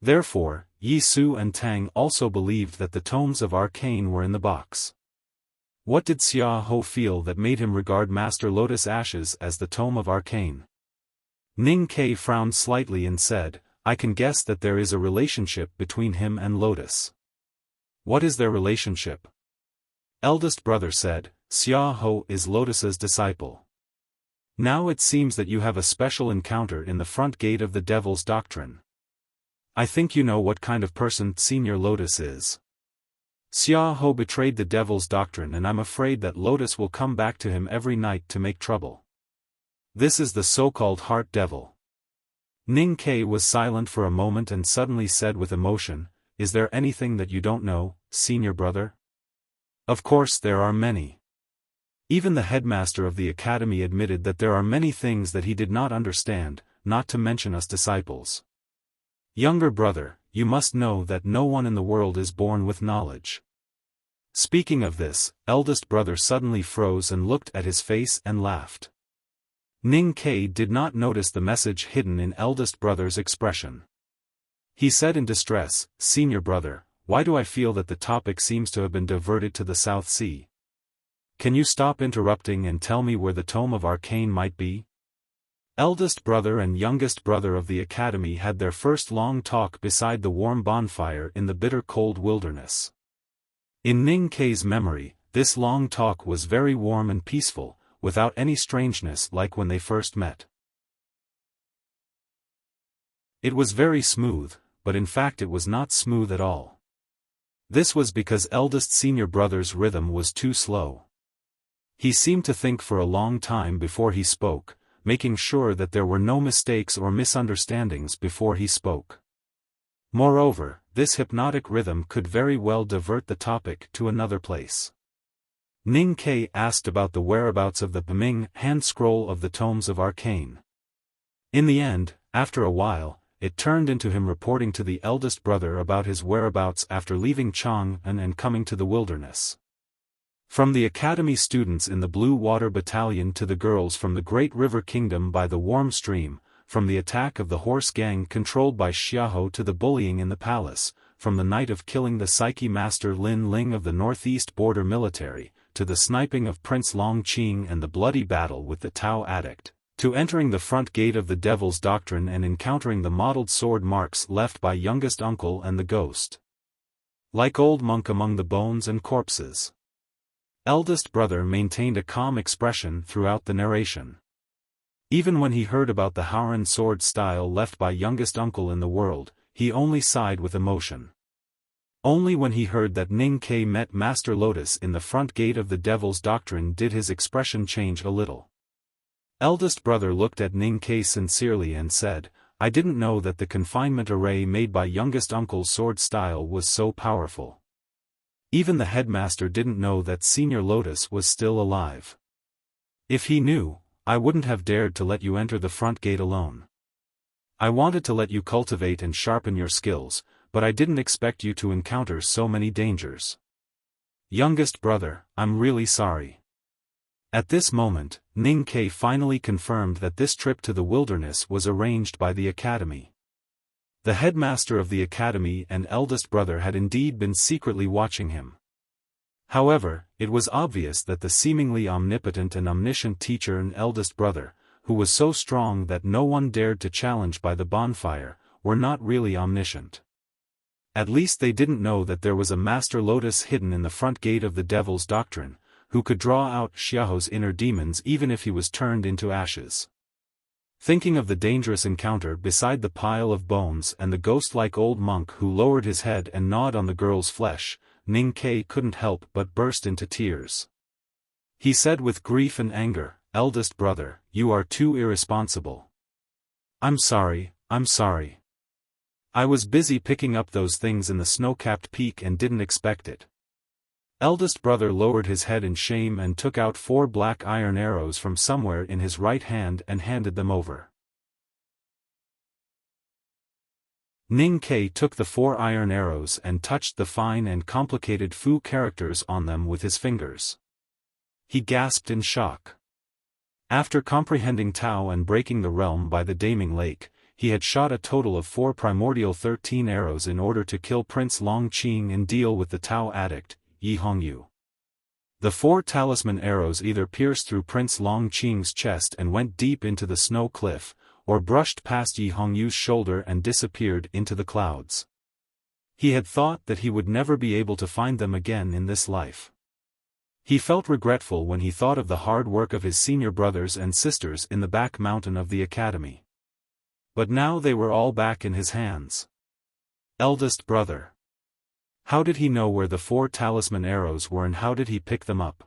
Therefore, Yi Su and Tang also believed that the tomes of arcane were in the box. What did Xiao feel that made him regard Master Lotus Ashes as the tome of arcane? Ning Ke frowned slightly and said, I can guess that there is a relationship between him and Lotus. What is their relationship? Eldest brother said, Xiao is Lotus's disciple. Now it seems that you have a special encounter in the front gate of the Devil's Doctrine. I think you know what kind of person Senior Lotus is. Xiao betrayed the Devil's Doctrine and I'm afraid that Lotus will come back to him every night to make trouble. This is the so-called Heart Devil. Ning Ke was silent for a moment and suddenly said with emotion, Is there anything that you don't know, senior brother? Of course there are many. Even the headmaster of the academy admitted that there are many things that he did not understand, not to mention us disciples. Younger brother, you must know that no one in the world is born with knowledge. Speaking of this, eldest brother suddenly froze and looked at his face and laughed. Ning Ke did not notice the message hidden in eldest brother's expression. He said in distress, Senior brother, why do I feel that the topic seems to have been diverted to the South Sea? Can you stop interrupting and tell me where the tome of arcane might be? Eldest brother and youngest brother of the academy had their first long talk beside the warm bonfire in the bitter cold wilderness. In Ning Ke's memory, this long talk was very warm and peaceful, without any strangeness like when they first met. It was very smooth, but in fact it was not smooth at all. This was because eldest senior brother's rhythm was too slow. He seemed to think for a long time before he spoke, making sure that there were no mistakes or misunderstandings before he spoke. Moreover, this hypnotic rhythm could very well divert the topic to another place. Ning Ke asked about the whereabouts of the Piming hand scroll of the tomes of arcane. In the end, after a while, it turned into him reporting to the eldest brother about his whereabouts after leaving Chang'an and coming to the wilderness. From the academy students in the Blue Water Battalion to the girls from the Great River Kingdom by the Warm Stream, from the attack of the horse gang controlled by Xiao to the bullying in the palace, from the night of killing the Psyche Master Lin Ling of the Northeast Border Military, to the sniping of Prince Long Qing and the bloody battle with the Tao Addict, to entering the front gate of the Devil's Doctrine and encountering the mottled sword marks left by youngest uncle and the ghost. Like old monk among the bones and corpses. Eldest brother maintained a calm expression throughout the narration. Even when he heard about the Howran sword style left by youngest uncle in the world, he only sighed with emotion. Only when he heard that Ning Ke met Master Lotus in the front gate of the Devil's Doctrine did his expression change a little. Eldest brother looked at Ning Ke sincerely and said, I didn't know that the confinement array made by youngest uncle's sword style was so powerful. Even the headmaster didn't know that Senior Lotus was still alive. If he knew, I wouldn't have dared to let you enter the front gate alone. I wanted to let you cultivate and sharpen your skills, but I didn't expect you to encounter so many dangers. Youngest brother, I'm really sorry. At this moment, Ning Ke finally confirmed that this trip to the wilderness was arranged by the academy. The headmaster of the academy and eldest brother had indeed been secretly watching him. However, it was obvious that the seemingly omnipotent and omniscient teacher and eldest brother, who was so strong that no one dared to challenge by the bonfire, were not really omniscient. At least they didn't know that there was a Master Lotus hidden in the front gate of the Devil's Doctrine, who could draw out Xiao's inner demons even if he was turned into ashes. Thinking of the dangerous encounter beside the pile of bones and the ghost-like old monk who lowered his head and gnawed on the girl's flesh, Ning Ke couldn't help but burst into tears. He said with grief and anger, Eldest brother, you are too irresponsible. I'm sorry, I'm sorry. I was busy picking up those things in the snow-capped peak and didn't expect it. Eldest brother lowered his head in shame and took out 4 black iron arrows from somewhere in his right hand and handed them over. Ning Ke took the 4 iron arrows and touched the fine and complicated Fu characters on them with his fingers. He gasped in shock. After comprehending Tao and breaking the realm by the Daming Lake, he had shot a total of 4 primordial 13 arrows in order to kill Prince Long Qing and deal with the Tao addict, Yi Hongyu. The 4 talisman arrows either pierced through Prince Long Qing's chest and went deep into the snow cliff, or brushed past Yi Hongyu's shoulder and disappeared into the clouds. He had thought that he would never be able to find them again in this life. He felt regretful when he thought of the hard work of his senior brothers and sisters in the back mountain of the academy. But now they were all back in his hands. Eldest brother. How did he know where the 4 talisman arrows were and how did he pick them up?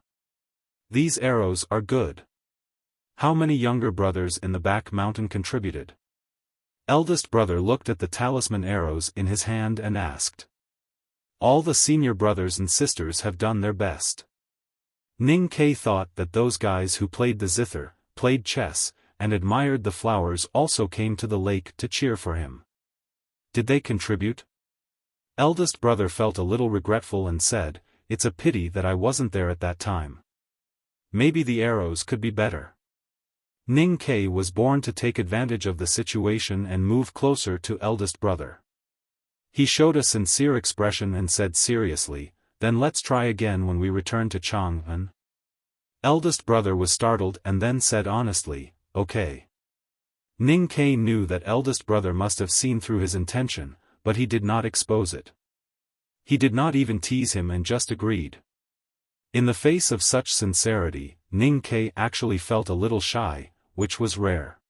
These arrows are good. How many younger brothers in the back mountain contributed? Eldest brother looked at the talisman arrows in his hand and asked. All the senior brothers and sisters have done their best. Ning Ke thought that those guys who played the zither, played chess, and admired the flowers also came to the lake to cheer for him. Did they contribute? Eldest brother felt a little regretful and said, "It's a pity that I wasn't there at that time. Maybe the arrows could be better." Ning Ke was born to take advantage of the situation and move closer to eldest brother. He showed a sincere expression and said seriously, "Then let's try again when we return to Chang'an." Eldest brother was startled and then said honestly, "Okay." Ning Ke knew that eldest brother must have seen through his intention, but he did not expose it. He did not even tease him and just agreed. In the face of such sincerity, Ning Ke actually felt a little shy, which was rare.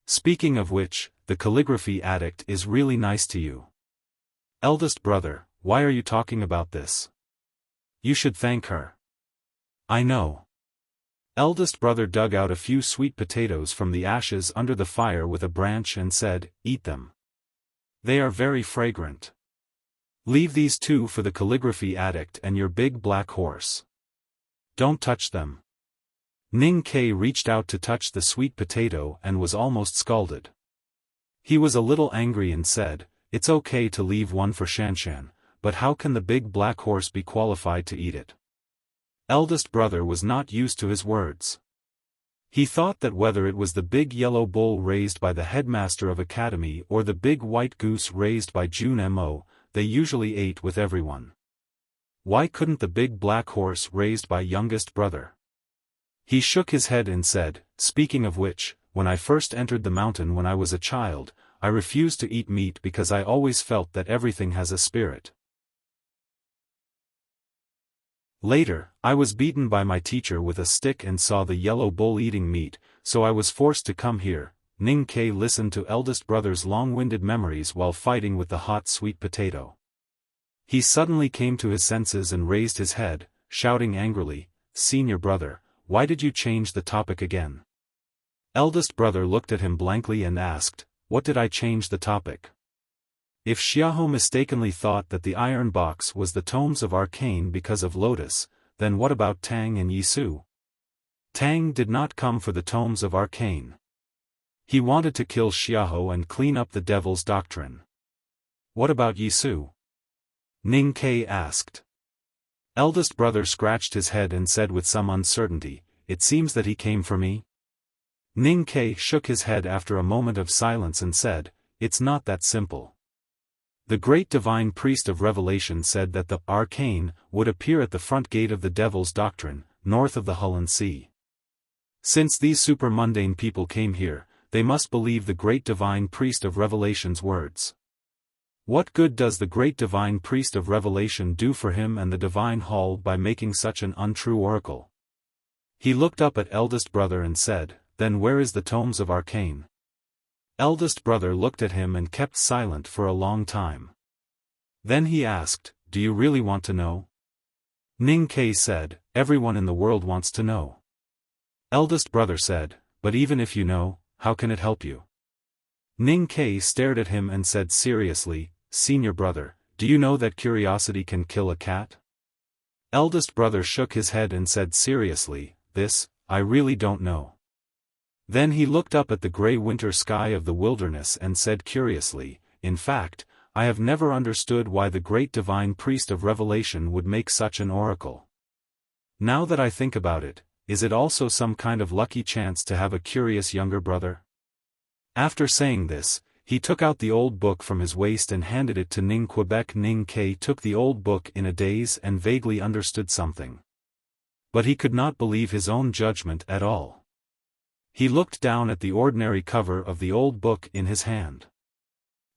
Speaking of which, the calligraphy addict is really nice to you. Eldest brother, why are you talking about this? You should thank her. I know. Eldest brother dug out a few sweet potatoes from the ashes under the fire with a branch and said, "Eat them. They are very fragrant. Leave these 2 for the calligraphy addict and your big black horse. Don't touch them." Ning Ke reached out to touch the sweet potato and was almost scalded. He was a little angry and said, "It's okay to leave one for Shanshan, but how can the big black horse be qualified to eat it?" Eldest brother was not used to his words. He thought that whether it was the big yellow bull raised by the headmaster of academy or the big white goose raised by Jun Mo, they usually ate with everyone. Why couldn't the big black horse raised by youngest brother? He shook his head and said, "Speaking of which, when I first entered the mountain when I was a child, I refused to eat meat because I always felt that everything has a spirit. Later, I was beaten by my teacher with a stick and saw the yellow bull eating meat, so I was forced to come here." Ning Ke listened to eldest brother's long-winded memories while fighting with the hot sweet potato. He suddenly came to his senses and raised his head, shouting angrily, "Senior brother, why did you change the topic again?" Eldest brother looked at him blankly and asked, "What did I change the topic?" If Xiaofan mistakenly thought that the iron box was the tomes of arcane because of Lotus, then what about Tang and Yisu? Tang did not come for the tomes of arcane. He wanted to kill Xiaofan and clean up the devil's doctrine. What about Yisu? Ning Ke asked. Eldest brother scratched his head and said with some uncertainty, "It seems that he came for me." Ning Ke shook his head after a moment of silence and said, "It's not that simple. The great divine priest of revelation said that the arcane would appear at the front gate of the devil's doctrine, north of the Hulun Sea. Since these super-mundane people came here, they must believe the great divine priest of revelation's words. What good does the great divine priest of revelation do for him and the divine hall by making such an untrue oracle?" He looked up at eldest brother and said, "Then where is the tomes of arcane?" Eldest brother looked at him and kept silent for a long time. Then he asked, "Do you really want to know?" Ning Ke said, "Everyone in the world wants to know." Eldest brother said, "But even if you know, how can it help you?" Ning Ke stared at him and said seriously, "Senior brother, do you know that curiosity can kill a cat?" Eldest brother shook his head and said seriously, I really don't know." Then he looked up at the gray winter sky of the wilderness and said curiously, "In fact, I have never understood why the great divine priest of revelation would make such an oracle. Now that I think about it, is it also some kind of lucky chance to have a curious younger brother?" After saying this, he took out the old book from his waist and handed it to Ning Quebec. Ning Ke took the old book in a daze and vaguely understood something. But he could not believe his own judgment at all. He looked down at the ordinary cover of the old book in his hand.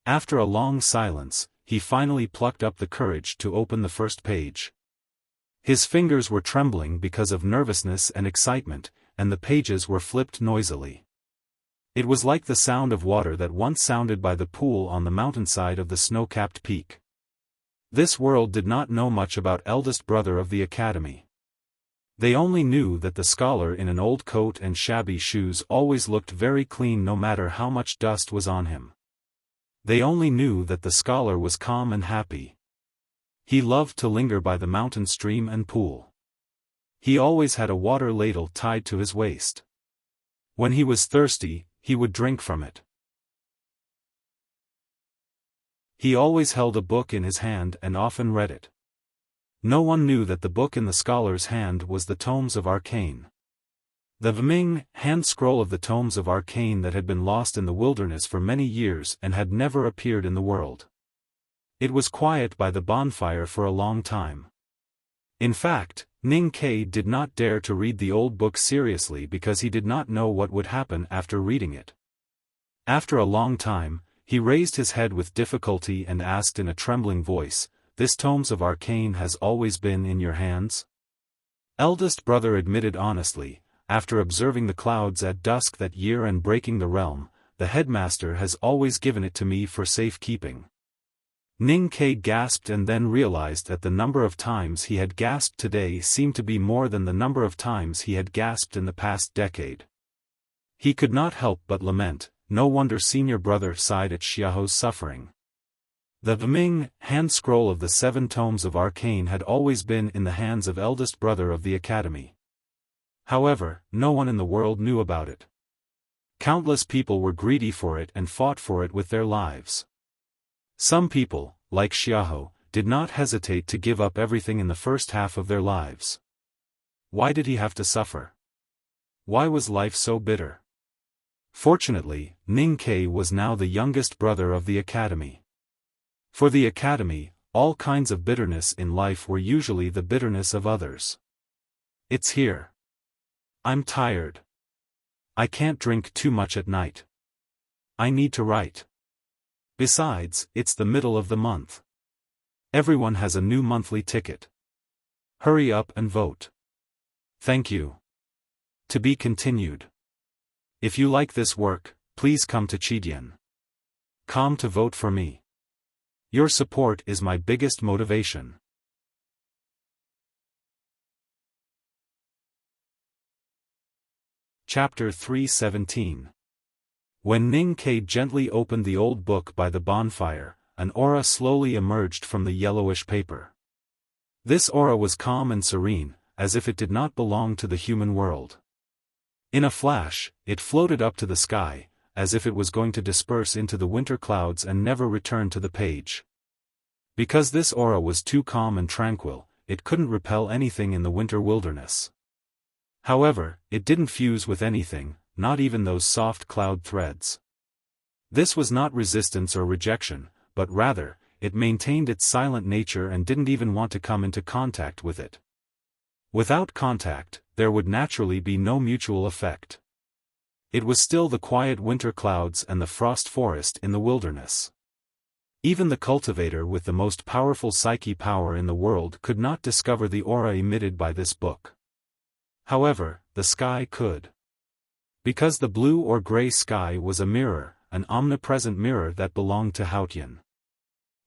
After a long silence, he finally plucked up the courage to open the first page. His fingers were trembling because of nervousness and excitement, and the pages were flipped noisily. It was like the sound of water that once sounded by the pool on the mountainside of the snow-capped peak. This world did not know much about eldest brother of the academy. They only knew that the scholar in an old coat and shabby shoes always looked very clean no matter how much dust was on him. They only knew that the scholar was calm and happy. He loved to linger by the mountain stream and pool. He always had a water ladle tied to his waist. When he was thirsty, he would drink from it. He always held a book in his hand and often read it. No one knew that the book in the scholar's hand was the Tomes of Arcane. The Vming hand scroll of the Tomes of Arcane that had been lost in the wilderness for many years and had never appeared in the world. It was quiet by the bonfire for a long time. In fact, Ning Ke did not dare to read the old book seriously because he did not know what would happen after reading it. After a long time, he raised his head with difficulty and asked in a trembling voice, "This Tomes of Arcane has always been in your hands?" Eldest brother admitted honestly, "After observing the clouds at dusk that year and breaking the realm, the headmaster has always given it to me for safekeeping." Ning Ke gasped and then realized that the number of times he had gasped today seemed to be more than the number of times he had gasped in the past decade. He could not help but lament, no wonder senior brother sighed at Xiao's suffering. The Vming hand scroll of the 7 Tomes of Arcane had always been in the hands of eldest brother of the academy. However, no one in the world knew about it. Countless people were greedy for it and fought for it with their lives. Some people, like Xiao, did not hesitate to give up everything in the first half of their lives. Why did he have to suffer? Why was life so bitter? Fortunately, Ning Ke was now the youngest brother of the academy. For the academy, all kinds of bitterness in life were usually the bitterness of others. "It's here. I'm tired. I can't drink too much at night. I need to write. Besides, it's the middle of the month. Everyone has a new monthly ticket. Hurry up and vote. Thank you. To be continued. If you like this work, please come to Chidian. Come to vote for me. Your support is my biggest motivation." Chapter 317. When Ning Ke gently opened the old book by the bonfire, an aura slowly emerged from the yellowish paper. This aura was calm and serene, as if it did not belong to the human world. In a flash, it floated up to the sky, as if it was going to disperse into the winter clouds and never return to the page. Because this aura was too calm and tranquil, it couldn't repel anything in the winter wilderness. However, it didn't fuse with anything, not even those soft cloud threads. This was not resistance or rejection, but rather, it maintained its silent nature and didn't even want to come into contact with it. Without contact, there would naturally be no mutual effect. It was still the quiet winter clouds and the frost forest in the wilderness. Even the cultivator with the most powerful psyche power in the world could not discover the aura emitted by this book. However, the sky could. Because the blue or gray sky was a mirror, an omnipresent mirror that belonged to Haotian.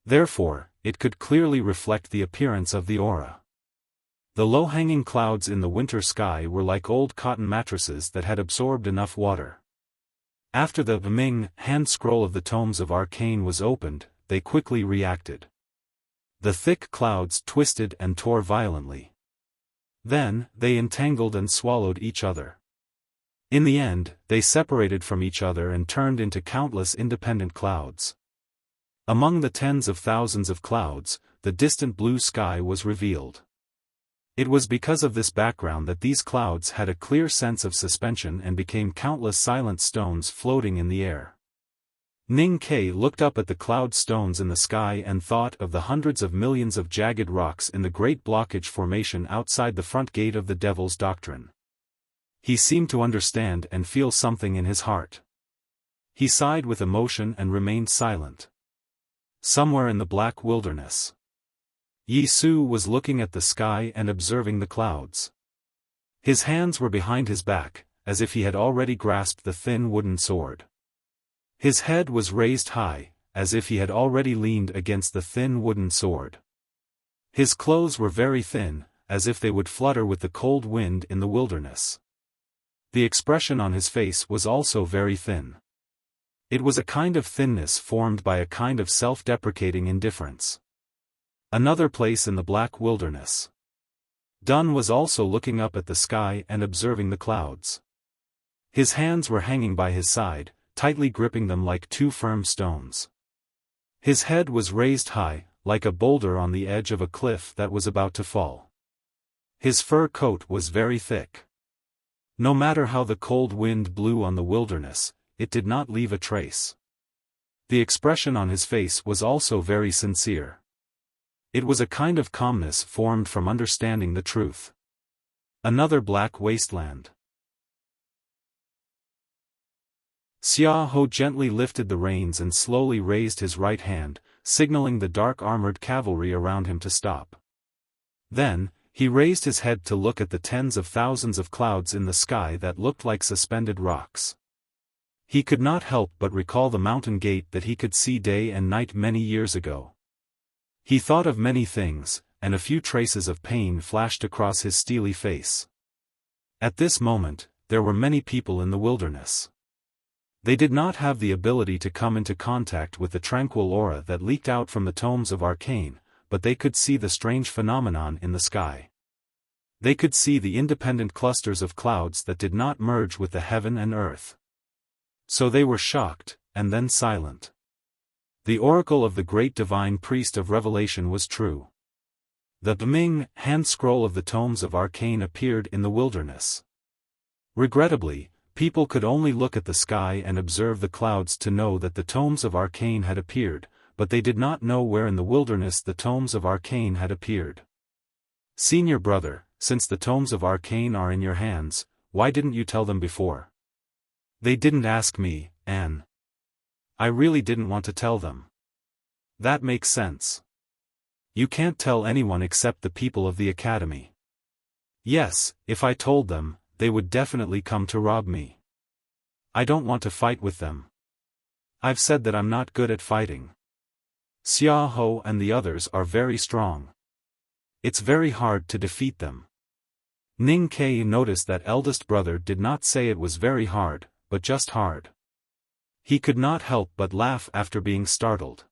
Therefore, it could clearly reflect the appearance of the aura. The low-hanging clouds in the winter sky were like old cotton mattresses that had absorbed enough water. After the Ming hand scroll of the tomes of arcane was opened, they quickly reacted. The thick clouds twisted and tore violently. Then, they entangled and swallowed each other. In the end, they separated from each other and turned into countless independent clouds. Among the tens of thousands of clouds, the distant blue sky was revealed. It was because of this background that these clouds had a clear sense of suspension and became countless silent stones floating in the air. Ning Ke looked up at the cloud stones in the sky and thought of the hundreds of millions of jagged rocks in the Great Blockage Formation outside the front gate of the Devil's Doctrine. He seemed to understand and feel something in his heart. He sighed with emotion and remained silent. Somewhere in the black wilderness, Yi Su was looking at the sky and observing the clouds. His hands were behind his back, as if he had already grasped the thin wooden sword. His head was raised high, as if he had already leaned against the thin wooden sword. His clothes were very thin, as if they would flutter with the cold wind in the wilderness. The expression on his face was also very thin. It was a kind of thinness formed by a kind of self-deprecating indifference. Another place in the black wilderness. Dun was also looking up at the sky and observing the clouds. His hands were hanging by his side, tightly gripping them like two firm stones. His head was raised high, like a boulder on the edge of a cliff that was about to fall. His fur coat was very thick. No matter how the cold wind blew on the wilderness, it did not leave a trace. The expression on his face was also very sincere. It was a kind of calmness formed from understanding the truth. Another black wasteland. Xiaofan gently lifted the reins and slowly raised his right hand, signaling the dark armored cavalry around him to stop. Then, he raised his head to look at the tens of thousands of clouds in the sky that looked like suspended rocks. He could not help but recall the mountain gate that he could see day and night many years ago. He thought of many things, and a few traces of pain flashed across his steely face. At this moment, there were many people in the wilderness. They did not have the ability to come into contact with the tranquil aura that leaked out from the tomes of arcane, but they could see the strange phenomenon in the sky. They could see the independent clusters of clouds that did not merge with the heaven and earth. So they were shocked, and then silent. The oracle of the great divine priest of revelation was true. The Ming hand scroll of the tomes of arcane appeared in the wilderness. Regrettably, people could only look at the sky and observe the clouds to know that the tomes of arcane had appeared, but they did not know where in the wilderness the tomes of arcane had appeared. Senior brother, since the tomes of arcane are in your hands, why didn't you tell them before? They didn't ask me, Anne. I really didn't want to tell them. That makes sense. You can't tell anyone except the people of the academy. Yes, if I told them, they would definitely come to rob me. I don't want to fight with them. I've said that I'm not good at fighting. Xiaofan and the others are very strong. It's very hard to defeat them. Ning Ke noticed that eldest brother did not say it was very hard, but just hard. He could not help but laugh after being startled.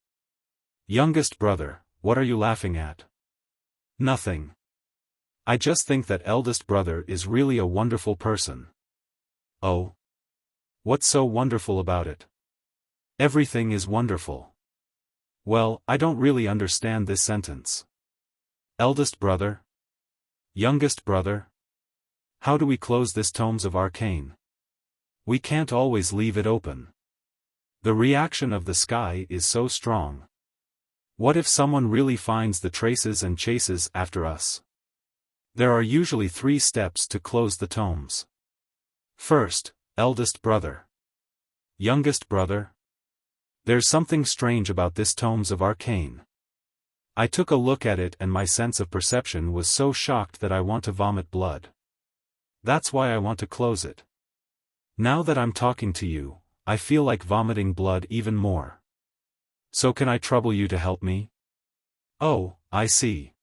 Youngest brother, what are you laughing at? Nothing. I just think that eldest brother is really a wonderful person. Oh? What's so wonderful about it? Everything is wonderful. Well, I don't really understand this sentence. Eldest brother? Youngest brother? How do we close this tomes of arcane? We can't always leave it open. The reaction of the sky is so strong. What if someone really finds the traces and chases after us? There are usually 3 steps to close the tomes. First, eldest brother. Youngest brother. There's something strange about this tomes of arcane. I took a look at it and my sense of perception was so shocked that I want to vomit blood. That's why I want to close it. Now that I'm talking to you, I feel like vomiting blood even more. So can I trouble you to help me? Oh, I see.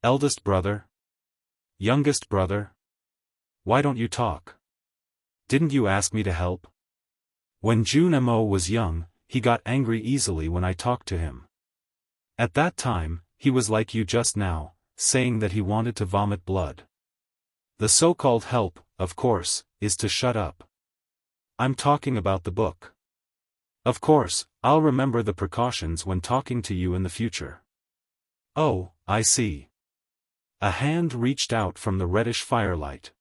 Eldest brother? Youngest brother? Why don't you talk? Didn't you ask me to help? When Junmo was young, he got angry easily when I talked to him. At that time, he was like you just now, saying that he wanted to vomit blood. The so-called help, of course, is to shut up. I'm talking about the book. Of course, I'll remember the precautions when talking to you in the future. Oh, I see. A hand reached out from the reddish firelight.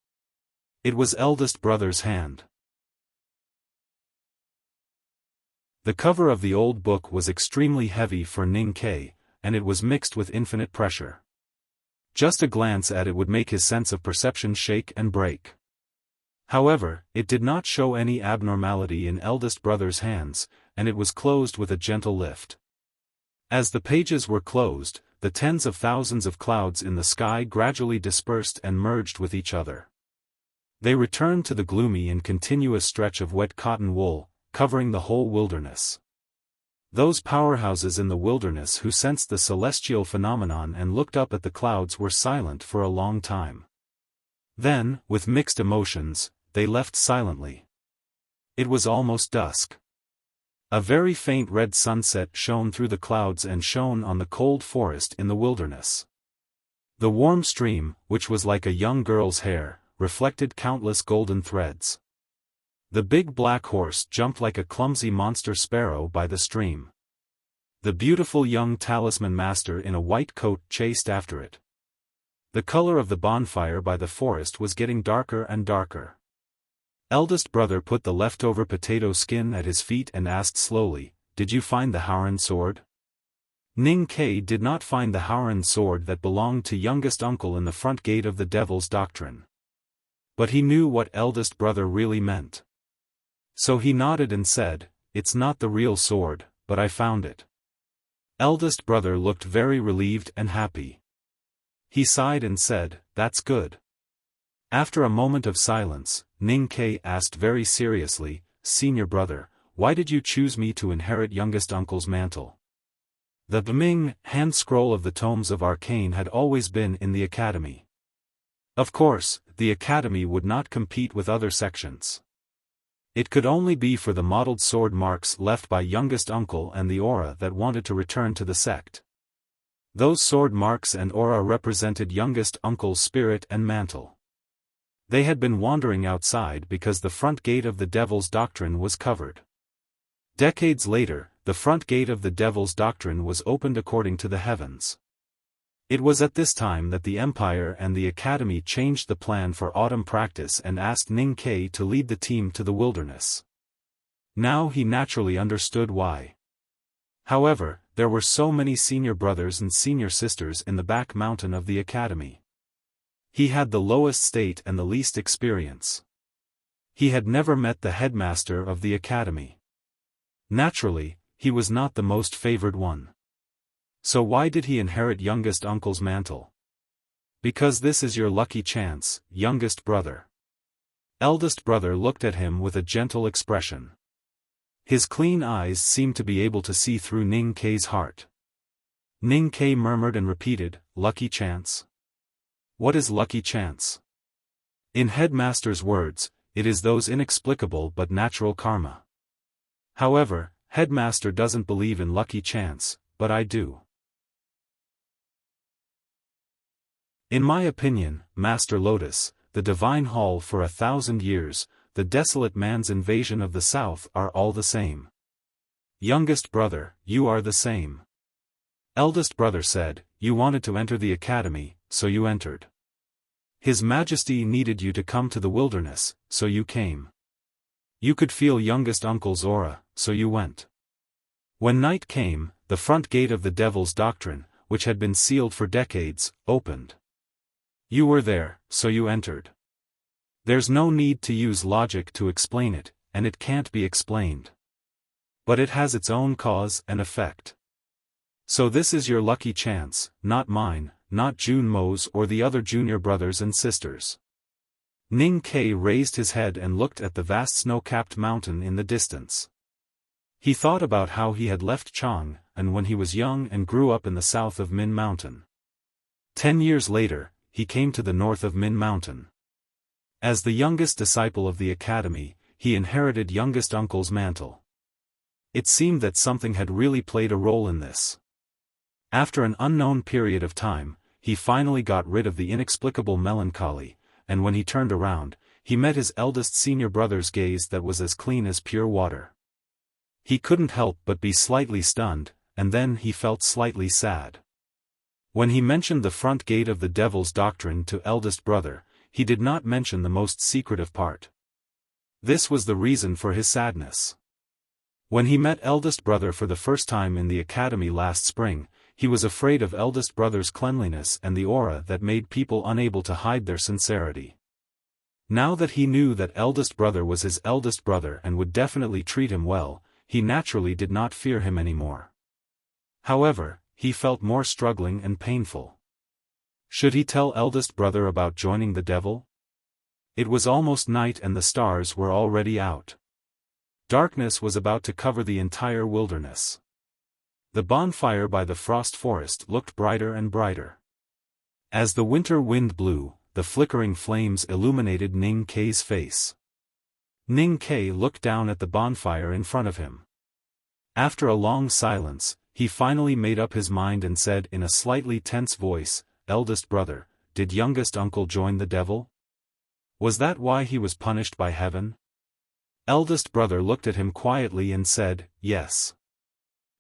It was eldest brother's hand. The cover of the old book was extremely heavy for Ning Ke, and it was mixed with infinite pressure. Just a glance at it would make his sense of perception shake and break. However, it did not show any abnormality in eldest brother's hands, and it was closed with a gentle lift. As the pages were closed, the tens of thousands of clouds in the sky gradually dispersed and merged with each other. They returned to the gloomy and continuous stretch of wet cotton wool, covering the whole wilderness. Those powerhouses in the wilderness who sensed the celestial phenomenon and looked up at the clouds were silent for a long time. Then, with mixed emotions, they left silently. It was almost dusk. A very faint red sunset shone through the clouds and shone on the cold forest in the wilderness. The warm stream, which was like a young girl's hair, reflected countless golden threads. The big black horse jumped like a clumsy monster sparrow by the stream. The beautiful young talisman master in a white coat chased after it. The color of the bonfire by the forest was getting darker and darker. Eldest brother put the leftover potato skin at his feet and asked slowly, "Did you find the Howren sword?" Ning Ke did not find the Howren sword that belonged to youngest uncle in the front gate of the Devil's Doctrine. But he knew what eldest brother really meant. So he nodded and said, "It's not the real sword, but I found it." Eldest brother looked very relieved and happy. He sighed and said, "That's good." After a moment of silence, Ning Ke asked very seriously, "Senior brother, why did you choose me to inherit youngest uncle's mantle?" The Bming hand scroll of the tomes of arcane had always been in the academy. Of course, the academy would not compete with other sections. It could only be for the mottled sword marks left by youngest uncle and the aura that wanted to return to the sect. Those sword marks and aura represented youngest uncle's spirit and mantle. They had been wandering outside because the front gate of the Devil's Doctrine was covered. Decades later, the front gate of the Devil's Doctrine was opened according to the heavens. It was at this time that the Empire and the Academy changed the plan for autumn practice and asked Ning Ke to lead the team to the wilderness. Now he naturally understood why. However, there were so many senior brothers and senior sisters in the back mountain of the Academy. He had the lowest state and the least experience. He had never met the headmaster of the Academy. Naturally, he was not the most favored one. So why did he inherit youngest uncle's mantle? Because this is your lucky chance, youngest brother. Eldest brother looked at him with a gentle expression. His clean eyes seemed to be able to see through Ning Ke's heart. Ning Ke murmured and repeated, "Lucky chance? What is lucky chance?" In headmaster's words, it is those inexplicable but natural karma. However, headmaster doesn't believe in lucky chance, but I do. In my opinion, Master Lotus, the divine hall for 1,000 years, the desolate man's invasion of the south are all the same. Youngest brother, you are the same. Eldest brother said, "You wanted to enter the academy, so you entered. His Majesty needed you to come to the wilderness, so you came. You could feel youngest uncle's aura, so you went. When night came, the front gate of the Devil's Doctrine, which had been sealed for decades, opened. You were there, so you entered. There's no need to use logic to explain it, and it can't be explained. But it has its own cause and effect. So this is your lucky chance, not mine, not Junmo's or the other junior brothers and sisters." Ning Ke raised his head and looked at the vast snow-capped mountain in the distance. He thought about how he had left Chang, and when he was young and grew up in the south of Min Mountain. 10 years later, he came to the north of Min Mountain. As the youngest disciple of the academy, he inherited youngest uncle's mantle. It seemed that something had really played a role in this. After an unknown period of time, he finally got rid of the inexplicable melancholy, and when he turned around, he met his eldest senior brother's gaze that was as clean as pure water. He couldn't help but be slightly stunned, and then he felt slightly sad. When he mentioned the front gate of the devil's doctrine to eldest brother, he did not mention the most secretive part. This was the reason for his sadness. When he met eldest brother for the first time in the academy last spring, he was afraid of eldest brother's cleanliness and the aura that made people unable to hide their sincerity. Now that he knew that eldest brother was his eldest brother and would definitely treat him well, he naturally did not fear him anymore. However, he felt more struggling and painful. Should he tell eldest brother about joining the devil? It was almost night and the stars were already out. Darkness was about to cover the entire wilderness. The bonfire by the frost forest looked brighter and brighter. As the winter wind blew, the flickering flames illuminated Ning Kei's face. Ning Kei looked down at the bonfire in front of him. After a long silence, he finally made up his mind and said in a slightly tense voice, "Eldest brother, did youngest uncle join the devil? Was that why he was punished by heaven?" Eldest brother looked at him quietly and said, "Yes."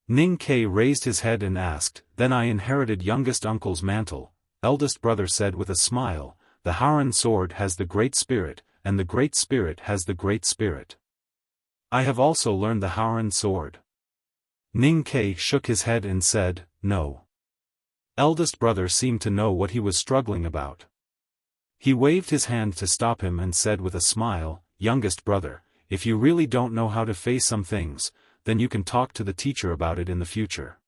Ning Kei raised his head and asked, "Then I inherited youngest uncle's mantle." Eldest brother said with a smile, "The Haoran sword has the Great Spirit, and the Great Spirit has the Great Spirit. I have also learned the Haoran sword." Ning Kei shook his head and said, "No." Eldest brother seemed to know what he was struggling about. He waved his hand to stop him and said with a smile, "Youngest brother, if you really don't know how to face some things, then you can talk to the teacher about it in the future.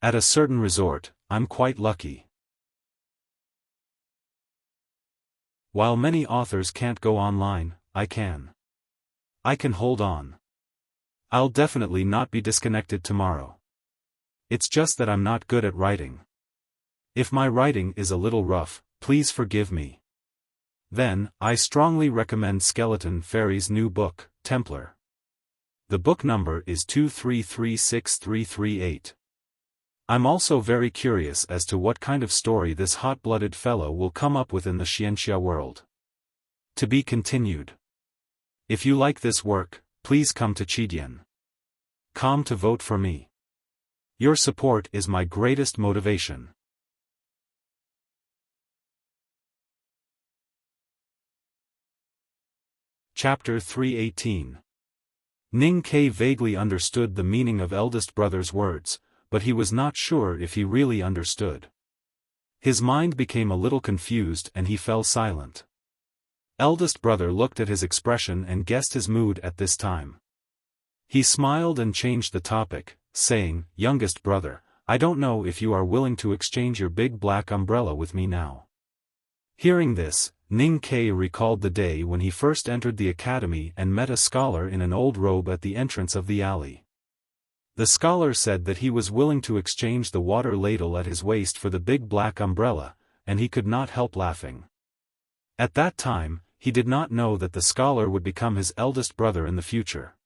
At a certain resort, I'm quite lucky. While many authors can't go online, I can. I can hold on. I'll definitely not be disconnected tomorrow. It's just that I'm not good at writing. If my writing is a little rough, please forgive me. Then, I strongly recommend Skeleton Fairy's new book, Templar. The book number is 2336338. I'm also very curious as to what kind of story this hot-blooded fellow will come up with in the Xianxia world. To be continued. If you like this work, please come to Chidian.com to vote for me. Your support is my greatest motivation. Chapter 318. Ning Kei vaguely understood the meaning of eldest brother's words, but he was not sure if he really understood. His mind became a little confused and he fell silent. Eldest brother looked at his expression and guessed his mood at this time. He smiled and changed the topic, saying, "Youngest brother, I don't know if you are willing to exchange your big black umbrella with me now." Hearing this, Ning Kei recalled the day when he first entered the academy and met a scholar in an old robe at the entrance of the alley. The scholar said that he was willing to exchange the water ladle at his waist for the big black umbrella, and he could not help laughing. At that time, he did not know that the scholar would become his eldest brother in the future.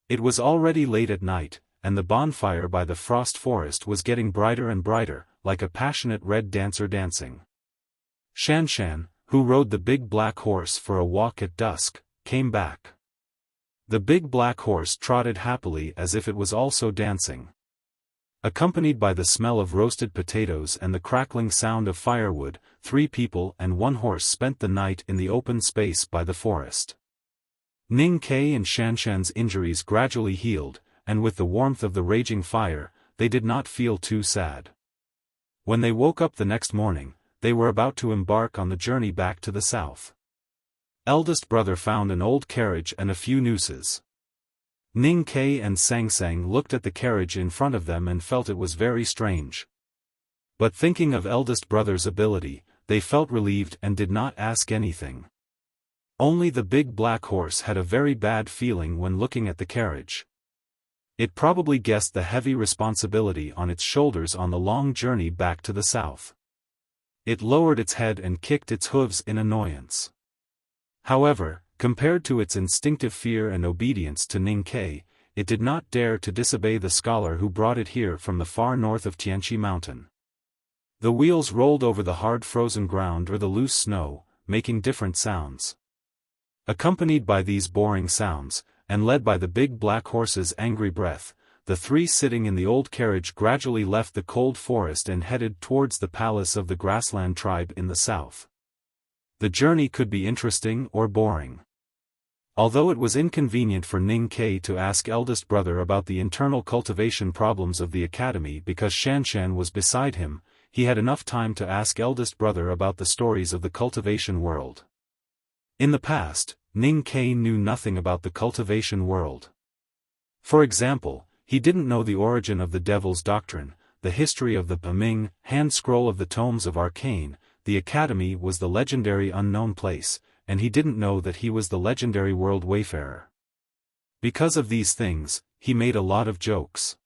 It was already late at night, and the bonfire by the frost forest was getting brighter and brighter, like a passionate red dancer dancing. Shanshan, who rode the big black horse for a walk at dusk, came back. The big black horse trotted happily as if it was also dancing. Accompanied by the smell of roasted potatoes and the crackling sound of firewood, 3 people and 1 horse spent the night in the open space by the forest. Ning Kei and Shanshan's injuries gradually healed, and with the warmth of the raging fire, they did not feel too sad. When they woke up the next morning, they were about to embark on the journey back to the south. Eldest brother found an old carriage and a few nooses. Ning Kei and Sangsang looked at the carriage in front of them and felt it was very strange. But thinking of eldest brother's ability, they felt relieved and did not ask anything. Only the big black horse had a very bad feeling when looking at the carriage. It probably guessed the heavy responsibility on its shoulders on the long journey back to the south. It lowered its head and kicked its hooves in annoyance. However, Compared to its instinctive fear and obedience to Ning Ke, it did not dare to disobey the scholar who brought it here from the far north of Tianqi Mountain. The wheels rolled over the hard frozen ground or the loose snow, making different sounds. Accompanied by these boring sounds, and led by the big black horse's angry breath, the three sitting in the old carriage gradually left the cold forest and headed towards the palace of the grassland tribe in the south. The journey could be interesting or boring. Although it was inconvenient for Ning Ke to ask eldest brother about the internal cultivation problems of the academy because Shanshan was beside him, he had enough time to ask eldest brother about the stories of the cultivation world. In the past, Ning Ke knew nothing about the cultivation world. For example, he didn't know the origin of the Devil's Doctrine, the history of the Paming hand scroll of the Tomes of Arcane. The academy was the legendary unknown place, and he didn't know that he was the legendary world wayfarer. Because of these things, he made a lot of jokes.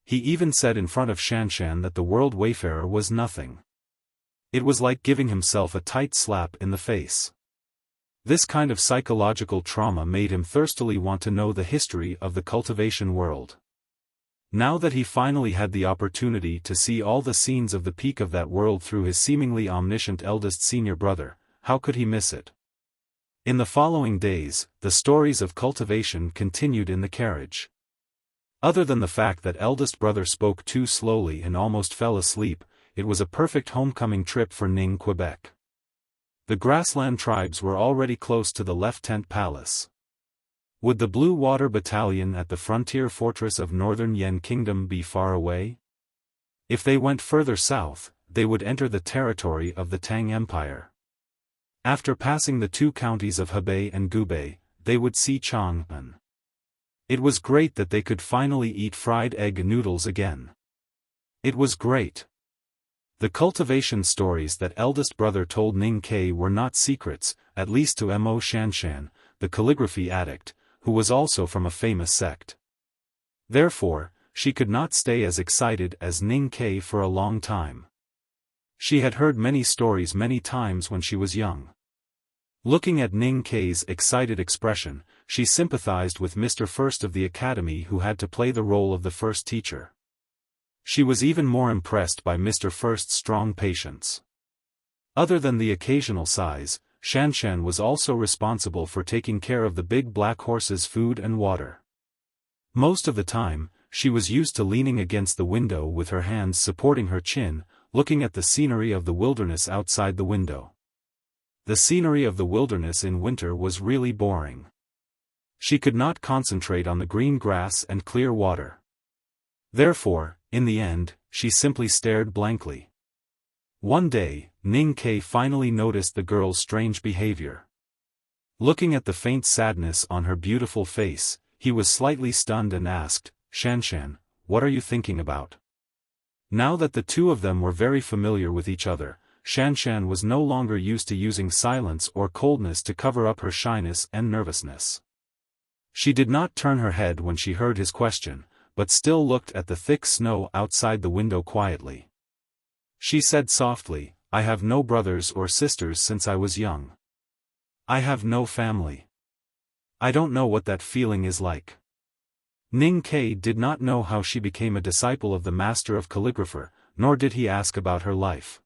He even said in front of Shanshan that the world wayfarer was nothing. It was like giving himself a tight slap in the face. This kind of psychological trauma made him thirstily want to know the history of the cultivation world. Now that he finally had the opportunity to see all the scenes of the peak of that world through his seemingly omniscient eldest senior brother, how could he miss it? In the following days, the stories of cultivation continued in the carriage. Other than the fact that eldest brother spoke too slowly and almost fell asleep, it was a perfect homecoming trip for Ning Quebec. The grassland tribes were already close to the left tent palace. Would the Blue Water Battalion at the frontier fortress of northern Yen Kingdom be far away? If they went further south, they would enter the territory of the Tang Empire. After passing the two counties of Hebei and Gubei, they would see Chang'an. It was great that they could finally eat fried egg noodles again. It was great. The cultivation stories that eldest brother told Ning Ke were not secrets, at least to Mo Shanshan, the calligraphy addict, who was also from a famous sect. Therefore, she could not stay as excited as Ning Ke for a long time. She had heard many stories many times when she was young. Looking at Ning Ke's excited expression, she sympathized with Mr. First of the academy who had to play the role of the first teacher. She was even more impressed by Mr. First's strong patience. Other than the occasional sighs, Shanshan was also responsible for taking care of the big black horse's food and water. Most of the time, she was used to leaning against the window with her hands supporting her chin, looking at the scenery of the wilderness outside the window. The scenery of the wilderness in winter was really boring. She could not concentrate on the green grass and clear water. Therefore, in the end, she simply stared blankly. One day, Ning Ke finally noticed the girl's strange behavior. Looking at the faint sadness on her beautiful face, he was slightly stunned and asked, "Shanshan, what are you thinking about?" Now that the two of them were very familiar with each other, Shanshan was no longer used to using silence or coldness to cover up her shyness and nervousness. She did not turn her head when she heard his question, but still looked at the thick snow outside the window quietly. She said softly, "I have no brothers or sisters since I was young. I have no family. I don't know what that feeling is like." Ning Ke did not know how she became a disciple of the master of calligrapher, nor did he ask about her life.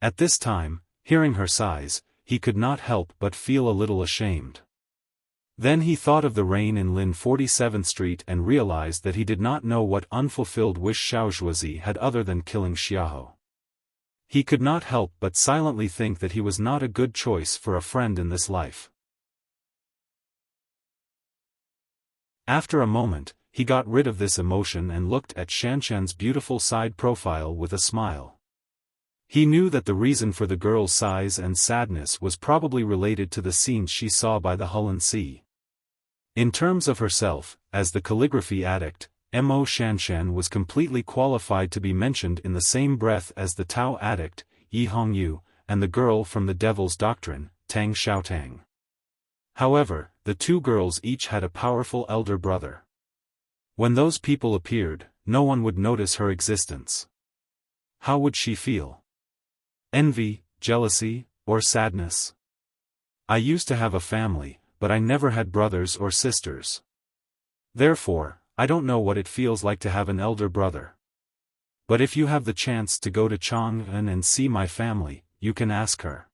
At this time, hearing her sighs, he could not help but feel a little ashamed. Then he thought of the rain in Lin 47th Street and realized that he did not know what unfulfilled wish Xiaojuzi had other than killing Xiao. He could not help but silently think that he was not a good choice for a friend in this life. After a moment, he got rid of this emotion and looked at Shanshan's beautiful side profile with a smile. He knew that the reason for the girl's sighs and sadness was probably related to the scenes she saw by the Hulun Sea. In terms of herself, as the calligraphy addict, Mo Shanshan was completely qualified to be mentioned in the same breath as the Tao addict, Yi Hongyu, and the girl from the Devil's Doctrine, Tang Xiaotang. However, the two girls each had a powerful elder brother. When those people appeared, no one would notice her existence. How would she feel? Envy, jealousy, or sadness? I used to have a family, but I never had brothers or sisters. Therefore, I don't know what it feels like to have an elder brother. But if you have the chance to go to Chang'an and see my family, you can ask her."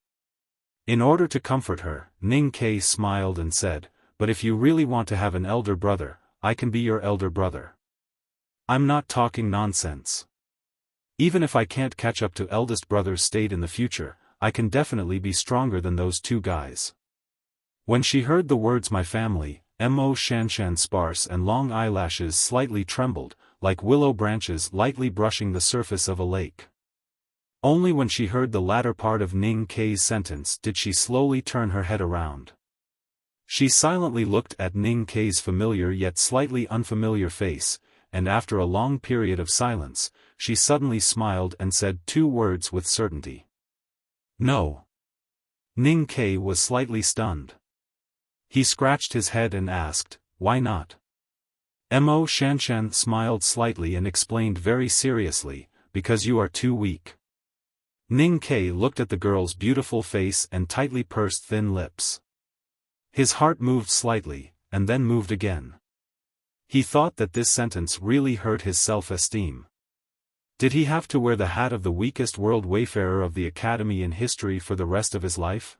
In order to comfort her, Ning Kai smiled and said, "But if you really want to have an elder brother, I can be your elder brother. I'm not talking nonsense. Even if I can't catch up to eldest brother's state in the future, I can definitely be stronger than those two guys." When she heard the words "my family," Mo Shanshan's sparse and long eyelashes slightly trembled, like willow branches lightly brushing the surface of a lake. Only when she heard the latter part of Ning Kai's sentence did she slowly turn her head around. She silently looked at Ning Kai's familiar yet slightly unfamiliar face, and after a long period of silence, she suddenly smiled and said two words with certainty. "No." Ning Kai was slightly stunned. He scratched his head and asked, "Why not?" Mo Shanshan smiled slightly and explained very seriously, "Because you are too weak." Ning Kai looked at the girl's beautiful face and tightly pursed thin lips. His heart moved slightly, and then moved again. He thought that this sentence really hurt his self-esteem. Did he have to wear the hat of the weakest world wayfarer of the academy in history for the rest of his life?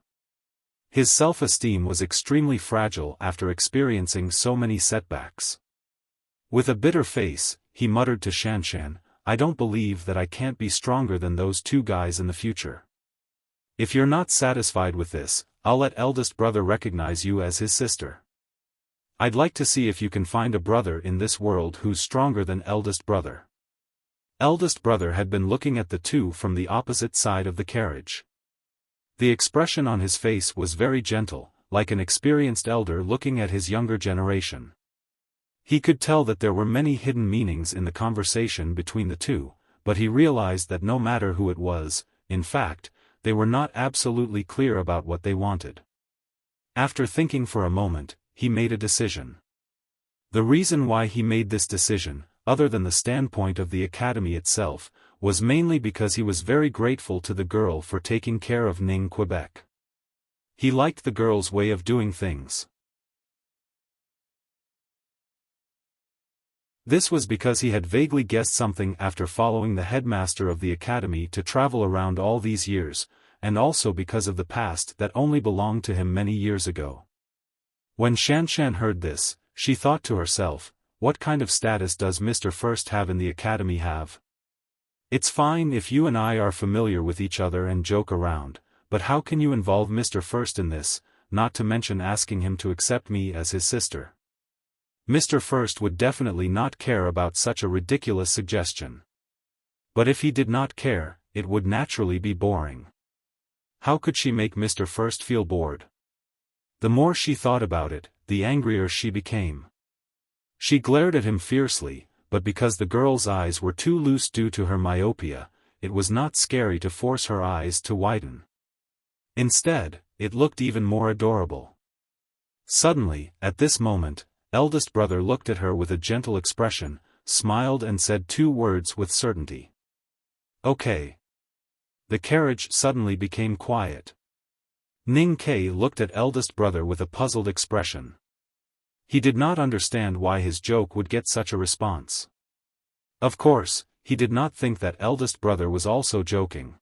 His self-esteem was extremely fragile after experiencing so many setbacks. With a bitter face, he muttered to Shanshan, "I don't believe that I can't be stronger than those two guys in the future. If you're not satisfied with this, I'll let eldest brother recognize you as his sister. I'd like to see if you can find a brother in this world who's stronger than eldest brother." Eldest brother had been looking at the two from the opposite side of the carriage. The expression on his face was very gentle, like an experienced elder looking at his younger generation. He could tell that there were many hidden meanings in the conversation between the two, but he realized that no matter who it was, in fact, they were not absolutely clear about what they wanted. After thinking for a moment, he made a decision. The reason why he made this decision, other than the standpoint of the academy itself, was mainly because he was very grateful to the girl for taking care of Ning Quebec. He liked the girl's way of doing things. This was because he had vaguely guessed something after following the headmaster of the academy to travel around all these years, and also because of the past that only belonged to him many years ago. When Shanshan heard this, she thought to herself, "What kind of status does Mr. First have in the academy have? It's fine if you and I are familiar with each other and joke around, but how can you involve Mr. First in this, not to mention asking him to accept me as his sister? Mr. First would definitely not care about such a ridiculous suggestion. But if he did not care, it would naturally be boring. How could she make Mr. First feel bored? The more she thought about it, the angrier she became. She glared at him fiercely, but because the girl's eyes were too loose due to her myopia, it was not scary to force her eyes to widen. Instead, it looked even more adorable. Suddenly, at this moment, eldest brother looked at her with a gentle expression, smiled and said two words with certainty. "Okay." The carriage suddenly became quiet. Ning Kai looked at eldest brother with a puzzled expression. He did not understand why his joke would get such a response. Of course, he did not think that eldest brother was also joking.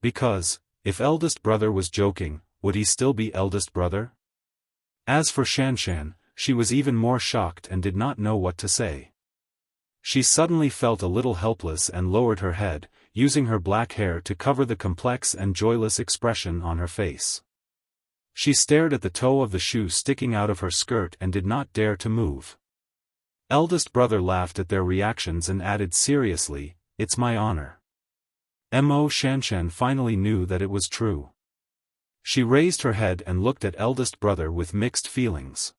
Because, if eldest brother was joking, would he still be eldest brother? As for Shanshan, she was even more shocked and did not know what to say. She suddenly felt a little helpless and lowered her head, using her black hair to cover the complex and joyless expression on her face. She stared at the toe of the shoe sticking out of her skirt and did not dare to move. Eldest brother laughed at their reactions and added seriously, "It's my honor." Mo Shanshan finally knew that it was true. She raised her head and looked at eldest brother with mixed feelings.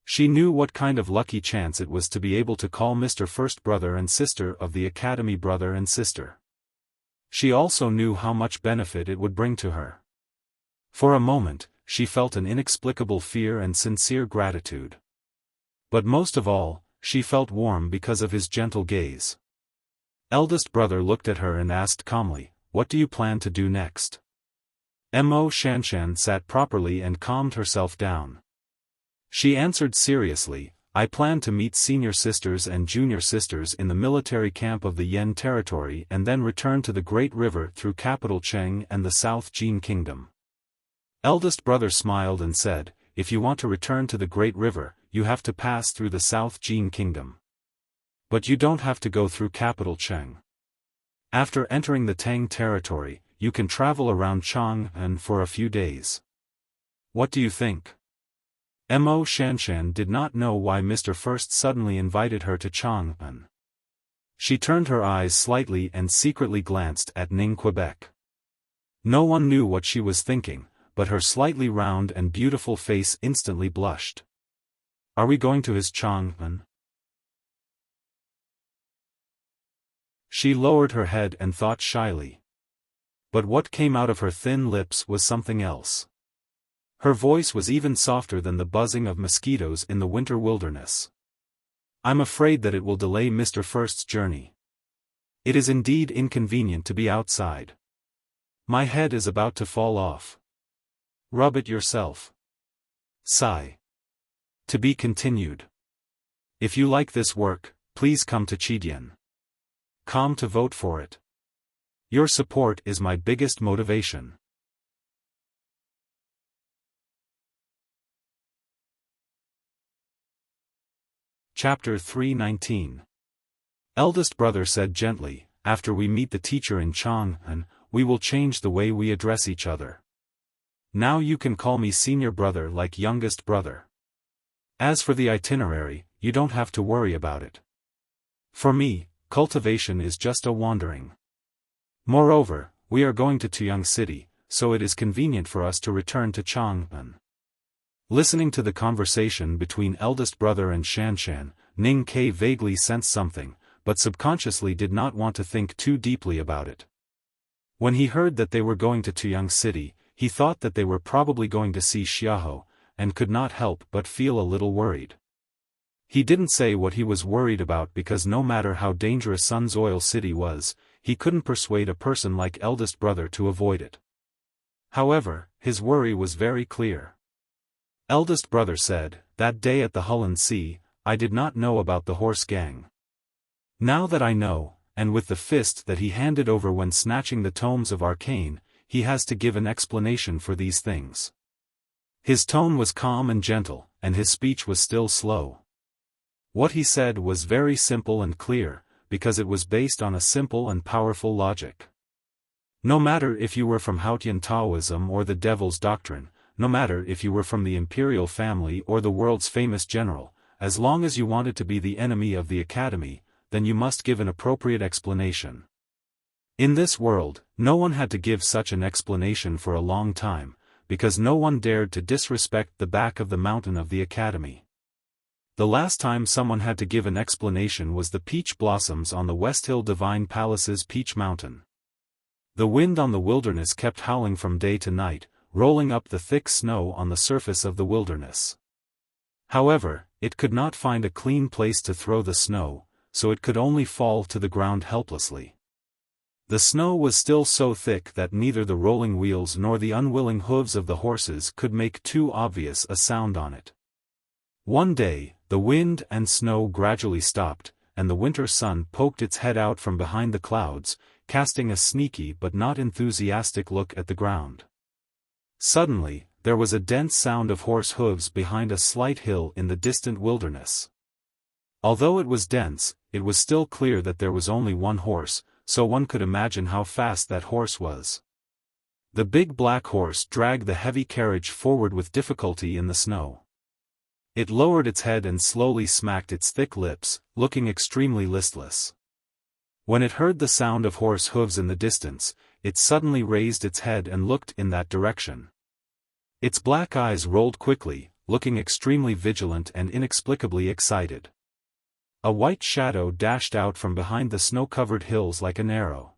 She knew what kind of lucky chance it was to be able to call Mr. First brother and sister of the academy brother and sister. She also knew how much benefit it would bring to her. For a moment, she felt an inexplicable fear and sincere gratitude. But most of all, she felt warm because of his gentle gaze. Eldest brother looked at her and asked calmly, "What do you plan to do next?" Mo Shanshan sat properly and calmed herself down. She answered seriously, I plan to meet senior sisters and junior sisters in the military camp of the Yen territory and then return to the Great River through capital Cheng and the South Jin Kingdom. Eldest brother smiled and said, if you want to return to the Great River, you have to pass through the South Jin Kingdom. But you don't have to go through capital Cheng. After entering the Tang territory, you can travel around Chang'an for a few days. What do you think? Mo Shanshan did not know why Mr. First suddenly invited her to Chang'an. She turned her eyes slightly and secretly glanced at Ning Quebec. No one knew what she was thinking, but her slightly round and beautiful face instantly blushed. Are we going to his Chang'an? She lowered her head and thought shyly. But what came out of her thin lips was something else. Her voice was even softer than the buzzing of mosquitoes in the winter wilderness. I'm afraid that it will delay Mr. First's journey. It is indeed inconvenient to be outside. My head is about to fall off. Rub it yourself. Sigh. To be continued. If you like this work, please come to Chidian. Come to vote for it. Your support is my biggest motivation. Chapter 319. Eldest brother said gently, after we meet the teacher in Chang'an, we will change the way we address each other. Now you can call me senior brother like youngest brother. As for the itinerary, you don't have to worry about it. For me, cultivation is just a wandering. Moreover, we are going to Tuyang City, so it is convenient for us to return to Chang'an. Listening to the conversation between eldest brother and Shanshan, Ning Ke vaguely sensed something, but subconsciously did not want to think too deeply about it. When he heard that they were going to Tuyang City, he thought that they were probably going to see Xiaofan, and could not help but feel a little worried. He didn't say what he was worried about because no matter how dangerous Sun's Oil City was, he couldn't persuade a person like eldest brother to avoid it. However, his worry was very clear. Eldest brother said, that day at the Hulun Sea, I did not know about the horse gang. Now that I know, and with the fist that he handed over when snatching the tomes of arcane, he has to give an explanation for these things. His tone was calm and gentle, and his speech was still slow. What he said was very simple and clear, because it was based on a simple and powerful logic. No matter if you were from Haotian Taoism or the Devil's Doctrine, no matter if you were from the imperial family or the world's famous general, as long as you wanted to be the enemy of the academy, then you must give an appropriate explanation. In this world, no one had to give such an explanation for a long time, because no one dared to disrespect the back of the mountain of the academy. The last time someone had to give an explanation was the peach blossoms on the West Hill Divine Palace's Peach Mountain. The wind on the wilderness kept howling from day to night, rolling up the thick snow on the surface of the wilderness. However, it could not find a clean place to throw the snow, so it could only fall to the ground helplessly. The snow was still so thick that neither the rolling wheels nor the unwilling hooves of the horses could make too obvious a sound on it. One day, the wind and snow gradually stopped, and the winter sun poked its head out from behind the clouds, casting a sneaky but not enthusiastic look at the ground. Suddenly, there was a dense sound of horse hooves behind a slight hill in the distant wilderness. Although it was dense, it was still clear that there was only one horse, so one could imagine how fast that horse was. The big black horse dragged the heavy carriage forward with difficulty in the snow. It lowered its head and slowly smacked its thick lips, looking extremely listless. When it heard the sound of horse hooves in the distance, it suddenly raised its head and looked in that direction. Its black eyes rolled quickly, looking extremely vigilant and inexplicably excited. A white shadow dashed out from behind the snow-covered hills like an arrow.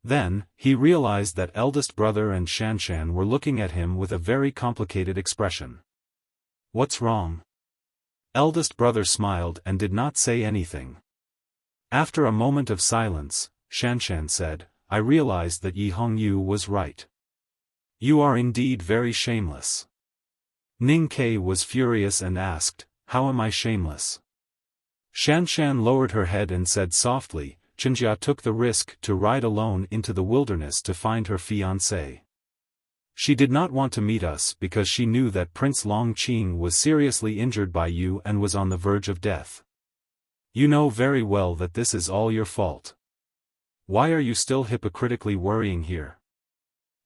Then, he realized that eldest brother and Shanshan were looking at him with a very complicated expression. What's wrong? Eldest brother smiled and did not say anything. After a moment of silence, Shanshan said, I realized that Yi Hongyu was right. You are indeed very shameless. Ning Ke was furious and asked, how am I shameless? Shanshan lowered her head and said softly, Chenjia took the risk to ride alone into the wilderness to find her fiancé. She did not want to meet us because she knew that Prince Longqing was seriously injured by you and was on the verge of death. You know very well that this is all your fault. Why are you still hypocritically worrying here?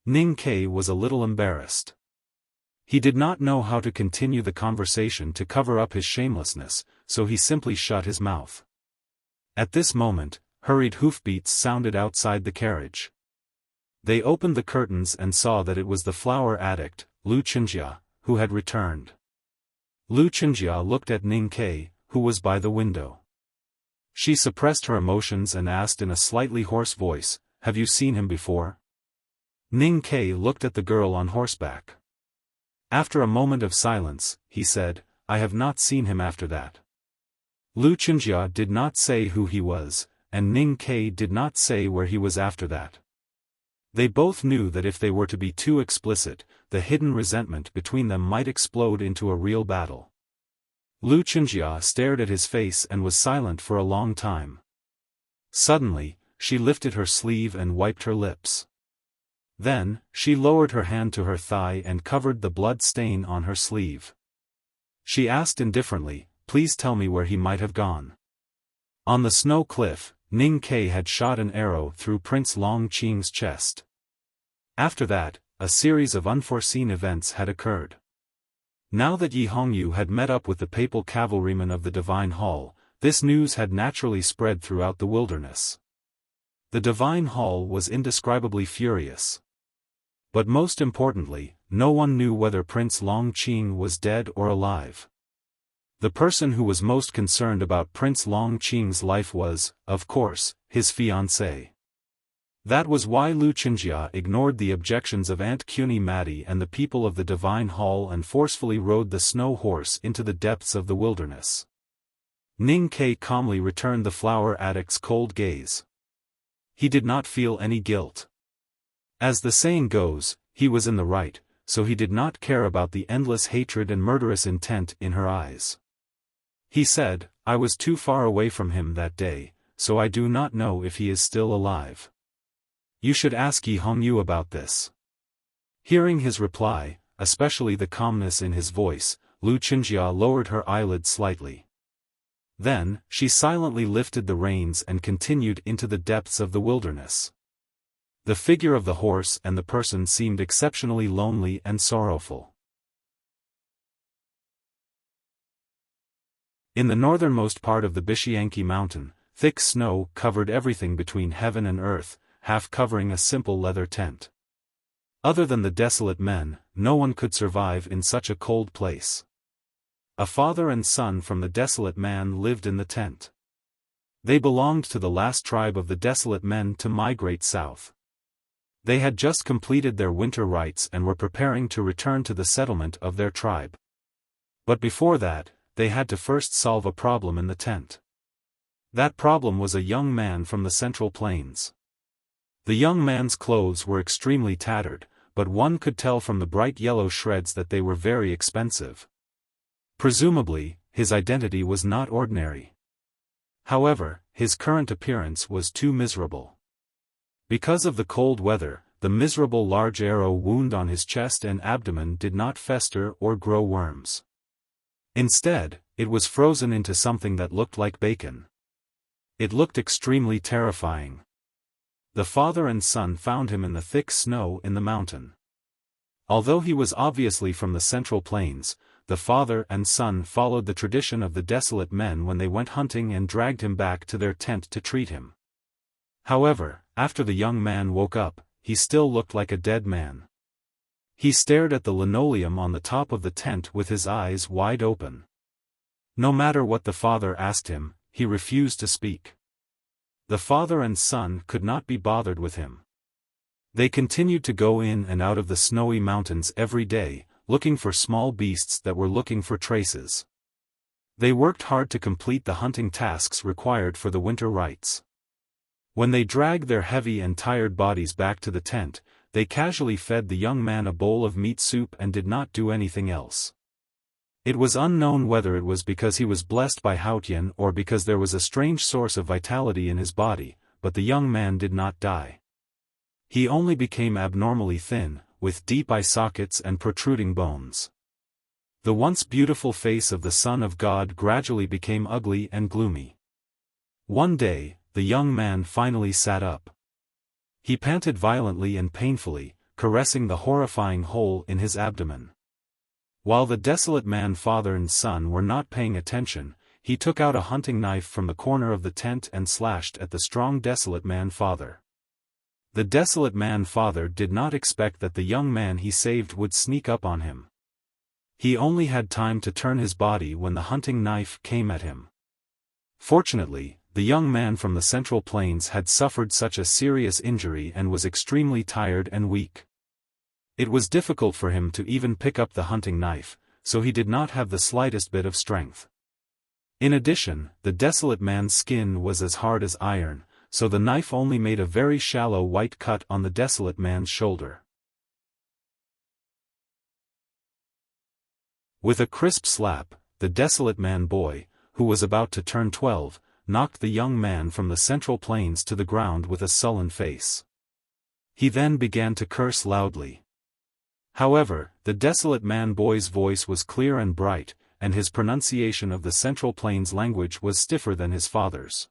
Ning Ke was a little embarrassed. He did not know how to continue the conversation to cover up his shamelessness, so he simply shut his mouth. At this moment, hurried hoofbeats sounded outside the carriage. They opened the curtains and saw that it was the flower addict, Lu Chenjia, who had returned. Lu Chenjia looked at Ning Ke, who was by the window. She suppressed her emotions and asked in a slightly hoarse voice, have you seen him before? Ning Ke looked at the girl on horseback. After a moment of silence, he said, I have not seen him after that. Lu Chenjia did not say who he was, and Ning Ke did not say where he was after that. They both knew that if they were to be too explicit, the hidden resentment between them might explode into a real battle. Lu Chenjia stared at his face and was silent for a long time. Suddenly, she lifted her sleeve and wiped her lips. Then, she lowered her hand to her thigh and covered the blood stain on her sleeve. She asked indifferently, please tell me where he might have gone. On the snow cliff, Ning Ke had shot an arrow through Prince Longqing's chest. After that, a series of unforeseen events had occurred. Now that Yi Hongyu had met up with the papal cavalrymen of the Divine Hall, this news had naturally spread throughout the wilderness. The Divine Hall was indescribably furious. But most importantly, no one knew whether Prince Longqing was dead or alive. The person who was most concerned about Prince Longqing's life was, of course, his fiancée. That was why Lu Chenjia ignored the objections of Aunt Cuny Matty and the people of the Divine Hall and forcefully rode the snow horse into the depths of the wilderness. Ning Ke calmly returned the flower addict's cold gaze. He did not feel any guilt. As the saying goes, he was in the right, so he did not care about the endless hatred and murderous intent in her eyes. He said, I was too far away from him that day, so I do not know if he is still alive. You should ask Yi Hongyu about this. Hearing his reply, especially the calmness in his voice, Lu Chenjia lowered her eyelids slightly. Then, she silently lifted the reins and continued into the depths of the wilderness. The figure of the horse and the person seemed exceptionally lonely and sorrowful. In the northernmost part of the Bishiyanki mountain, thick snow covered everything between heaven and earth, half covering a simple leather tent. Other than the desolate men, no one could survive in such a cold place. A father and son from the desolate man lived in the tent. They belonged to the last tribe of the desolate men to migrate south. They had just completed their winter rites and were preparing to return to the settlement of their tribe. But before that, they had to first solve a problem in the tent. That problem was a young man from the Central Plains. The young man's clothes were extremely tattered, but one could tell from the bright yellow shreds that they were very expensive. Presumably, his identity was not ordinary. However, his current appearance was too miserable. Because of the cold weather, the miserable large arrow wound on his chest and abdomen did not fester or grow worms. Instead, it was frozen into something that looked like bacon. It looked extremely terrifying. The father and son found him in the thick snow in the mountain. Although he was obviously from the Central Plains, the father and son followed the tradition of the desolate men when they went hunting and dragged him back to their tent to treat him. However, after the young man woke up, he still looked like a dead man. He stared at the linoleum on the top of the tent with his eyes wide open. No matter what the father asked him, he refused to speak. The father and son could not be bothered with him. They continued to go in and out of the snowy mountains every day, looking for small beasts that were looking for traces. They worked hard to complete the hunting tasks required for the winter rites. When they dragged their heavy and tired bodies back to the tent, they casually fed the young man a bowl of meat soup and did not do anything else. It was unknown whether it was because he was blessed by Haotian or because there was a strange source of vitality in his body, but the young man did not die. He only became abnormally thin, with deep eye sockets and protruding bones. The once beautiful face of the Son of God gradually became ugly and gloomy. One day, the young man finally sat up. He panted violently and painfully, caressing the horrifying hole in his abdomen. While the desolate man father and son were not paying attention, he took out a hunting knife from the corner of the tent and slashed at the strong desolate man father. The desolate man father did not expect that the young man he saved would sneak up on him. He only had time to turn his body when the hunting knife came at him. Fortunately, the young man from the Central Plains had suffered such a serious injury and was extremely tired and weak. It was difficult for him to even pick up the hunting knife, so he did not have the slightest bit of strength. In addition, the desolate man's skin was as hard as iron, so the knife only made a very shallow white cut on the desolate man's shoulder. With a crisp slap, the desolate man boy, who was about to turn 12, knocked the young man from the Central Plains to the ground with a sullen face. He then began to curse loudly. However, the desolate man boy's voice was clear and bright, and his pronunciation of the Central Plains language was stiffer than his father's.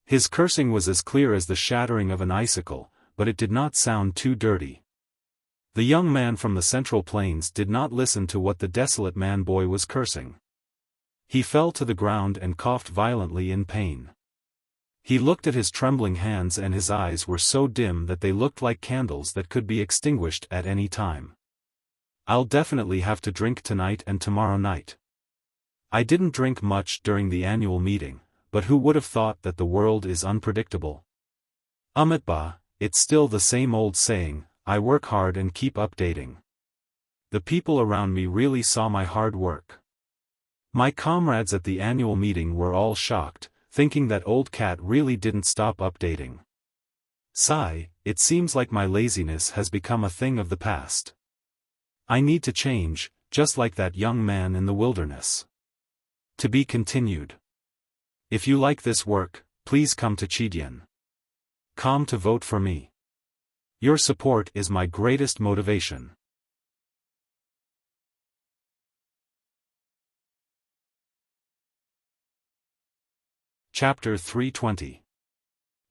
His cursing was as clear as the shattering of an icicle, but it did not sound too dirty. The young man from the Central Plains did not listen to what the desolate man boy was cursing. He fell to the ground and coughed violently in pain. He looked at his trembling hands and his eyes were so dim that they looked like candles that could be extinguished at any time. "I'll definitely have to drink tonight and tomorrow night. I didn't drink much during the annual meeting, but who would have thought that the world is unpredictable? Umitba, it's still the same old saying, I work hard and keep updating. The people around me really saw my hard work." My comrades at the annual meeting were all shocked, thinking that old cat really didn't stop updating. Sigh, it seems like my laziness has become a thing of the past. I need to change, just like that young man in the wilderness. To be continued. If you like this work, please come to Chidian.com to vote for me. Your support is my greatest motivation. Chapter 320.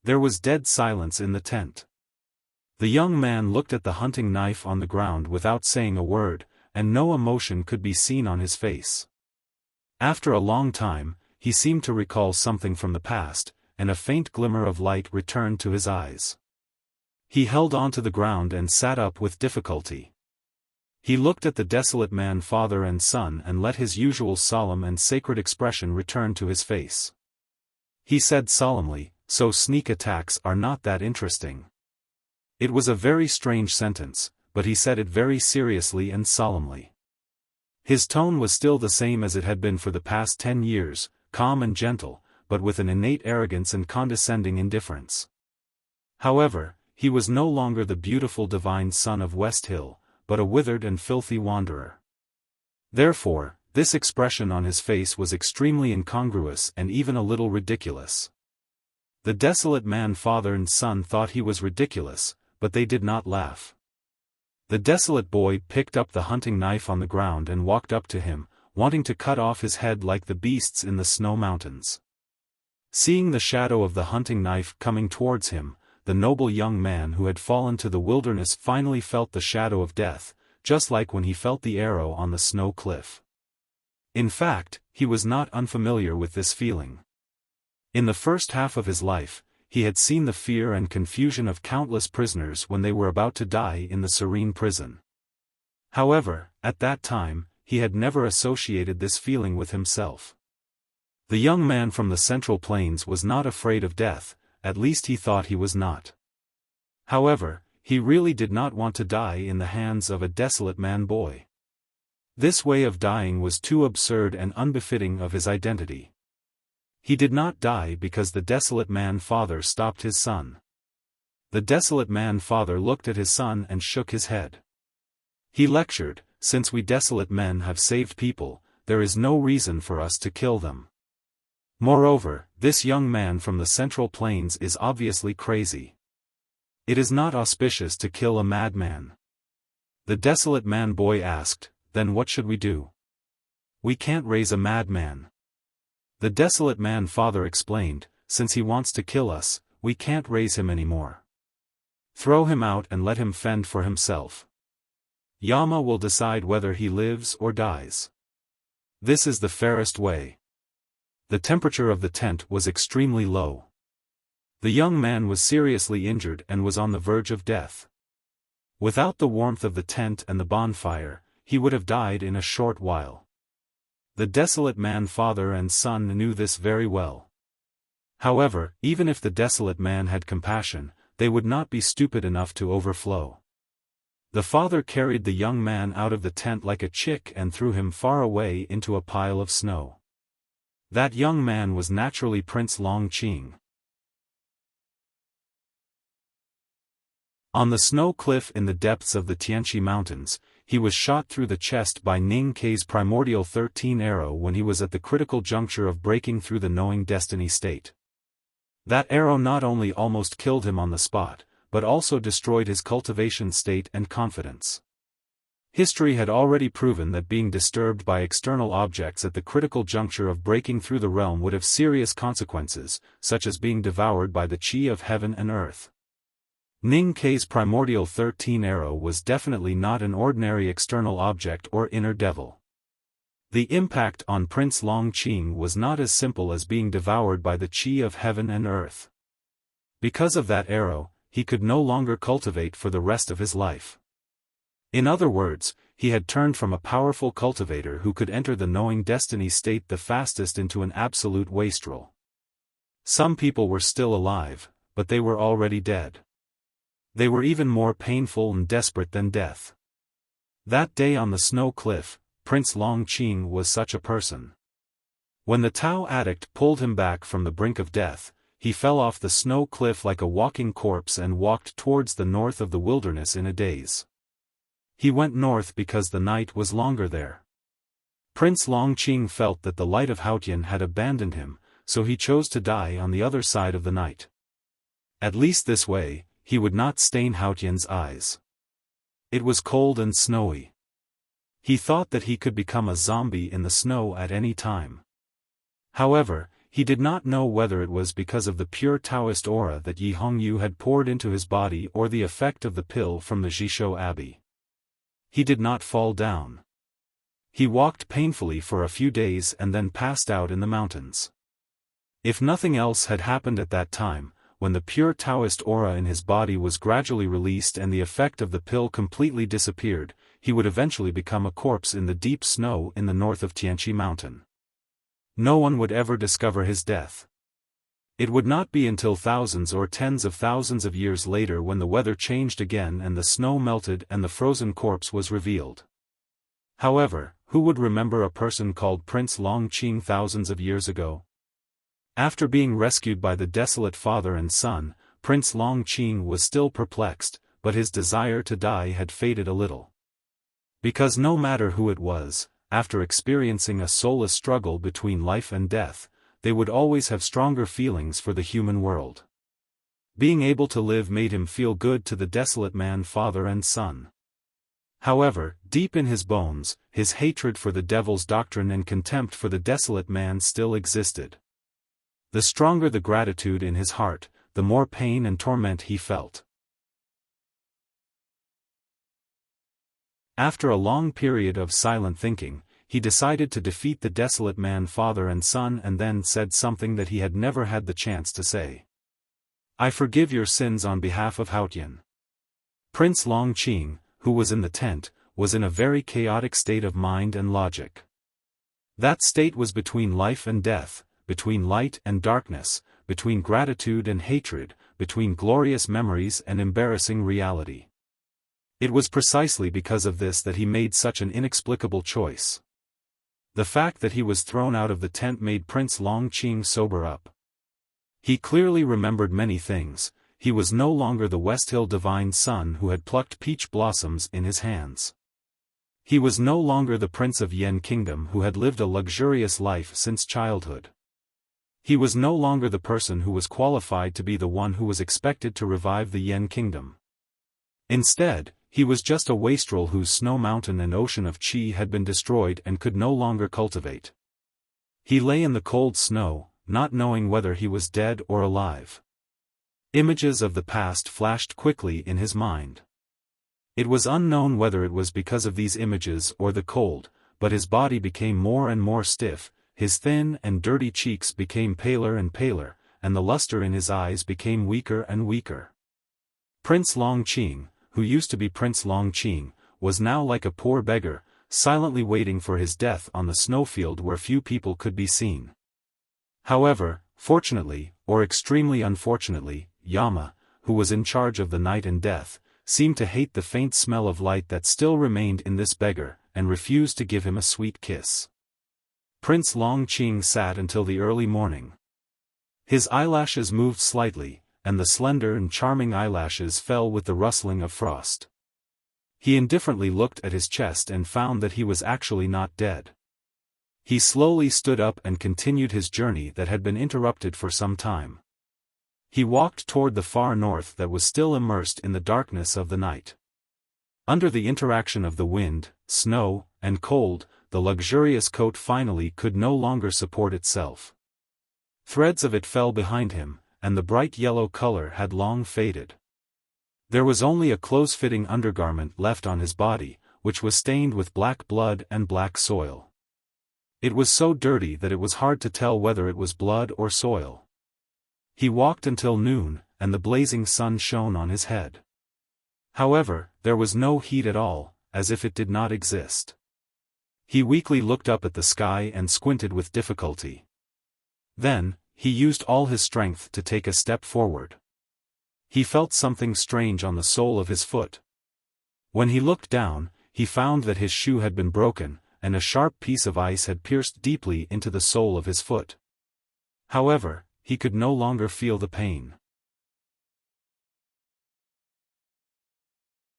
There was dead silence in the tent. The young man looked at the hunting knife on the ground without saying a word, and no emotion could be seen on his face. After a long time, he seemed to recall something from the past, and a faint glimmer of light returned to his eyes. He held on to the ground and sat up with difficulty. He looked at the desolate man father and son and let his usual solemn and sacred expression return to his face. He said solemnly, "So sneak attacks are not that interesting." It was a very strange sentence, but he said it very seriously and solemnly. His tone was still the same as it had been for the past 10 years, calm and gentle, but with an innate arrogance and condescending indifference. However, he was no longer the beautiful divine son of West Hill, but a withered and filthy wanderer. Therefore, this expression on his face was extremely incongruous and even a little ridiculous. The desolate man father and son thought he was ridiculous, but they did not laugh. The desolate boy picked up the hunting knife on the ground and walked up to him, wanting to cut off his head like the beasts in the snow mountains. Seeing the shadow of the hunting knife coming towards him, the noble young man who had fallen to the wilderness finally felt the shadow of death, just like when he felt the arrow on the snow cliff. In fact, he was not unfamiliar with this feeling. In the first half of his life, he had seen the fear and confusion of countless prisoners when they were about to die in the serene prison. However, at that time, he had never associated this feeling with himself. The young man from the Central Plains was not afraid of death, at least he thought he was not. However, he really did not want to die in the hands of a desolate man boy. This way of dying was too absurd and unbefitting of his identity. He did not die because the desolate man-father stopped his son. The desolate man-father looked at his son and shook his head. He lectured, "Since we desolate men have saved people, there is no reason for us to kill them. Moreover, this young man from the Central Plains is obviously crazy. It is not auspicious to kill a madman." The desolate man-boy asked, "Then what should we do?" "We can't raise a madman." The desolate man-father explained, "Since he wants to kill us, we can't raise him anymore. Throw him out and let him fend for himself. Yama will decide whether he lives or dies. This is the fairest way." The temperature of the tent was extremely low. The young man was seriously injured and was on the verge of death. Without the warmth of the tent and the bonfire, he would have died in a short while. The desolate man father and son knew this very well. However, even if the desolate man had compassion, they would not be stupid enough to overflow. The father carried the young man out of the tent like a chick and threw him far away into a pile of snow. That young man was naturally Prince Longqing. On the snow cliff in the depths of the Tianqi Mountains, he was shot through the chest by Ning Kei's primordial 13 arrow when he was at the critical juncture of breaking through the knowing destiny state. That arrow not only almost killed him on the spot, but also destroyed his cultivation state and confidence. History had already proven that being disturbed by external objects at the critical juncture of breaking through the realm would have serious consequences, such as being devoured by the qi of heaven and earth. Ning Kei's primordial 13 arrow was definitely not an ordinary external object or inner devil. The impact on Prince Longqing was not as simple as being devoured by the qi of heaven and earth. Because of that arrow, he could no longer cultivate for the rest of his life. In other words, he had turned from a powerful cultivator who could enter the knowing destiny state the fastest into an absolute wastrel. Some people were still alive, but they were already dead. They were even more painful and desperate than death. That day on the snow cliff, Prince Longqing was such a person. When the Tao addict pulled him back from the brink of death, he fell off the snow cliff like a walking corpse and walked towards the north of the wilderness in a daze. He went north because the night was longer there. Prince Longqing felt that the light of Haotian had abandoned him, so he chose to die on the other side of the night. At least this way, he would not stain Haotian's eyes. It was cold and snowy. He thought that he could become a zombie in the snow at any time. However, he did not know whether it was because of the pure Taoist aura that Yi Hongyu had poured into his body or the effect of the pill from the Jishou Abbey. He did not fall down. He walked painfully for a few days and then passed out in the mountains. If nothing else had happened at that time, when the pure Taoist aura in his body was gradually released and the effect of the pill completely disappeared, he would eventually become a corpse in the deep snow in the north of Tianqi Mountain. No one would ever discover his death. It would not be until thousands or tens of thousands of years later when the weather changed again and the snow melted and the frozen corpse was revealed. However, who would remember a person called Prince Longqing thousands of years ago? After being rescued by the desolate father and son, Prince Longqing was still perplexed, but his desire to die had faded a little. Because no matter who it was, after experiencing a soulless struggle between life and death, they would always have stronger feelings for the human world. Being able to live made him feel good to the desolate man father and son. However, deep in his bones, his hatred for the devil's doctrine and contempt for the desolate man still existed. The stronger the gratitude in his heart, the more pain and torment he felt. After a long period of silent thinking, he decided to defeat the desolate man father and son and then said something that he had never had the chance to say. "I forgive your sins on behalf of Haotian." Prince Longqing, who was in the tent, was in a very chaotic state of mind and logic. That state was between life and death, between light and darkness, between gratitude and hatred, between glorious memories and embarrassing reality. It was precisely because of this that he made such an inexplicable choice. The fact that he was thrown out of the tent made Prince Longqing sober up. He clearly remembered many things. He was no longer the West Hill divine son who had plucked peach blossoms in his hands. He was no longer the Prince of Yen Kingdom who had lived a luxurious life since childhood. He was no longer the person who was qualified to be the one who was expected to revive the Yen Kingdom. Instead, he was just a wastrel whose snow mountain and ocean of qi had been destroyed and could no longer cultivate. He lay in the cold snow, not knowing whether he was dead or alive. Images of the past flashed quickly in his mind. It was unknown whether it was because of these images or the cold, but his body became more and more stiff, his thin and dirty cheeks became paler and paler, and the luster in his eyes became weaker and weaker. Prince Longqing, who used to be Prince Longqing, was now like a poor beggar, silently waiting for his death on the snowfield where few people could be seen. However, fortunately, or extremely unfortunately, Yama, who was in charge of the night and death, seemed to hate the faint smell of light that still remained in this beggar, and refused to give him a sweet kiss. Prince Longqing sat until the early morning. His eyelashes moved slightly, and the slender and charming eyelashes fell with the rustling of frost. He indifferently looked at his chest and found that he was actually not dead. He slowly stood up and continued his journey that had been interrupted for some time. He walked toward the far north that was still immersed in the darkness of the night. Under the interaction of the wind, snow, and cold, the luxurious coat finally could no longer support itself. Threads of it fell behind him, and the bright yellow color had long faded. There was only a close-fitting undergarment left on his body, which was stained with black blood and black soil. It was so dirty that it was hard to tell whether it was blood or soil. He walked until noon, and the blazing sun shone on his head. However, there was no heat at all, as if it did not exist. He weakly looked up at the sky and squinted with difficulty. Then, he used all his strength to take a step forward. He felt something strange on the sole of his foot. When he looked down, he found that his shoe had been broken, and a sharp piece of ice had pierced deeply into the sole of his foot. However, he could no longer feel the pain.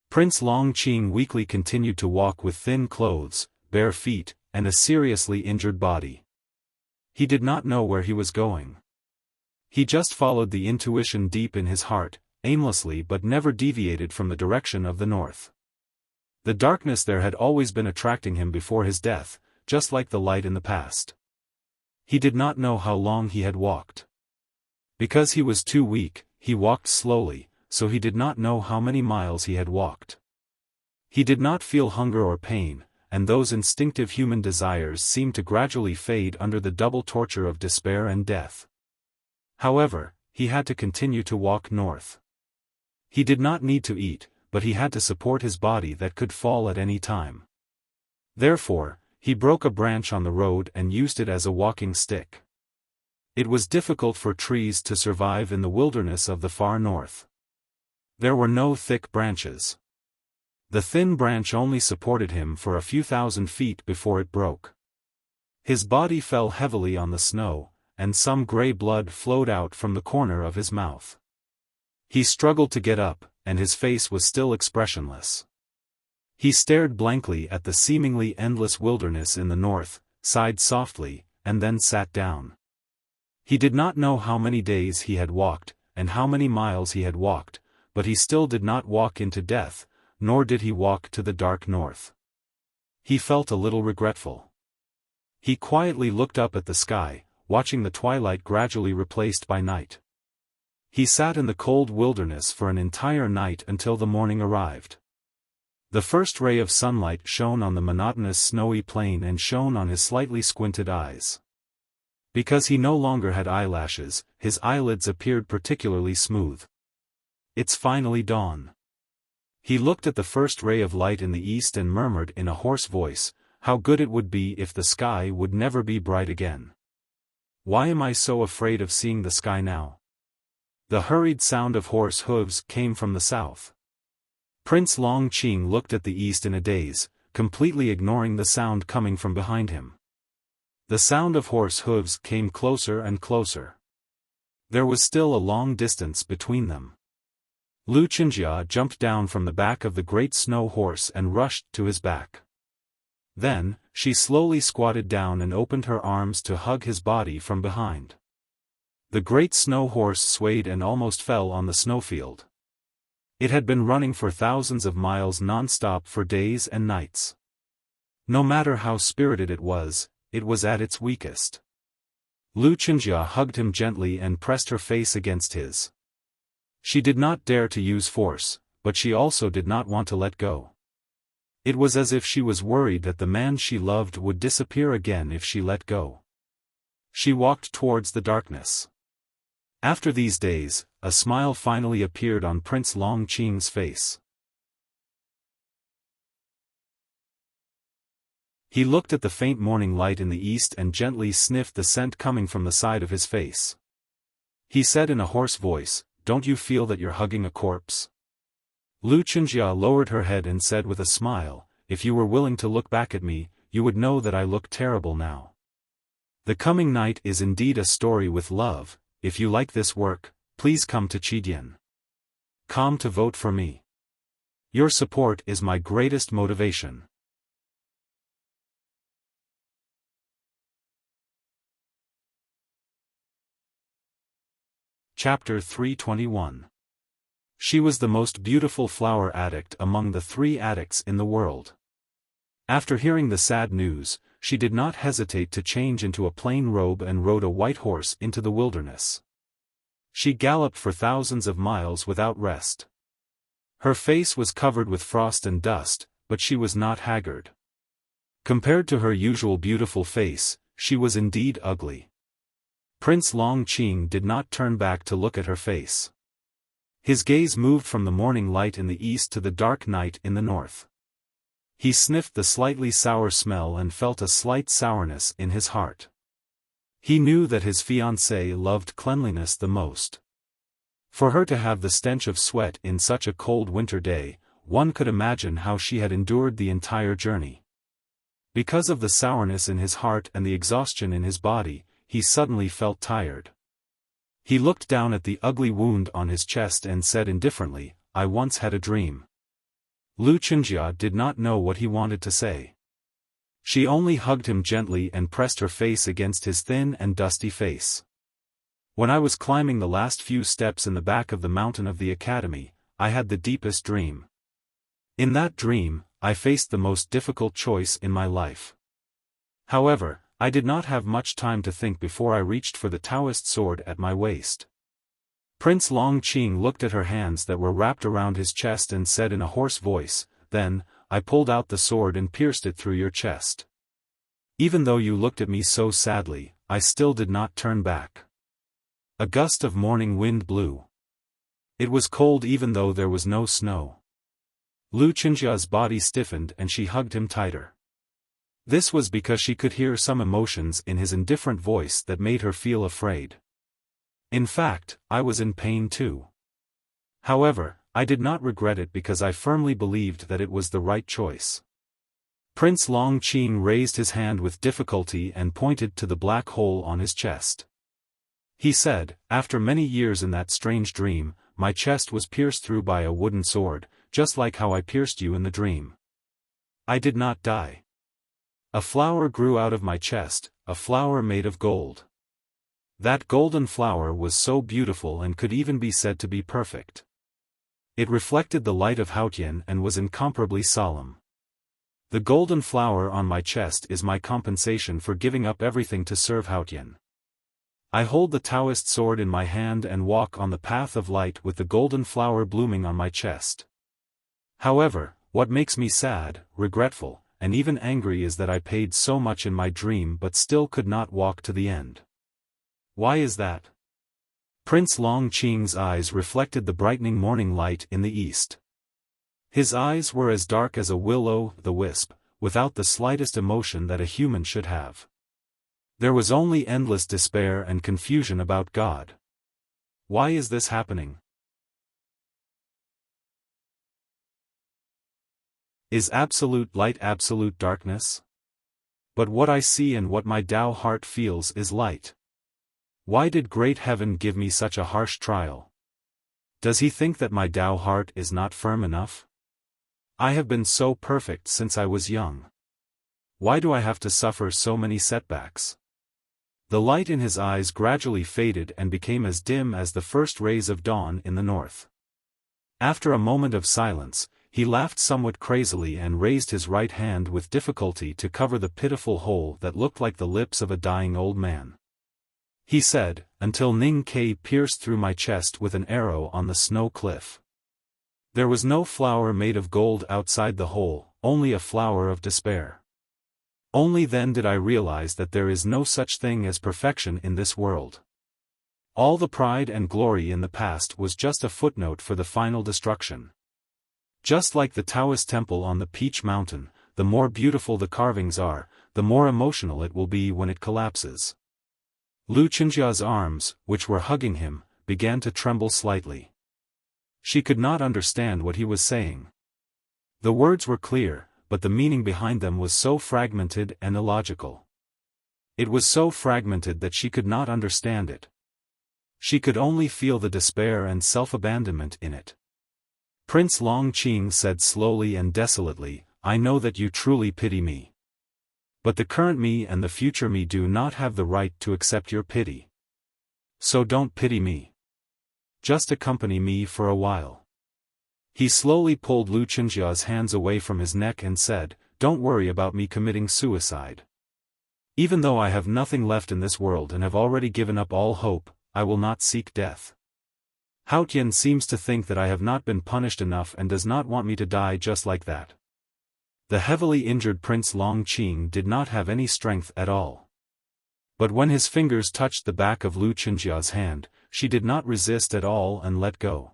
Prince Longqing weakly continued to walk with thin clothes, bare feet, and a seriously injured body. He did not know where he was going. He just followed the intuition deep in his heart, aimlessly but never deviated from the direction of the north. The darkness there had always been attracting him before his death, just like the light in the past. He did not know how long he had walked. Because he was too weak, he walked slowly, so he did not know how many miles he had walked. He did not feel hunger or pain, and those instinctive human desires seemed to gradually fade under the double torture of despair and death. However, he had to continue to walk north. He did not need to eat, but he had to support his body that could fall at any time. Therefore, he broke a branch on the road and used it as a walking stick. It was difficult for trees to survive in the wilderness of the far north. There were no thick branches. The thin branch only supported him for a few thousand feet before it broke. His body fell heavily on the snow, and some gray blood flowed out from the corner of his mouth. He struggled to get up, and his face was still expressionless. He stared blankly at the seemingly endless wilderness in the north, sighed softly, and then sat down. He did not know how many days he had walked, and how many miles he had walked, but he still did not walk into death, nor did he walk to the dark north. He felt a little regretful. He quietly looked up at the sky, watching the twilight gradually replaced by night. He sat in the cold wilderness for an entire night until the morning arrived. The first ray of sunlight shone on the monotonous snowy plain and shone on his slightly squinted eyes. Because he no longer had eyelashes, his eyelids appeared particularly smooth. It's finally dawn. He looked at the first ray of light in the east and murmured in a hoarse voice, "How good it would be if the sky would never be bright again. Why am I so afraid of seeing the sky now?" The hurried sound of horse hooves came from the south. Prince Longqing looked at the east in a daze, completely ignoring the sound coming from behind him. The sound of horse hooves came closer and closer. There was still a long distance between them. Lu Qinjia jumped down from the back of the great snow horse and rushed to his back. Then, she slowly squatted down and opened her arms to hug his body from behind. The great snow horse swayed and almost fell on the snowfield. It had been running for thousands of miles non-stop for days and nights. No matter how spirited it was at its weakest. Lu Qinjia hugged him gently and pressed her face against his. She did not dare to use force, but she also did not want to let go. It was as if she was worried that the man she loved would disappear again if she let go. She walked towards the darkness. After these days, a smile finally appeared on Prince Longqing's face. He looked at the faint morning light in the east and gently sniffed the scent coming from the side of his face. He said in a hoarse voice, "Don't you feel that you're hugging a corpse?" Lu Qinjia lowered her head and said with a smile, "If you were willing to look back at me, you would know that I look terrible now. The coming night is indeed a story with love. If you like this work, please come to Qidian. Come to vote for me. Your support is my greatest motivation." Chapter 321. She was the most beautiful flower addict among the 3 addicts in the world. After hearing the sad news, she did not hesitate to change into a plain robe and rode a white horse into the wilderness. She galloped for thousands of miles without rest. Her face was covered with frost and dust, but she was not haggard. Compared to her usual beautiful face, she was indeed ugly. Prince Longqing did not turn back to look at her face. His gaze moved from the morning light in the east to the dark night in the north. He sniffed the slightly sour smell and felt a slight sourness in his heart. He knew that his fiancée loved cleanliness the most. For her to have the stench of sweat in such a cold winter day, one could imagine how she had endured the entire journey. Because of the sourness in his heart and the exhaustion in his body, he suddenly felt tired. He looked down at the ugly wound on his chest and said indifferently, "I once had a dream." Lu Qinjia did not know what he wanted to say. She only hugged him gently and pressed her face against his thin and dusty face. "When I was climbing the last few steps in the back of the mountain of the academy, I had the deepest dream. In that dream, I faced the most difficult choice in my life. However, I did not have much time to think before I reached for the Taoist sword at my waist." Prince Longqing looked at her hands that were wrapped around his chest and said in a hoarse voice, "Then, I pulled out the sword and pierced it through your chest. Even though you looked at me so sadly, I still did not turn back." A gust of morning wind blew. It was cold even though there was no snow. Lu Qinjia's body stiffened and she hugged him tighter. This was because she could hear some emotions in his indifferent voice that made her feel afraid. "In fact, I was in pain too. However, I did not regret it because I firmly believed that it was the right choice." Prince Longqing raised his hand with difficulty and pointed to the black hole on his chest. He said, "After many years in that strange dream, my chest was pierced through by a wooden sword, just like how I pierced you in the dream. I did not die. A flower grew out of my chest, a flower made of gold. That golden flower was so beautiful and could even be said to be perfect. It reflected the light of Haotian and was incomparably solemn. The golden flower on my chest is my compensation for giving up everything to serve Haotian. I hold the Taoist sword in my hand and walk on the path of light with the golden flower blooming on my chest. However, what makes me sad, regretful, and even angry is that I paid so much in my dream but still could not walk to the end. Why is that?" Prince Longqing's eyes reflected the brightening morning light in the east. His eyes were as dark as a will-o'-the-wisp, without the slightest emotion that a human should have. There was only endless despair and confusion about God. Why is this happening? Is absolute light absolute darkness? But what I see and what my Tao heart feels is light. Why did great heaven give me such a harsh trial? Does he think that my Tao heart is not firm enough? I have been so perfect since I was young. Why do I have to suffer so many setbacks? The light in his eyes gradually faded and became as dim as the first rays of dawn in the north. After a moment of silence, he laughed somewhat crazily and raised his right hand with difficulty to cover the pitiful hole that looked like the lips of a dying old man. He said, "Until Ning Kai pierced through my chest with an arrow on the snow cliff. There was no flower made of gold outside the hole, only a flower of despair. Only then did I realize that there is no such thing as perfection in this world. All the pride and glory in the past was just a footnote for the final destruction. Just like the Taoist temple on the Peach Mountain, the more beautiful the carvings are, the more emotional it will be when it collapses." Lu Qingjia's arms, which were hugging him, began to tremble slightly. She could not understand what he was saying. The words were clear, but the meaning behind them was so fragmented and illogical. It was so fragmented that she could not understand it. She could only feel the despair and self-abandonment in it. Prince Longqing said slowly and desolately, "I know that you truly pity me. But the current me and the future me do not have the right to accept your pity. So don't pity me. Just accompany me for a while." He slowly pulled Lu Qingjia's hands away from his neck and said, "Don't worry about me committing suicide. Even though I have nothing left in this world and have already given up all hope, I will not seek death. Haotian seems to think that I have not been punished enough and does not want me to die just like that." The heavily injured Prince Longqing did not have any strength at all. But when his fingers touched the back of Lu Qingjia's hand, she did not resist at all and let go.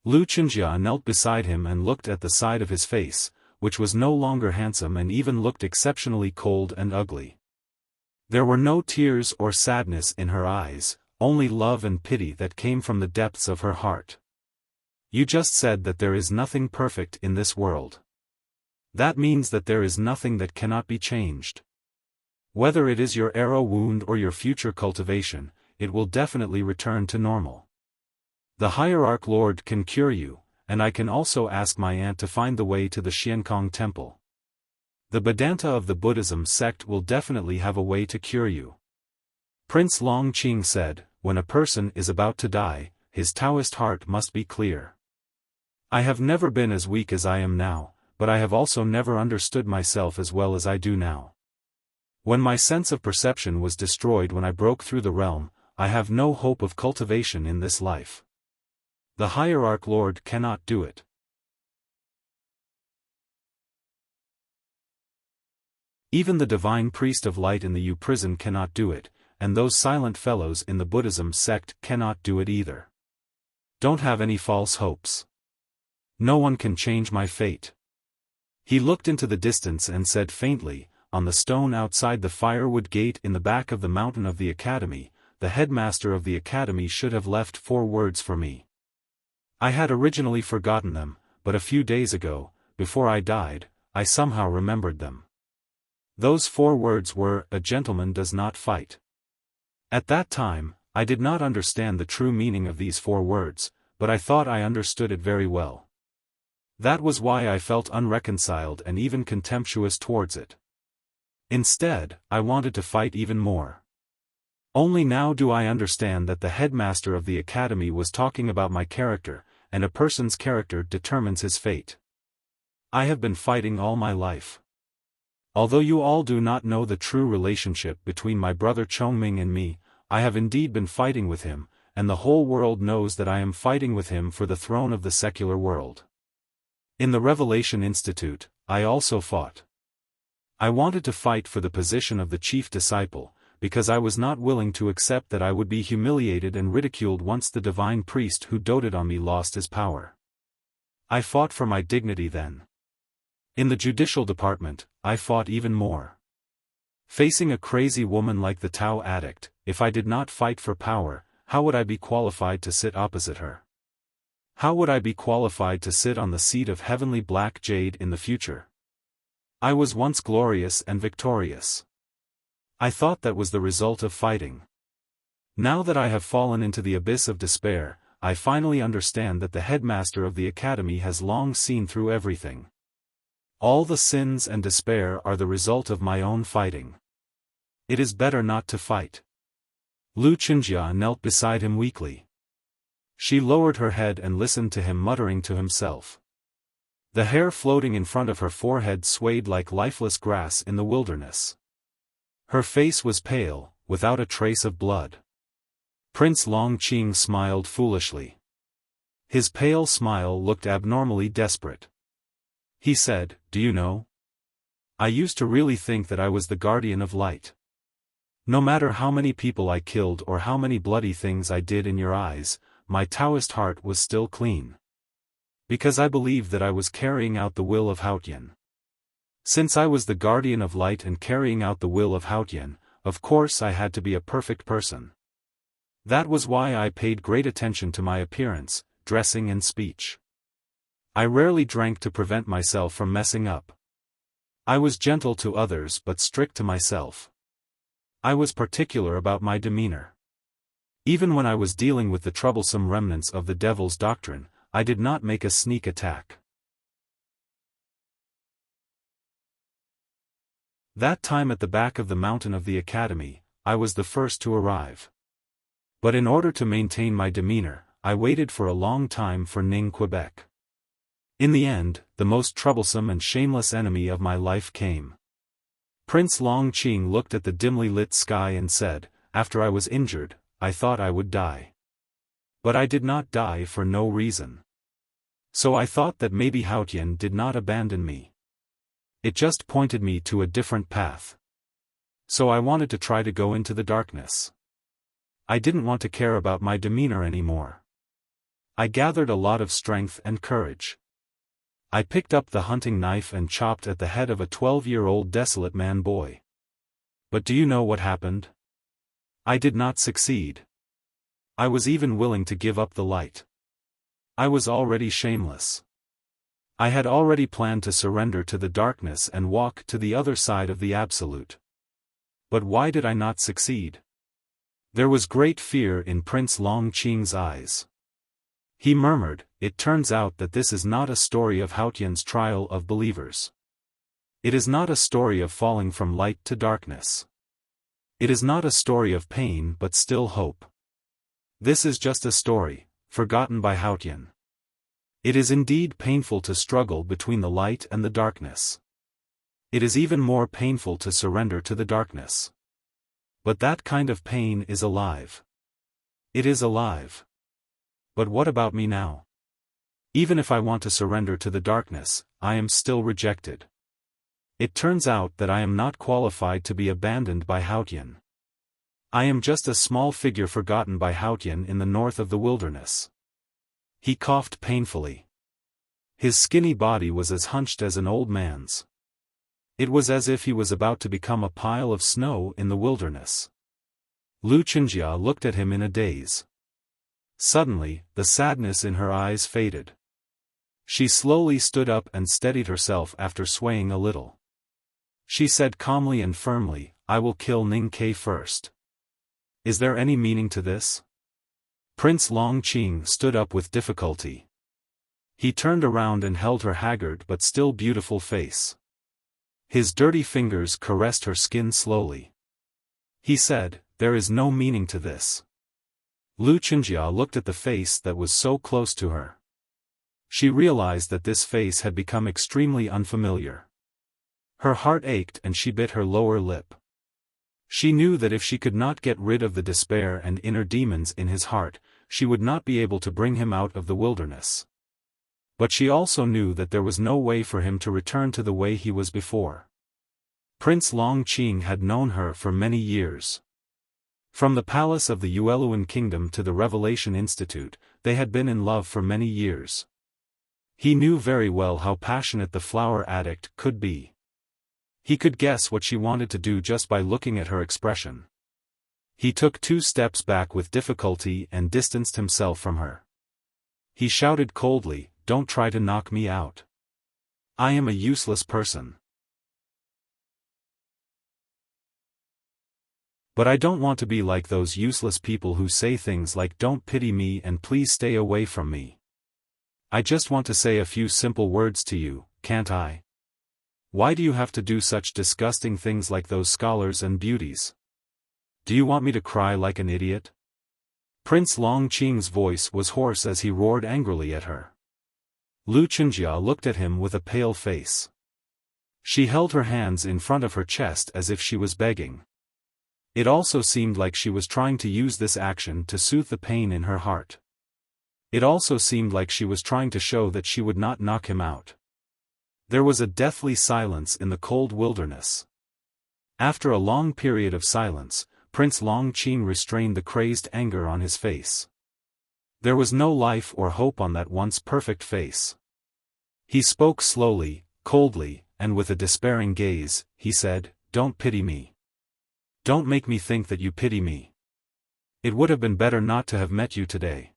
Lu Qingjia knelt beside him and looked at the side of his face, which was no longer handsome and even looked exceptionally cold and ugly. There were no tears or sadness in her eyes, only love and pity that came from the depths of her heart. "You just said that there is nothing perfect in this world. That means that there is nothing that cannot be changed. Whether it is your arrow wound or your future cultivation, it will definitely return to normal. The Hierarch Lord can cure you, and I can also ask my aunt to find the way to the Xiankong Temple. The Vedanta of the Buddhism sect will definitely have a way to cure you." Prince Longqing said, "When a person is about to die, his Taoist heart must be clear. I have never been as weak as I am now, but I have also never understood myself as well as I do now. When my sense of perception was destroyed when I broke through the realm, I have no hope of cultivation in this life. The Hierarch Lord cannot do it. Even the divine priest of light in the U prison cannot do it, and those silent fellows in the Buddhism sect cannot do it either. Don't have any false hopes. No one can change my fate." He looked into the distance and said faintly, "On the stone outside the firewood gate in the back of the mountain of the academy, the headmaster of the academy should have left 4 words for me. I had originally forgotten them, but a few days ago, before I died, I somehow remembered them. Those 4 words were, 'A gentleman does not fight.' At that time, I did not understand the true meaning of these 4 words, but I thought I understood it very well. That was why I felt unreconciled and even contemptuous towards it. Instead, I wanted to fight even more. Only now do I understand that the headmaster of the academy was talking about my character, and a person's character determines his fate. I have been fighting all my life. Although you all do not know the true relationship between my brother Chongming and me, I have indeed been fighting with him, and the whole world knows that I am fighting with him for the throne of the secular world. In the Revelation Institute, I also fought. I wanted to fight for the position of the chief disciple, because I was not willing to accept that I would be humiliated and ridiculed once the divine priest who doted on me lost his power. I fought for my dignity then. In the judicial department, I fought even more. Facing a crazy woman like the Tao addict, if I did not fight for power, how would I be qualified to sit opposite her? How would I be qualified to sit on the seat of heavenly black jade in the future? I was once glorious and victorious. I thought that was the result of fighting. Now that I have fallen into the abyss of despair, I finally understand that the headmaster of the academy has long seen through everything. All the sins and despair are the result of my own fighting. It is better not to fight. Wuxia knelt beside him weakly. She lowered her head and listened to him muttering to himself. The hair floating in front of her forehead swayed like lifeless grass in the wilderness. Her face was pale, without a trace of blood. Prince Longqing smiled foolishly. His pale smile looked abnormally desperate. He said, "Do you know? I used to really think that I was the guardian of light. No matter how many people I killed or how many bloody things I did in your eyes, my Taoist heart was still clean. Because I believed that I was carrying out the will of Haotian. Since I was the guardian of light and carrying out the will of Haotian, of course I had to be a perfect person. That was why I paid great attention to my appearance, dressing and speech. I rarely drank to prevent myself from messing up. I was gentle to others but strict to myself. I was particular about my demeanor. Even when I was dealing with the troublesome remnants of the devil's doctrine, I did not make a sneak attack. That time at the back of the mountain of the academy, I was the first to arrive. But in order to maintain my demeanor, I waited for a long time for Ning Quebec. In the end, the most troublesome and shameless enemy of my life came. Prince Longqing looked at the dimly lit sky and said, "After I was injured, I thought I would die. But I did not die for no reason. So I thought that maybe Haotian did not abandon me. It just pointed me to a different path. So I wanted to try to go into the darkness. I didn't want to care about my demeanor anymore. I gathered a lot of strength and courage. I picked up the hunting knife and chopped at the head of a 12-year-old desolate man-boy. But do you know what happened? I did not succeed. I was even willing to give up the light. I was already shameless. I had already planned to surrender to the darkness and walk to the other side of the absolute. But why did I not succeed? There was great fear in Prince Longqing's eyes. He murmured, "It turns out that this is not a story of Haotian's trial of believers. It is not a story of falling from light to darkness. It is not a story of pain but still hope. This is just a story, forgotten by Haotian. It is indeed painful to struggle between the light and the darkness. It is even more painful to surrender to the darkness. But that kind of pain is alive. It is alive. But what about me now? Even if I want to surrender to the darkness, I am still rejected. It turns out that I am not qualified to be abandoned by Haotian. I am just a small figure forgotten by Haotian in the north of the wilderness." He coughed painfully. His skinny body was as hunched as an old man's. It was as if he was about to become a pile of snow in the wilderness. Wuxia looked at him in a daze. Suddenly, the sadness in her eyes faded. She slowly stood up and steadied herself after swaying a little. She said calmly and firmly, "I will kill Ning Ke first." Is there any meaning to this? Prince Longqing stood up with difficulty. He turned around and held her haggard but still beautiful face. His dirty fingers caressed her skin slowly. He said, "There is no meaning to this." Wuxia looked at the face that was so close to her. She realized that this face had become extremely unfamiliar. Her heart ached and she bit her lower lip. She knew that if she could not get rid of the despair and inner demons in his heart, she would not be able to bring him out of the wilderness. But she also knew that there was no way for him to return to the way he was before. Prince Longqing had known her for many years. From the palace of the Yueluan kingdom to the Revelation Institute, they had been in love for many years. He knew very well how passionate the flower addict could be. He could guess what she wanted to do just by looking at her expression. He took 2 steps back with difficulty and distanced himself from her. He shouted coldly, "Don't try to knock me out. I am a useless person. But I don't want to be like those useless people who say things like don't pity me and please stay away from me. I just want to say a few simple words to you, can't I? Why do you have to do such disgusting things like those scholars and beauties? Do you want me to cry like an idiot?" Prince Longqing's voice was hoarse as he roared angrily at her. Lu Chenjia looked at him with a pale face. She held her hands in front of her chest as if she was begging. It also seemed like she was trying to use this action to soothe the pain in her heart. It also seemed like she was trying to show that she would not knock him out. There was a deathly silence in the cold wilderness. After a long period of silence, Prince Longqing restrained the crazed anger on his face. There was no life or hope on that once perfect face. He spoke slowly, coldly, and with a despairing gaze. He said, "Don't pity me. Don't make me think that you pity me. It would have been better not to have met you today."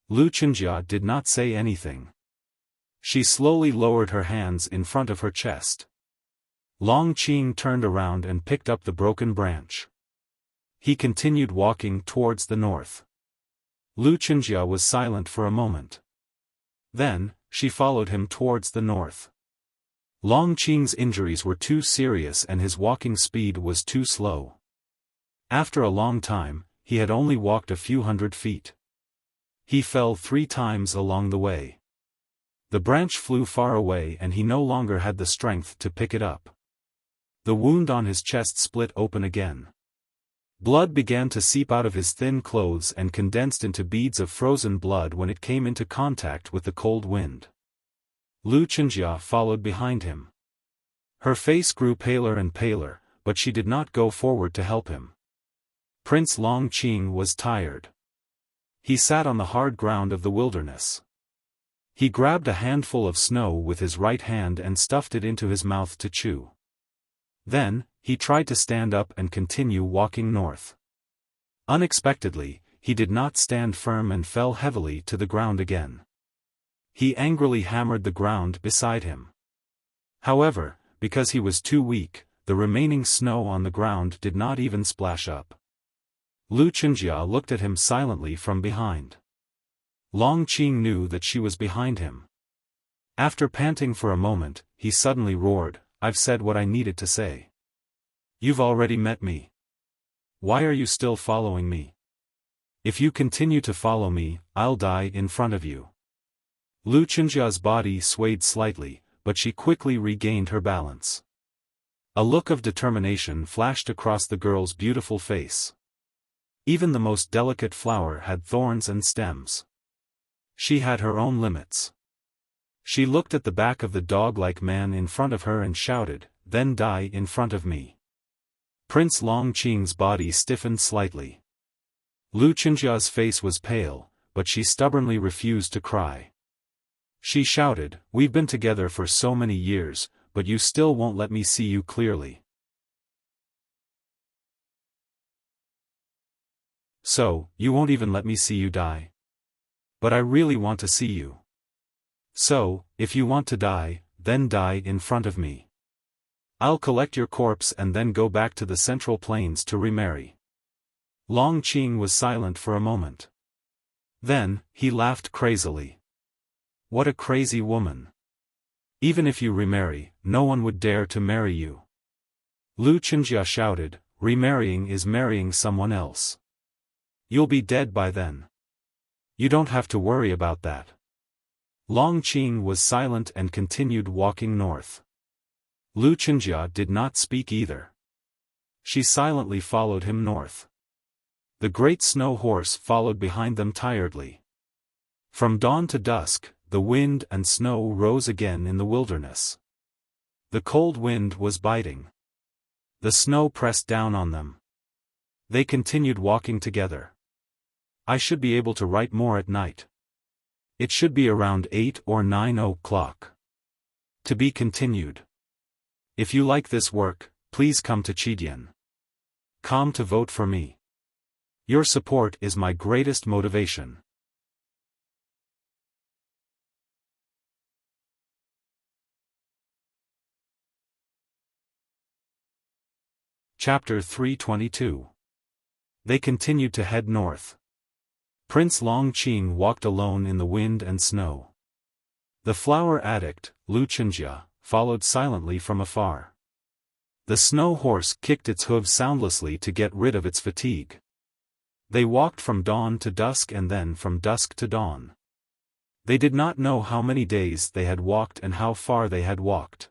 Lu Chenjia did not say anything. She slowly lowered her hands in front of her chest. Longqing turned around and picked up the broken branch. He continued walking towards the north. Lu Chenjia was silent for a moment. Then, she followed him towards the north. Longqing's injuries were too serious and his walking speed was too slow. After a long time, he had only walked a few hundred feet. He fell 3 times along the way. The branch flew far away and he no longer had the strength to pick it up. The wound on his chest split open again. Blood began to seep out of his thin clothes and condensed into beads of frozen blood when it came into contact with the cold wind. Lu Chenjia followed behind him. Her face grew paler and paler, but she did not go forward to help him. Prince Longqing was tired. He sat on the hard ground of the wilderness. He grabbed a handful of snow with his right hand and stuffed it into his mouth to chew. Then, he tried to stand up and continue walking north. Unexpectedly, he did not stand firm and fell heavily to the ground again. He angrily hammered the ground beside him. However, because he was too weak, the remaining snow on the ground did not even splash up. Lu Chenjia looked at him silently from behind. Longqing knew that she was behind him. After panting for a moment, he suddenly roared, "I've said what I needed to say. You've already met me. Why are you still following me? If you continue to follow me, I'll die in front of you." Lu Chenjia's body swayed slightly, but she quickly regained her balance. A look of determination flashed across the girl's beautiful face. Even the most delicate flower had thorns and stems. She had her own limits. She looked at the back of the dog-like man in front of her and shouted, "Then die in front of me." Prince Longqing's body stiffened slightly. Lu Chenjia's face was pale, but she stubbornly refused to cry. She shouted, "We've been together for so many years, but you still won't let me see you clearly. So, you won't even let me see you die? But I really want to see you. So, if you want to die, then die in front of me. I'll collect your corpse and then go back to the Central Plains to remarry." Longqing was silent for a moment. Then, he laughed crazily. "What a crazy woman. Even if you remarry, no one would dare to marry you." Lu Chenjia shouted, "Remarrying is marrying someone else. You'll be dead by then. You don't have to worry about that." Longqing was silent and continued walking north. Lu Chenjia did not speak either. She silently followed him north. The great snow horse followed behind them tiredly. From dawn to dusk, the wind and snow rose again in the wilderness. The cold wind was biting. The snow pressed down on them. They continued walking together. "I should be able to write more at night. It should be around 8 or 9 o'clock. To be continued. If you like this work, please come to Chidian. Come to vote for me. Your support is my greatest motivation." Chapter 322. They continued to head north. Prince Longqing walked alone in the wind and snow. The flower addict, Wuxia, followed silently from afar. The snow horse kicked its hooves soundlessly to get rid of its fatigue. They walked from dawn to dusk and then from dusk to dawn. They did not know how many days they had walked and how far they had walked.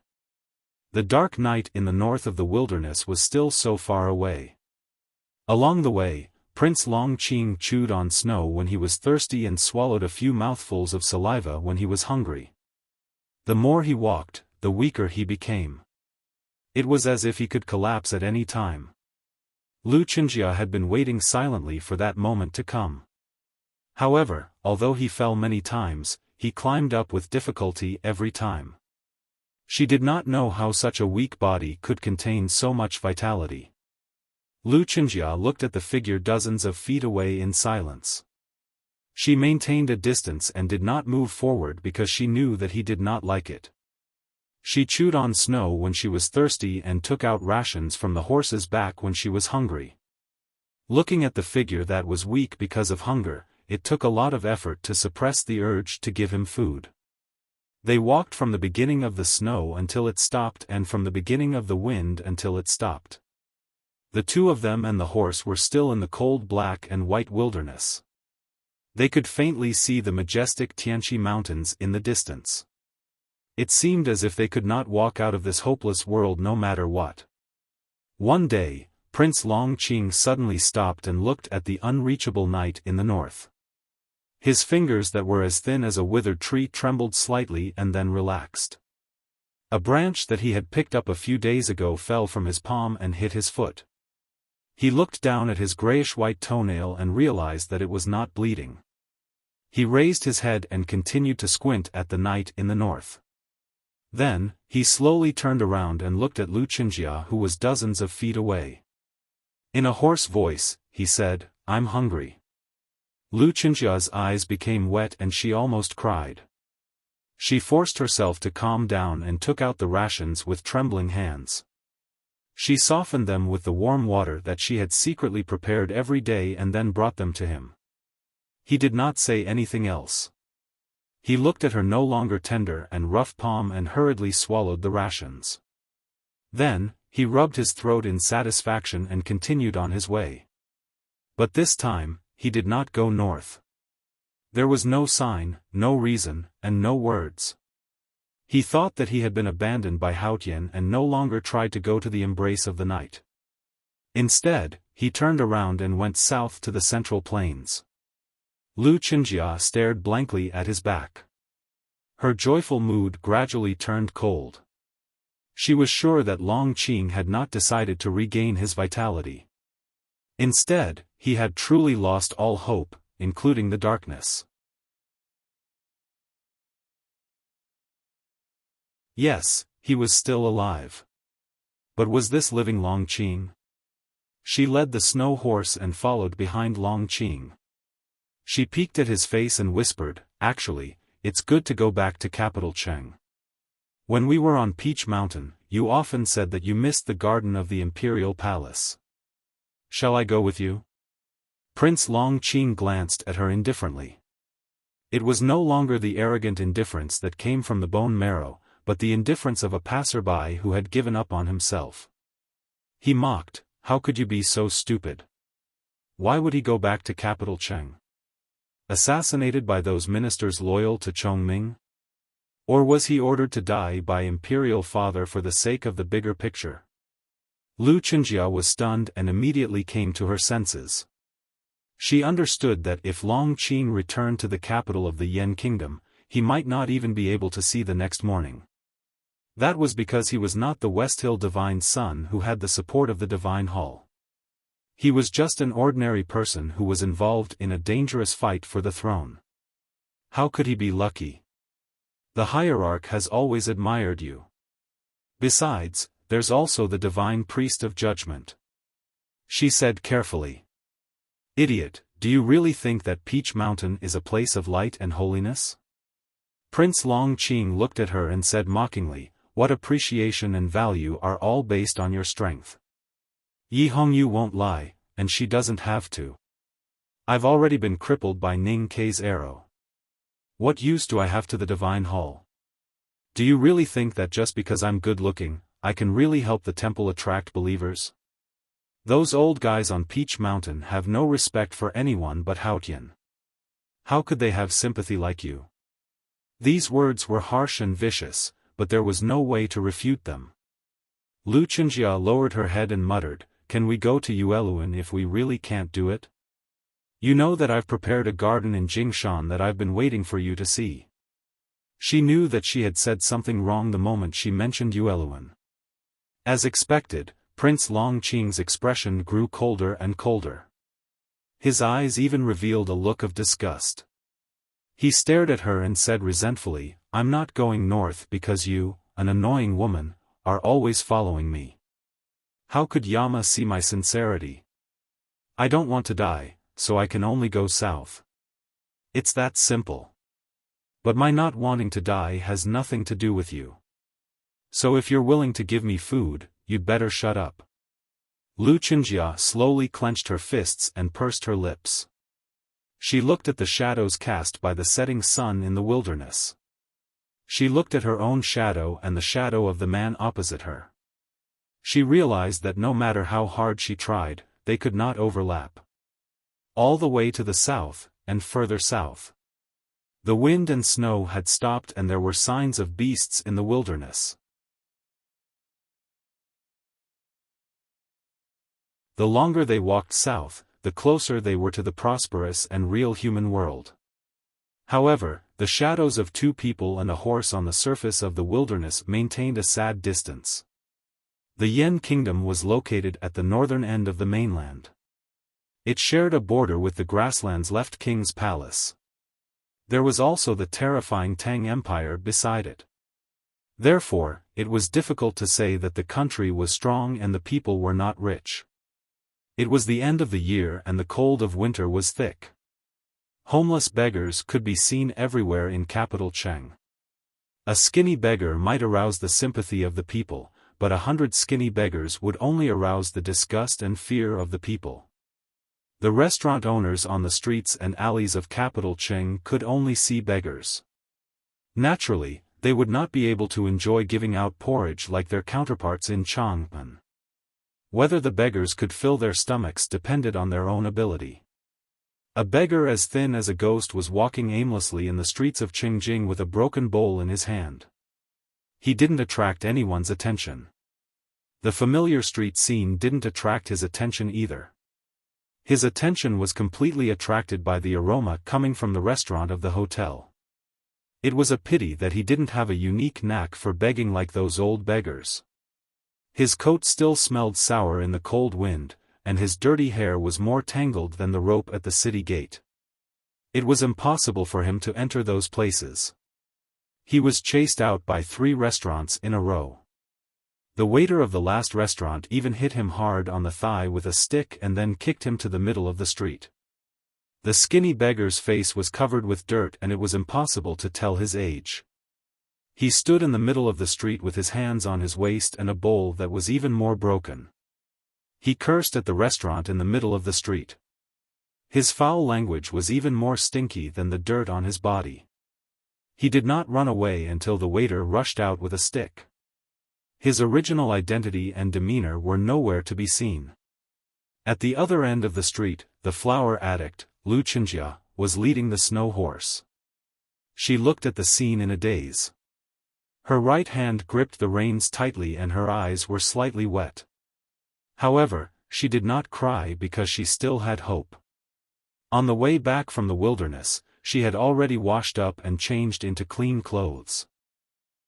The dark night in the north of the wilderness was still so far away. Along the way, Prince Longqing chewed on snow when he was thirsty and swallowed a few mouthfuls of saliva when he was hungry. The more he walked, the weaker he became. It was as if he could collapse at any time. Wuxia had been waiting silently for that moment to come. However, although he fell many times, he climbed up with difficulty every time. She did not know how such a weak body could contain so much vitality. Wuxia looked at the figure dozens of feet away in silence. She maintained a distance and did not move forward because she knew that he did not like it. She chewed on snow when she was thirsty and took out rations from the horse's back when she was hungry. Looking at the figure that was weak because of hunger, it took a lot of effort to suppress the urge to give him food. They walked from the beginning of the snow until it stopped and from the beginning of the wind until it stopped. The two of them and the horse were still in the cold black and white wilderness. They could faintly see the majestic Tianqi mountains in the distance. It seemed as if they could not walk out of this hopeless world no matter what. One day, Prince Longqing suddenly stopped and looked at the unreachable night in the north. His fingers that were as thin as a withered tree trembled slightly and then relaxed. A branch that he had picked up a few days ago fell from his palm and hit his foot. He looked down at his grayish-white toenail and realized that it was not bleeding. He raised his head and continued to squint at the night in the north. Then, he slowly turned around and looked at Wuxia, who was dozens of feet away. In a hoarse voice, he said, "I'm hungry." Wuxia's eyes became wet and she almost cried. She forced herself to calm down and took out the rations with trembling hands. She softened them with the warm water that she had secretly prepared every day and then brought them to him. He did not say anything else. He looked at her no longer tender and rough palm and hurriedly swallowed the rations. Then, he rubbed his throat in satisfaction and continued on his way. But this time, he did not go north. There was no sign, no reason, and no words. He thought that he had been abandoned by Haotian and no longer tried to go to the embrace of the night. Instead, he turned around and went south to the central plains. Wuxia stared blankly at his back. Her joyful mood gradually turned cold. She was sure that Longqing had not decided to regain his vitality. Instead, he had truly lost all hope, including the darkness. Yes, he was still alive. But was this living Longqing? She led the snow horse and followed behind Longqing. She peeked at his face and whispered, "Actually, it's good to go back to capital Cheng. When we were on Peach Mountain, you often said that you missed the garden of the imperial palace. Shall I go with you?" Prince Longqing glanced at her indifferently. It was no longer the arrogant indifference that came from the bone marrow, but the indifference of a passerby who had given up on himself. He mocked, "How could you be so stupid? Why would he go back to capital Cheng? Assassinated by those ministers loyal to Chongming? Or was he ordered to die by imperial father for the sake of the bigger picture?" Wuxia was stunned and immediately came to her senses. She understood that if Longqing returned to the capital of the Yan kingdom, he might not even be able to see the next morning. That was because he was not the Westhill divine son who had the support of the divine hall. He was just an ordinary person who was involved in a dangerous fight for the throne. How could he be lucky? The hierarch has always admired you. Besides, there's also the divine priest of judgment. She said carefully. "Idiot, do you really think that Peach Mountain is a place of light and holiness?" Prince Longqing looked at her and said mockingly, "What appreciation and value are all based on your strength. Yi Hongyu won't lie, and she doesn't have to. I've already been crippled by Ning Kei's arrow. What use do I have to the Divine Hall? Do you really think that just because I'm good-looking, I can really help the temple attract believers? Those old guys on Peach Mountain have no respect for anyone but Haotian. How could they have sympathy like you? These words were harsh and vicious, but there was no way to refute them. Lu Chenjia lowered her head and muttered, "Can we go to Yueluan if we really can't do it? You know that I've prepared a garden in Jingshan that I've been waiting for you to see." She knew that she had said something wrong the moment she mentioned Yueluan. As expected, Prince Longqing's expression grew colder and colder. His eyes even revealed a look of disgust. He stared at her and said resentfully, "I'm not going north because you, an annoying woman, are always following me. How could Yama see my sincerity? I don't want to die, so I can only go south. It's that simple. But my not wanting to die has nothing to do with you. So if you're willing to give me food, you'd better shut up." Lu Chenjia slowly clenched her fists and pursed her lips. She looked at the shadows cast by the setting sun in the wilderness. She looked at her own shadow and the shadow of the man opposite her. She realized that no matter how hard she tried, they could not overlap. All the way to the south, and further south. The wind and snow had stopped and there were signs of beasts in the wilderness. The longer they walked south, the closer they were to the prosperous and real human world. However, the shadows of two people and a horse on the surface of the wilderness maintained a sad distance. The Yen Kingdom was located at the northern end of the mainland. It shared a border with the grasslands left King's Palace. There was also the terrifying Tang Empire beside it. Therefore, it was difficult to say that the country was strong and the people were not rich. It was the end of the year and the cold of winter was thick. Homeless beggars could be seen everywhere in capital Cheng. A skinny beggar might arouse the sympathy of the people, but 100 skinny beggars would only arouse the disgust and fear of the people. The restaurant owners on the streets and alleys of capital Cheng could only see beggars. Naturally, they would not be able to enjoy giving out porridge like their counterparts in Chang'an. Whether the beggars could fill their stomachs depended on their own ability. A beggar as thin as a ghost was walking aimlessly in the streets of Qingjing with a broken bowl in his hand. He didn't attract anyone's attention. The familiar street scene didn't attract his attention either. His attention was completely attracted by the aroma coming from the restaurant of the hotel. It was a pity that he didn't have a unique knack for begging like those old beggars. His coat still smelled sour in the cold wind, and his dirty hair was more tangled than the rope at the city gate. It was impossible for him to enter those places. He was chased out by 3 restaurants in a row. The waiter of the last restaurant even hit him hard on the thigh with a stick and then kicked him to the middle of the street. The skinny beggar's face was covered with dirt and it was impossible to tell his age. He stood in the middle of the street with his hands on his waist and a bowl that was even more broken. He cursed at the restaurant in the middle of the street. His foul language was even more stinky than the dirt on his body. He did not run away until the waiter rushed out with a stick. His original identity and demeanor were nowhere to be seen. At the other end of the street, the flower addict, Lu Chenjia, was leading the snow horse. She looked at the scene in a daze. Her right hand gripped the reins tightly and her eyes were slightly wet. However, she did not cry because she still had hope. On the way back from the wilderness, she had already washed up and changed into clean clothes.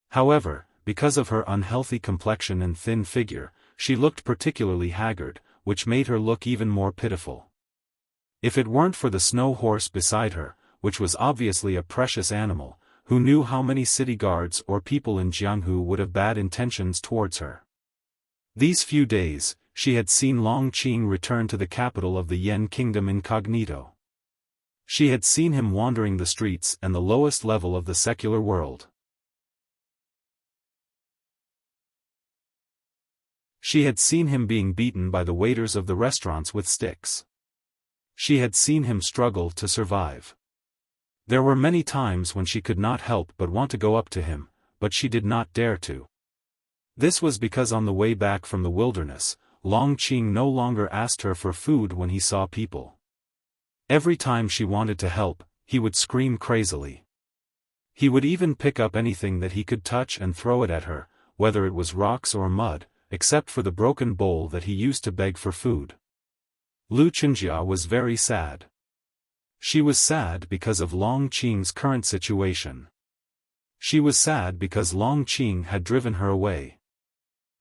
However, because of her unhealthy complexion and thin figure, she looked particularly haggard, which made her look even more pitiful. If it weren't for the snow horse beside her, which was obviously a precious animal, who knew how many city guards or people in Jianghu would have bad intentions towards her. These few days, she had seen Longqing return to the capital of the Yen Kingdom incognito. She had seen him wandering the streets and the lowest level of the secular world. She had seen him being beaten by the waiters of the restaurants with sticks. She had seen him struggle to survive. There were many times when she could not help but want to go up to him, but she did not dare to. This was because on the way back from the wilderness, Long Qing no longer asked her for food when he saw people. Every time she wanted to help, he would scream crazily. He would even pick up anything that he could touch and throw it at her, whether it was rocks or mud, except for the broken bowl that he used to beg for food. Lu Chenjia was very sad. She was sad because of Long Qing's current situation. She was sad because Long Qing had driven her away.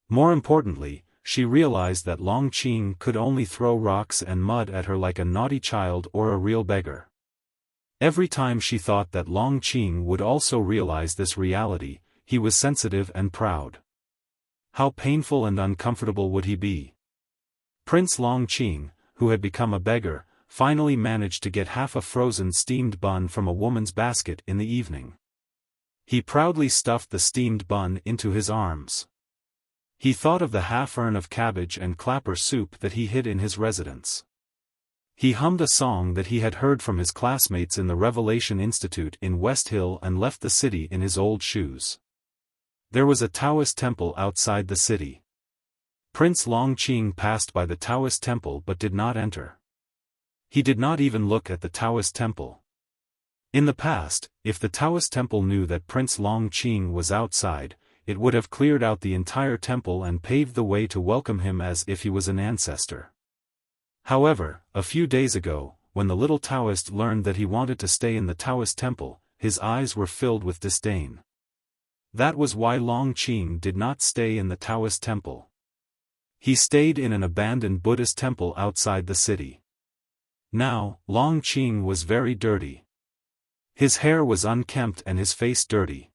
More importantly, she realized that Long Qing could only throw rocks and mud at her like a naughty child or a real beggar. Every time she thought that Long Qing would also realize this reality, he was sensitive and proud. How painful and uncomfortable would he be? Prince Long Qing, who had become a beggar, finally managed to get half a frozen steamed bun from a woman's basket in the evening. He proudly stuffed the steamed bun into his arms. He thought of the half-urn of cabbage and clapper soup that he hid in his residence. He hummed a song that he had heard from his classmates in the Revelation Institute in West Hill and left the city in his old shoes. There was a Taoist temple outside the city. Prince Long Qing passed by the Taoist temple but did not enter. He did not even look at the Taoist temple. In the past, if the Taoist temple knew that Prince Long Qing was outside, it would have cleared out the entire temple and paved the way to welcome him as if he was an ancestor. However, a few days ago, when the little Taoist learned that he wanted to stay in the Taoist temple, his eyes were filled with disdain. That was why Long Qing did not stay in the Taoist temple. He stayed in an abandoned Buddhist temple outside the city. Now, Long Qing was very dirty. His hair was unkempt and his face dirty.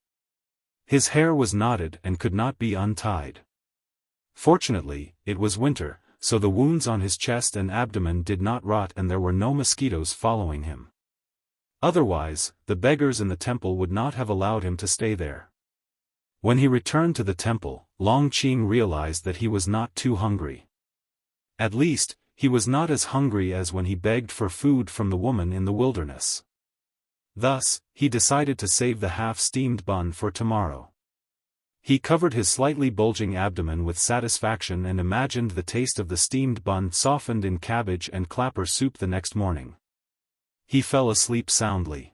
His hair was knotted and could not be untied. Fortunately, it was winter, so the wounds on his chest and abdomen did not rot and there were no mosquitoes following him. Otherwise, the beggars in the temple would not have allowed him to stay there. When he returned to the temple, Long Qing realized that he was not too hungry. At least, he was not as hungry as when he begged for food from the woman in the wilderness. Thus, he decided to save the half-steamed bun for tomorrow. He covered his slightly bulging abdomen with satisfaction and imagined the taste of the steamed bun softened in cabbage and clapper soup the next morning. He fell asleep soundly.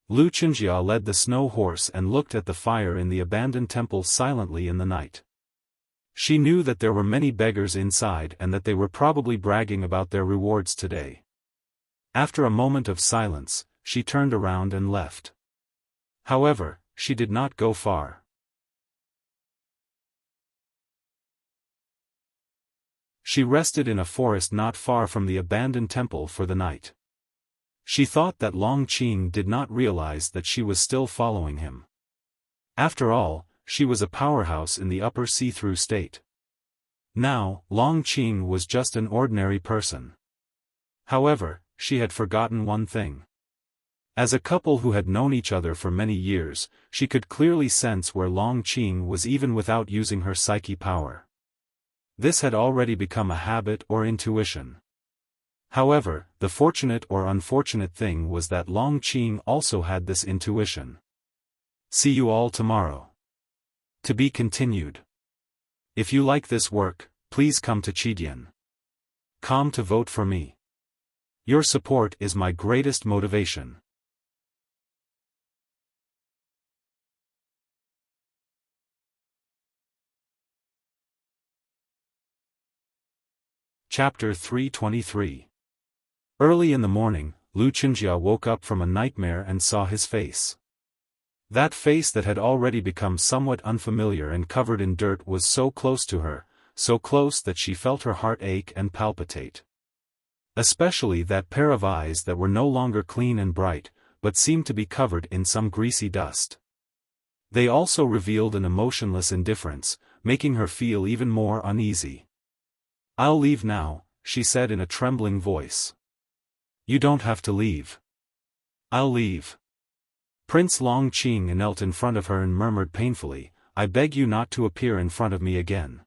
Lu Chenjia led the snow horse and looked at the fire in the abandoned temple silently in the night. She knew that there were many beggars inside and that they were probably bragging about their rewards today. After a moment of silence, she turned around and left. However, she did not go far. She rested in a forest not far from the abandoned temple for the night. She thought that Long Qing did not realize that she was still following him. After all, she was a powerhouse in the upper see-through state. Now, Long Qing was just an ordinary person. However, she had forgotten one thing. As a couple who had known each other for many years, she could clearly sense where Long Qing was even without using her psyche power. This had already become a habit or intuition. However, the fortunate or unfortunate thing was that Long Qing also had this intuition. See you all tomorrow. To be continued. If you like this work, please come to Chidian.com to vote for me. Your support is my greatest motivation. Chapter 323. Early in the morning, Lu Chenjia woke up from a nightmare and saw his face. That face that had already become somewhat unfamiliar and covered in dirt was so close to her, so close that she felt her heart ache and palpitate. Especially that pair of eyes that were no longer clean and bright, but seemed to be covered in some greasy dust. They also revealed an emotionless indifference, making her feel even more uneasy. "I'll leave now," she said in a trembling voice. "You don't have to leave." "I'll leave." Prince Long Qing knelt in front of her and murmured painfully, "I beg you not to appear in front of me again."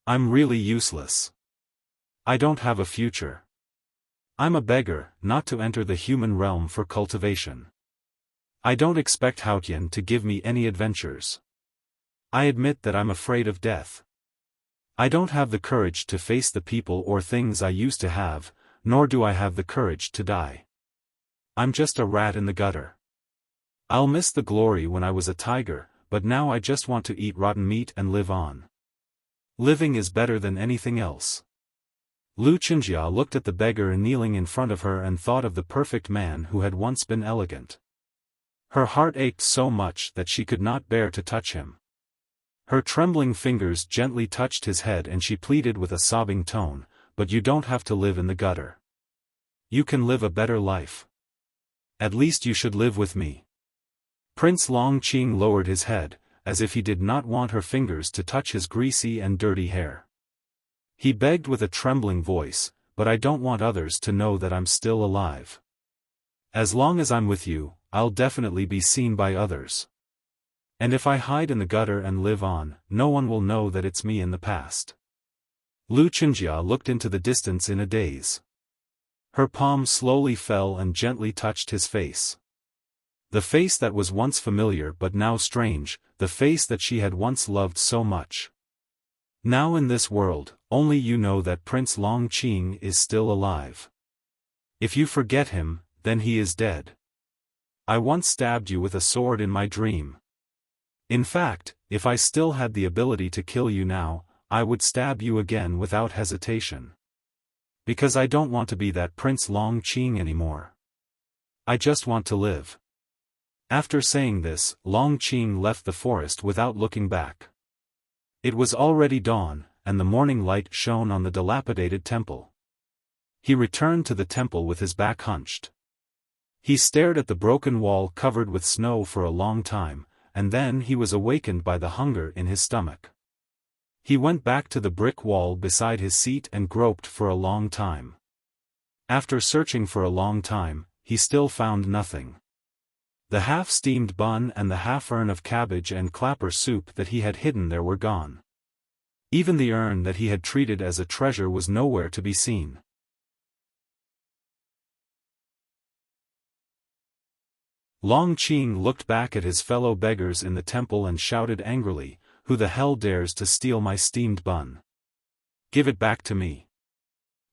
I'm really useless. I don't have a future. I'm a beggar, not to enter the human realm for cultivation. I don't expect Haotian to give me any adventures. I admit that I'm afraid of death. I don't have the courage to face the people or things I used to have, nor do I have the courage to die. I'm just a rat in the gutter. I'll miss the glory when I was a tiger, but now I just want to eat rotten meat and live on. Living is better than anything else. Lu Qinjia looked at the beggar kneeling in front of her and thought of the perfect man who had once been elegant. Her heart ached so much that she could not bear to touch him. Her trembling fingers gently touched his head and she pleaded with a sobbing tone, "But you don't have to live in the gutter. You can live a better life. At least you should live with me." Prince Longqing lowered his head, as if he did not want her fingers to touch his greasy and dirty hair. He begged with a trembling voice, "But I don't want others to know that I'm still alive. As long as I'm with you, I'll definitely be seen by others. And if I hide in the gutter and live on, no one will know that it's me in the past." Lu Qinjia looked into the distance in a daze. Her palm slowly fell and gently touched his face. The face that was once familiar but now strange, the face that she had once loved so much. "Now in this world, only you know that Prince Longqing is still alive. If you forget him, then he is dead. I once stabbed you with a sword in my dream. In fact, if I still had the ability to kill you now, I would stab you again without hesitation. Because I don't want to be that Prince Longqing anymore. I just want to live." After saying this, Longqing left the forest without looking back. It was already dawn, and the morning light shone on the dilapidated temple. He returned to the temple with his back hunched. He stared at the broken wall covered with snow for a long time, and then he was awakened by the hunger in his stomach. He went back to the brick wall beside his seat and groped for a long time. After searching for a long time, he still found nothing. The half-steamed bun and the half-urn of cabbage and clapper soup that he had hidden there were gone. Even the urn that he had treated as a treasure was nowhere to be seen. Longqing looked back at his fellow beggars in the temple and shouted angrily, "Who the hell dares to steal my steamed bun? Give it back to me.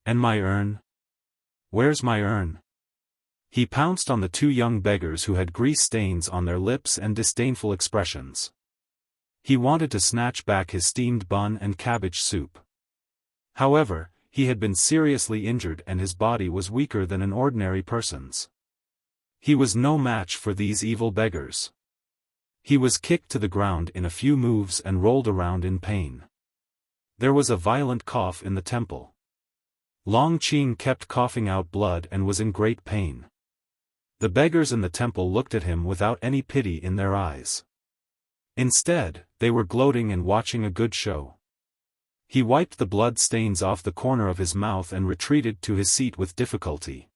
And my urn? Where's my urn?" He pounced on the two young beggars who had grease stains on their lips and disdainful expressions. He wanted to snatch back his steamed bun and cabbage soup. However, he had been seriously injured and his body was weaker than an ordinary person's. He was no match for these evil beggars. He was kicked to the ground in a few moves and rolled around in pain. There was a violent cough in the temple. Longqing kept coughing out blood and was in great pain. The beggars in the temple looked at him without any pity in their eyes. Instead, they were gloating and watching a good show. He wiped the blood stains off the corner of his mouth and retreated to his seat with difficulty.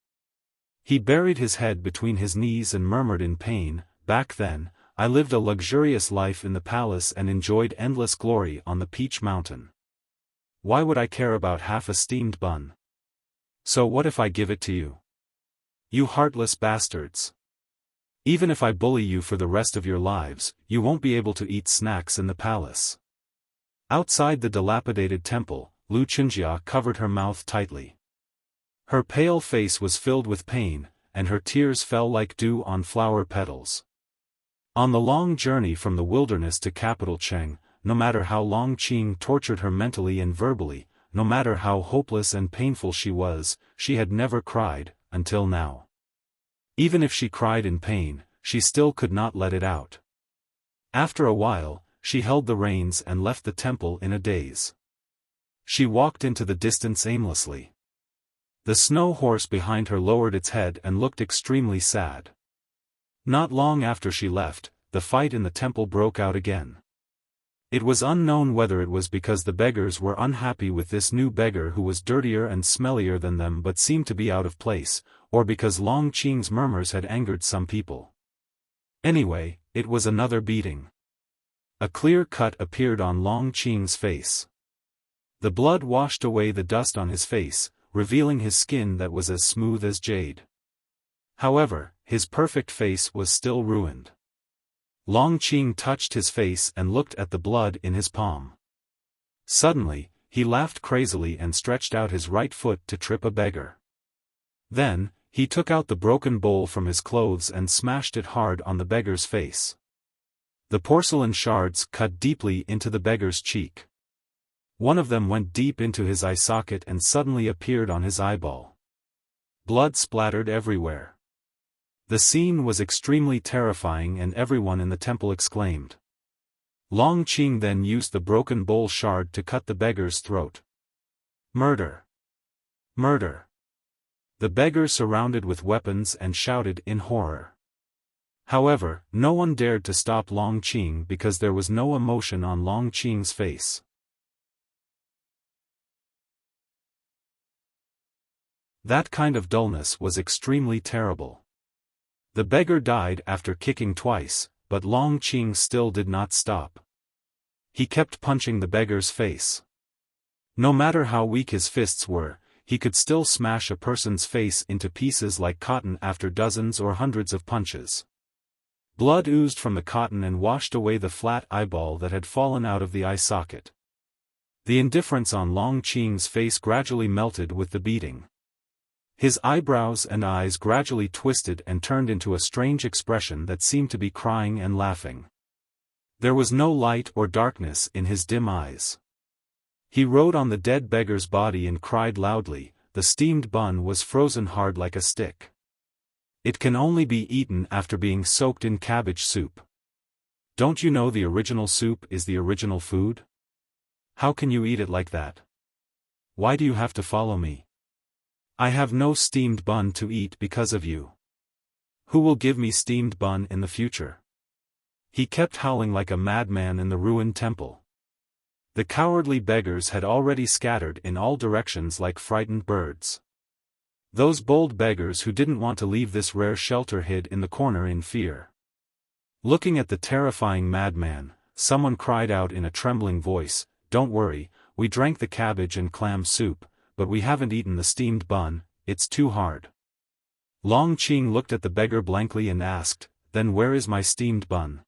He buried his head between his knees and murmured in pain, "Back then, I lived a luxurious life in the palace and enjoyed endless glory on the Peach Mountain. Why would I care about half a steamed bun? So what if I give it to you? You heartless bastards. Even if I bully you for the rest of your lives, you won't be able to eat snacks in the palace." Outside the dilapidated temple, Lu Qinjia covered her mouth tightly. Her pale face was filled with pain, and her tears fell like dew on flower petals. On the long journey from the wilderness to capital Cheng, no matter how Longqing tortured her mentally and verbally, no matter how hopeless and painful she had never cried, until now. Even if she cried in pain, she still could not let it out. After a while, she held the reins and left the temple in a daze. She walked into the distance aimlessly. The snow horse behind her lowered its head and looked extremely sad. Not long after she left, the fight in the temple broke out again. It was unknown whether it was because the beggars were unhappy with this new beggar who was dirtier and smellier than them but seemed to be out of place, or because Longqing's murmurs had angered some people. Anyway, it was another beating. A clear cut appeared on Longqing's face. The blood washed away the dust on his face, revealing his skin that was as smooth as jade. However, his perfect face was still ruined. Long Qing touched his face and looked at the blood in his palm. Suddenly, he laughed crazily and stretched out his right foot to trip a beggar. Then, he took out the broken bowl from his clothes and smashed it hard on the beggar's face. The porcelain shards cut deeply into the beggar's cheek. One of them went deep into his eye socket and suddenly appeared on his eyeball. Blood splattered everywhere. The scene was extremely terrifying and everyone in the temple exclaimed. Long Qing then used the broken bowl shard to cut the beggar's throat. Murder! Murder! The beggars surrounded with weapons and shouted in horror. However, no one dared to stop Long Qing because there was no emotion on Long Qing's face. That kind of dullness was extremely terrible. The beggar died after kicking twice, but Long Qing still did not stop. He kept punching the beggar's face. No matter how weak his fists were, he could still smash a person's face into pieces like cotton after dozens or hundreds of punches. Blood oozed from the cotton and washed away the flat eyeball that had fallen out of the eye socket. The indifference on Long Qing's face gradually melted with the beating. His eyebrows and eyes gradually twisted and turned into a strange expression that seemed to be crying and laughing. There was no light or darkness in his dim eyes. He rode on the dead beggar's body and cried loudly. The steamed bun was frozen hard like a stick. It can only be eaten after being soaked in cabbage soup. Don't you know the original soup is the original food? How can you eat it like that? Why do you have to follow me? I have no steamed bun to eat because of you. Who will give me steamed bun in the future? He kept howling like a madman in the ruined temple. The cowardly beggars had already scattered in all directions like frightened birds. Those bold beggars who didn't want to leave this rare shelter hid in the corner in fear. Looking at the terrifying madman, someone cried out in a trembling voice, "Don't worry, we drank the cabbage and clam soup, but we haven't eaten the steamed bun, it's too hard." Long Qing looked at the beggar blankly and asked, "Then where is my steamed bun?"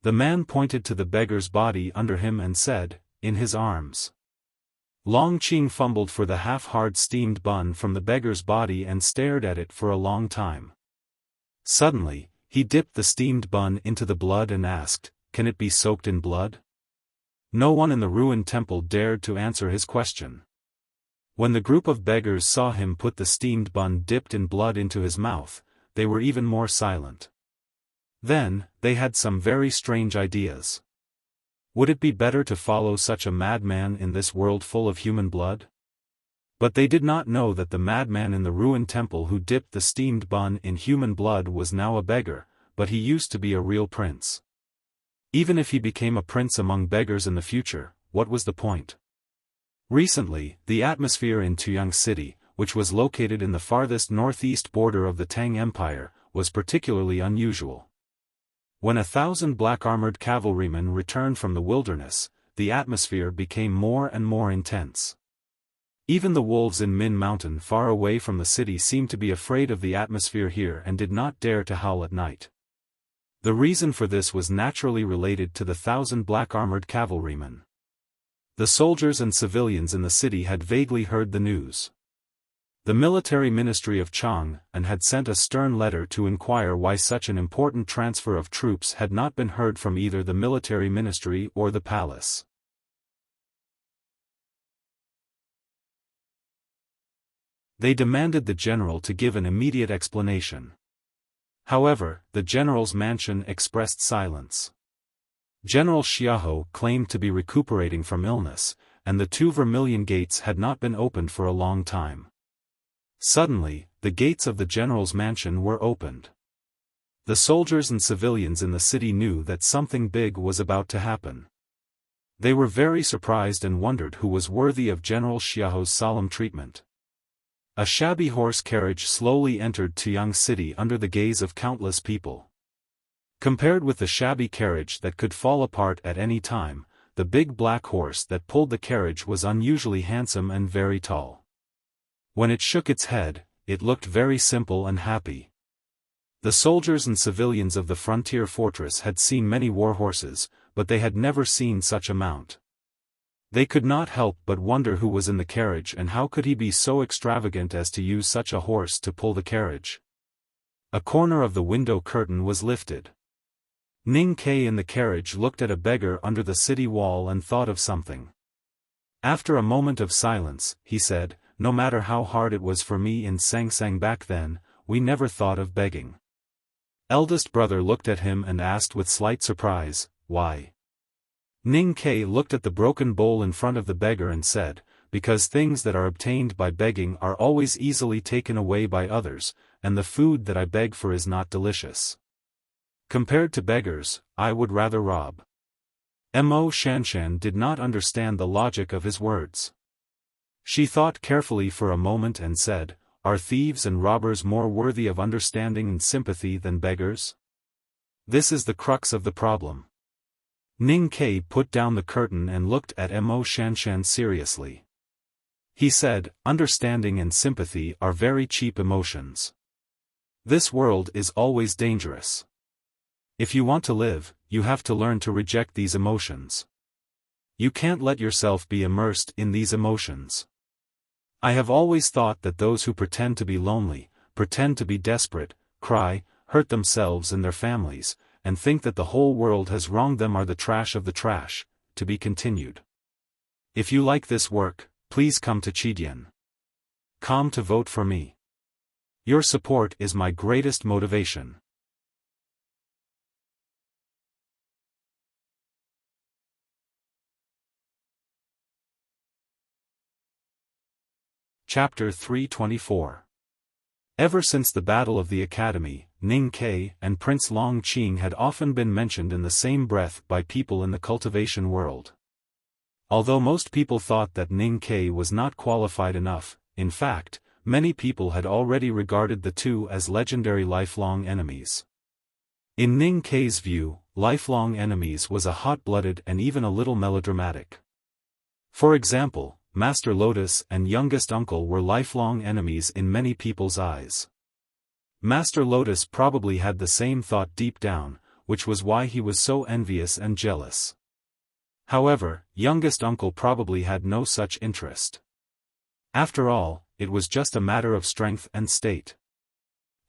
The man pointed to the beggar's body under him and said, "In his arms." Long Qing fumbled for the half-hard steamed bun from the beggar's body and stared at it for a long time. Suddenly, he dipped the steamed bun into the blood and asked, "Can it be soaked in blood?" No one in the ruined temple dared to answer his question. When the group of beggars saw him put the steamed bun dipped in blood into his mouth, they were even more silent. Then, they had some very strange ideas. Would it be better to follow such a madman in this world full of human blood? But they did not know that the madman in the ruined temple who dipped the steamed bun in human blood was now a beggar, but he used to be a real prince. Even if he became a prince among beggars in the future, what was the point? Recently, the atmosphere in Tuyang City, which was located in the farthest northeast border of the Tang Empire, was particularly unusual. When 1,000 black-armored cavalrymen returned from the wilderness, the atmosphere became more and more intense. Even the wolves in Min Mountain far away from the city seemed to be afraid of the atmosphere here and did not dare to howl at night. The reason for this was naturally related to the 1,000 black-armored cavalrymen. The soldiers and civilians in the city had vaguely heard the news. The military ministry of Chang had sent a stern letter to inquire why such an important transfer of troops had not been heard from either the military ministry or the palace. They demanded the general to give an immediate explanation. However, the general's mansion expressed silence. General Xiaofan claimed to be recuperating from illness, and the 2 vermilion gates had not been opened for a long time. Suddenly, the gates of the general's mansion were opened. The soldiers and civilians in the city knew that something big was about to happen. They were very surprised and wondered who was worthy of General Xiao's solemn treatment. A shabby horse carriage slowly entered Tuyang City under the gaze of countless people. Compared with the shabby carriage that could fall apart at any time, the big black horse that pulled the carriage was unusually handsome and very tall. When it shook its head, it looked very simple and happy. The soldiers and civilians of the frontier fortress had seen many war horses, but they had never seen such a mount. They could not help but wonder who was in the carriage and how could he be so extravagant as to use such a horse to pull the carriage. A corner of the window curtain was lifted. Ning Kei in the carriage looked at a beggar under the city wall and thought of something. After a moment of silence, he said, "No matter how hard it was for me in Sangsang back then, we never thought of begging." Eldest brother looked at him and asked with slight surprise, "Why?" Ning Kei looked at the broken bowl in front of the beggar and said, "Because things that are obtained by begging are always easily taken away by others, and the food that I beg for is not delicious. Compared to beggars, I would rather rob." Mo Shanshan did not understand the logic of his words. She thought carefully for a moment and said, "Are thieves and robbers more worthy of understanding and sympathy than beggars? This is the crux of the problem." Ning Kei put down the curtain and looked at Mo Shanshan seriously. He said, "Understanding and sympathy are very cheap emotions. This world is always dangerous. If you want to live, you have to learn to reject these emotions. You can't let yourself be immersed in these emotions. I have always thought that those who pretend to be lonely, pretend to be desperate, cry, hurt themselves and their families, and think that the whole world has wronged them are the trash of the trash." To be continued. If you like this work, please come to Chidian. Come to vote for me. Your support is my greatest motivation. Chapter 324. Ever since the Battle of the Academy, Ning Kei and Prince Long Qing had often been mentioned in the same breath by people in the cultivation world. Although most people thought that Ning Kei was not qualified enough, in fact, many people had already regarded the two as legendary lifelong enemies. In Ning Kei's view, lifelong enemies was a hot-blooded and even a little melodramatic. For example, Master Lotus and youngest uncle were lifelong enemies in many people's eyes. Master Lotus probably had the same thought deep down, which was why he was so envious and jealous. However, youngest uncle probably had no such interest. After all, it was just a matter of strength and state.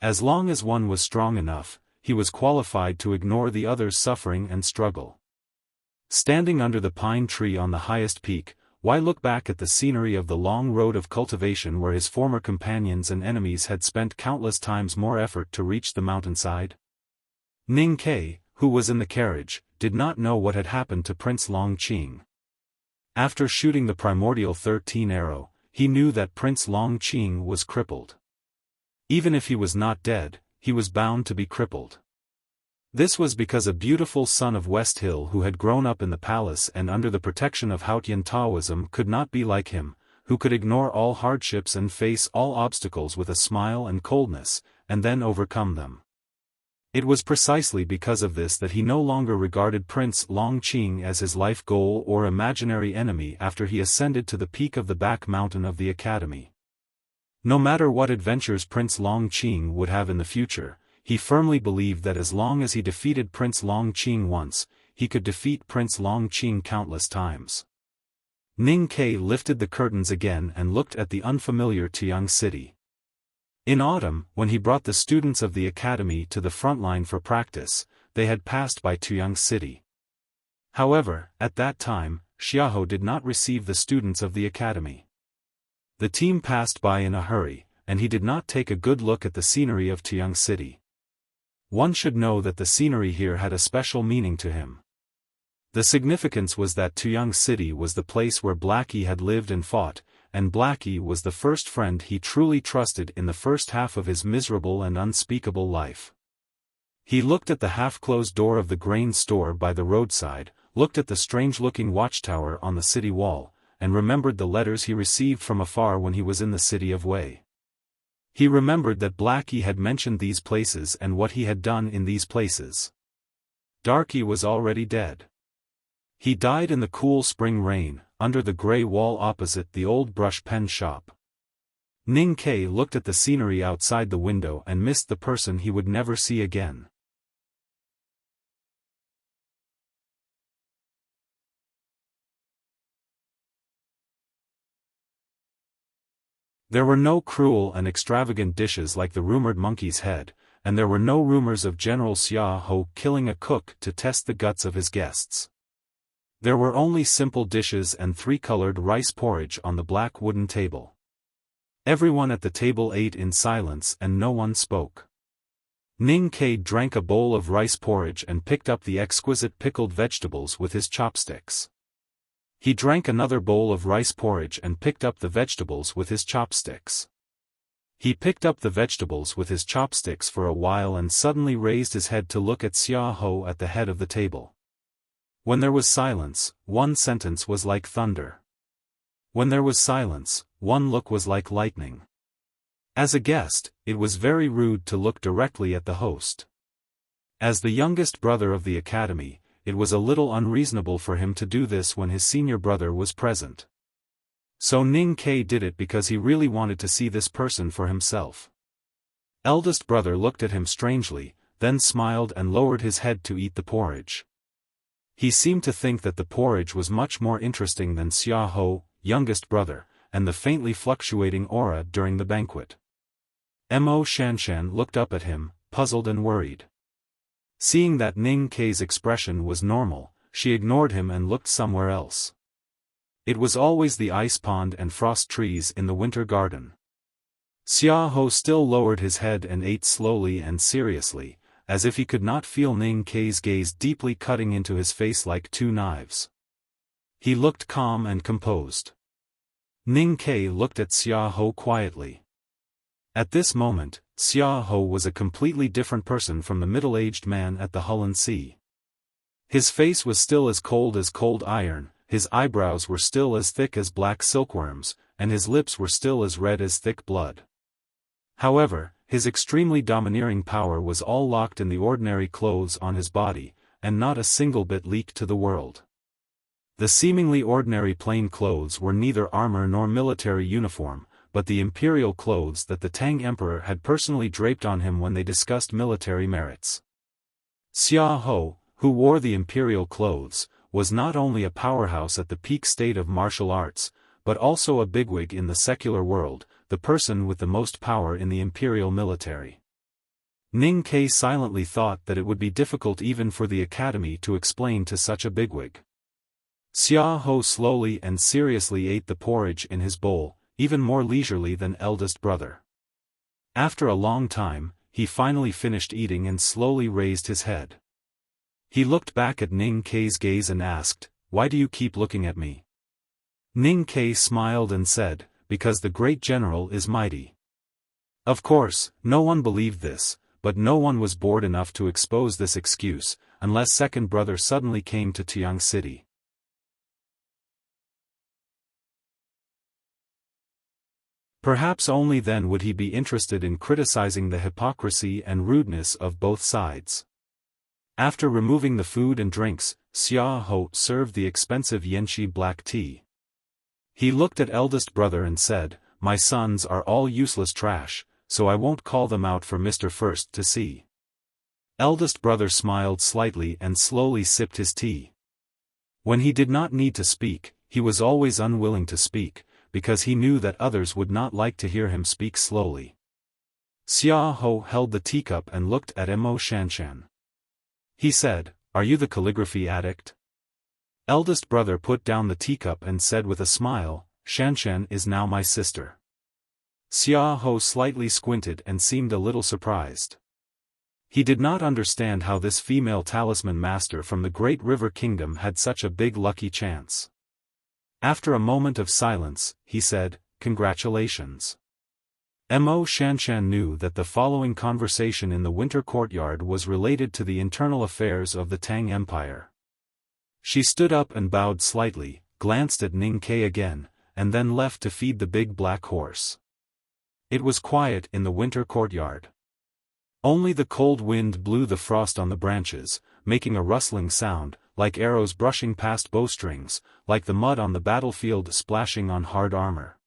As long as one was strong enough, he was qualified to ignore the other's suffering and struggle. Standing under the pine tree on the highest peak, why look back at the scenery of the long road of cultivation where his former companions and enemies had spent countless times more effort to reach the mountainside? Ning Kei, who was in the carriage, did not know what had happened to Prince Long Qing. After shooting the primordial 13 arrow, he knew that Prince Long Qing was crippled. Even if he was not dead, he was bound to be crippled. This was because a beautiful son of West Hill who had grown up in the palace and under the protection of Haotian Taoism could not be like him, who could ignore all hardships and face all obstacles with a smile and coldness, and then overcome them. It was precisely because of this that he no longer regarded Prince Long Qing as his life goal or imaginary enemy after he ascended to the peak of the back mountain of the academy. No matter what adventures Prince Long Qing would have in the future, he firmly believed that as long as he defeated Prince Long Qing once, he could defeat Prince Long Qing countless times. Ning Kei lifted the curtains again and looked at the unfamiliar Tuyang city. In autumn, when he brought the students of the academy to the front line for practice, they had passed by Tuyang city. However, at that time, Xiaofan did not receive the students of the academy. The team passed by in a hurry, and he did not take a good look at the scenery of Tuyang city. One should know that the scenery here had a special meaning to him. The significance was that Tuyang city was the place where Blackie had lived and fought, and Blackie was the first friend he truly trusted in the first half of his miserable and unspeakable life. He looked at the half-closed door of the grain store by the roadside, looked at the strange-looking watchtower on the city wall, and remembered the letters he received from afar when he was in the city of Wei. He remembered that Blackie had mentioned these places and what he had done in these places. Darky was already dead. He died in the cool spring rain, under the grey wall opposite the old brush pen shop. Ning Kai looked at the scenery outside the window and missed the person he would never see again. There were no cruel and extravagant dishes like the rumored monkey's head, and there were no rumors of General Xiaofan killing a cook to test the guts of his guests. There were only simple dishes and three-colored rice porridge on the black wooden table. Everyone at the table ate in silence and no one spoke. Ning Kai drank a bowl of rice porridge and picked up the exquisite pickled vegetables with his chopsticks. He drank another bowl of rice porridge and picked up the vegetables with his chopsticks. He picked up the vegetables with his chopsticks for a while and suddenly raised his head to look at Xiaofan at the head of the table. When there was silence, one sentence was like thunder. When there was silence, one look was like lightning. As a guest, it was very rude to look directly at the host. As the youngest brother of the academy, it was a little unreasonable for him to do this when his senior brother was present. So Ning Kai did it because he really wanted to see this person for himself. Eldest brother looked at him strangely, then smiled and lowered his head to eat the porridge. He seemed to think that the porridge was much more interesting than Xiaofan, youngest brother, and the faintly fluctuating aura during the banquet. Mo Shanshan looked up at him, puzzled and worried. Seeing that Ning Kai's expression was normal, she ignored him and looked somewhere else. It was always the ice pond and frost trees in the winter garden. Xiaofan still lowered his head and ate slowly and seriously, as if he could not feel Ning Kai's gaze deeply cutting into his face like two knives. He looked calm and composed. Ning Kai looked at Xiaofan quietly. At this moment, Xiaofan was a completely different person from the middle-aged man at the Hulun Sea. His face was still as cold iron, his eyebrows were still as thick as black silkworms, and his lips were still as red as thick blood. However, his extremely domineering power was all locked in the ordinary clothes on his body, and not a single bit leaked to the world. The seemingly ordinary plain clothes were neither armor nor military uniform, but the imperial clothes that the Tang Emperor had personally draped on him when they discussed military merits. Xiaofan, who wore the imperial clothes, was not only a powerhouse at the peak state of martial arts, but also a bigwig in the secular world, the person with the most power in the imperial military. Ning Kai silently thought that it would be difficult even for the academy to explain to such a bigwig. Xiaofan slowly and seriously ate the porridge in his bowl, even more leisurely than eldest brother. After a long time, he finally finished eating and slowly raised his head. He looked back at Ning Kai's gaze and asked, "Why do you keep looking at me?" Ning Kai smiled and said, "Because the great general is mighty." Of course, no one believed this, but no one was bored enough to expose this excuse, unless second brother suddenly came to Tiang City. Perhaps only then would he be interested in criticizing the hypocrisy and rudeness of both sides. After removing the food and drinks, Xiaofan served the expensive Yanxi black tea. He looked at eldest brother and said, "My sons are all useless trash, so I won't call them out for Mr. First to see." Eldest brother smiled slightly and slowly sipped his tea. When he did not need to speak, he was always unwilling to speak, because he knew that others would not like to hear him speak slowly. Xiaofan held the teacup and looked at Mo Shanshan. He said, "Are you the calligraphy addict?" Eldest brother put down the teacup and said with a smile, "Shanshan is now my sister." Xiaofan slightly squinted and seemed a little surprised. He did not understand how this female talisman master from the Great River Kingdom had such a big lucky chance. After a moment of silence, he said, "Congratulations." Mo Shanshan knew that the following conversation in the winter courtyard was related to the internal affairs of the Tang Empire. She stood up and bowed slightly, glanced at Ning Kai again, and then left to feed the big black horse. It was quiet in the winter courtyard. Only the cold wind blew the frost on the branches, making a rustling sound, like arrows brushing past bowstrings, like the mud on the battlefield splashing on hard armor.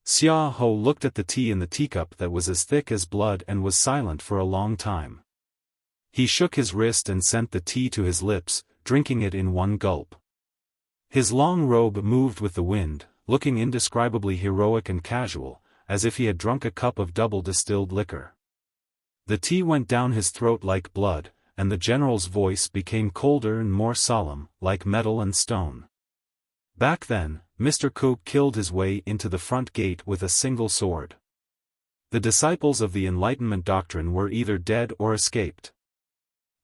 Xiao looked at the tea in the teacup that was as thick as blood and was silent for a long time. He shook his wrist and sent the tea to his lips, drinking it in one gulp. His long robe moved with the wind, looking indescribably heroic and casual, as if he had drunk a cup of double-distilled liquor. The tea went down his throat like blood, and the general's voice became colder and more solemn, like metal and stone. Back then, Mr. Ku killed his way into the front gate with a single sword. The disciples of the Enlightenment doctrine were either dead or escaped.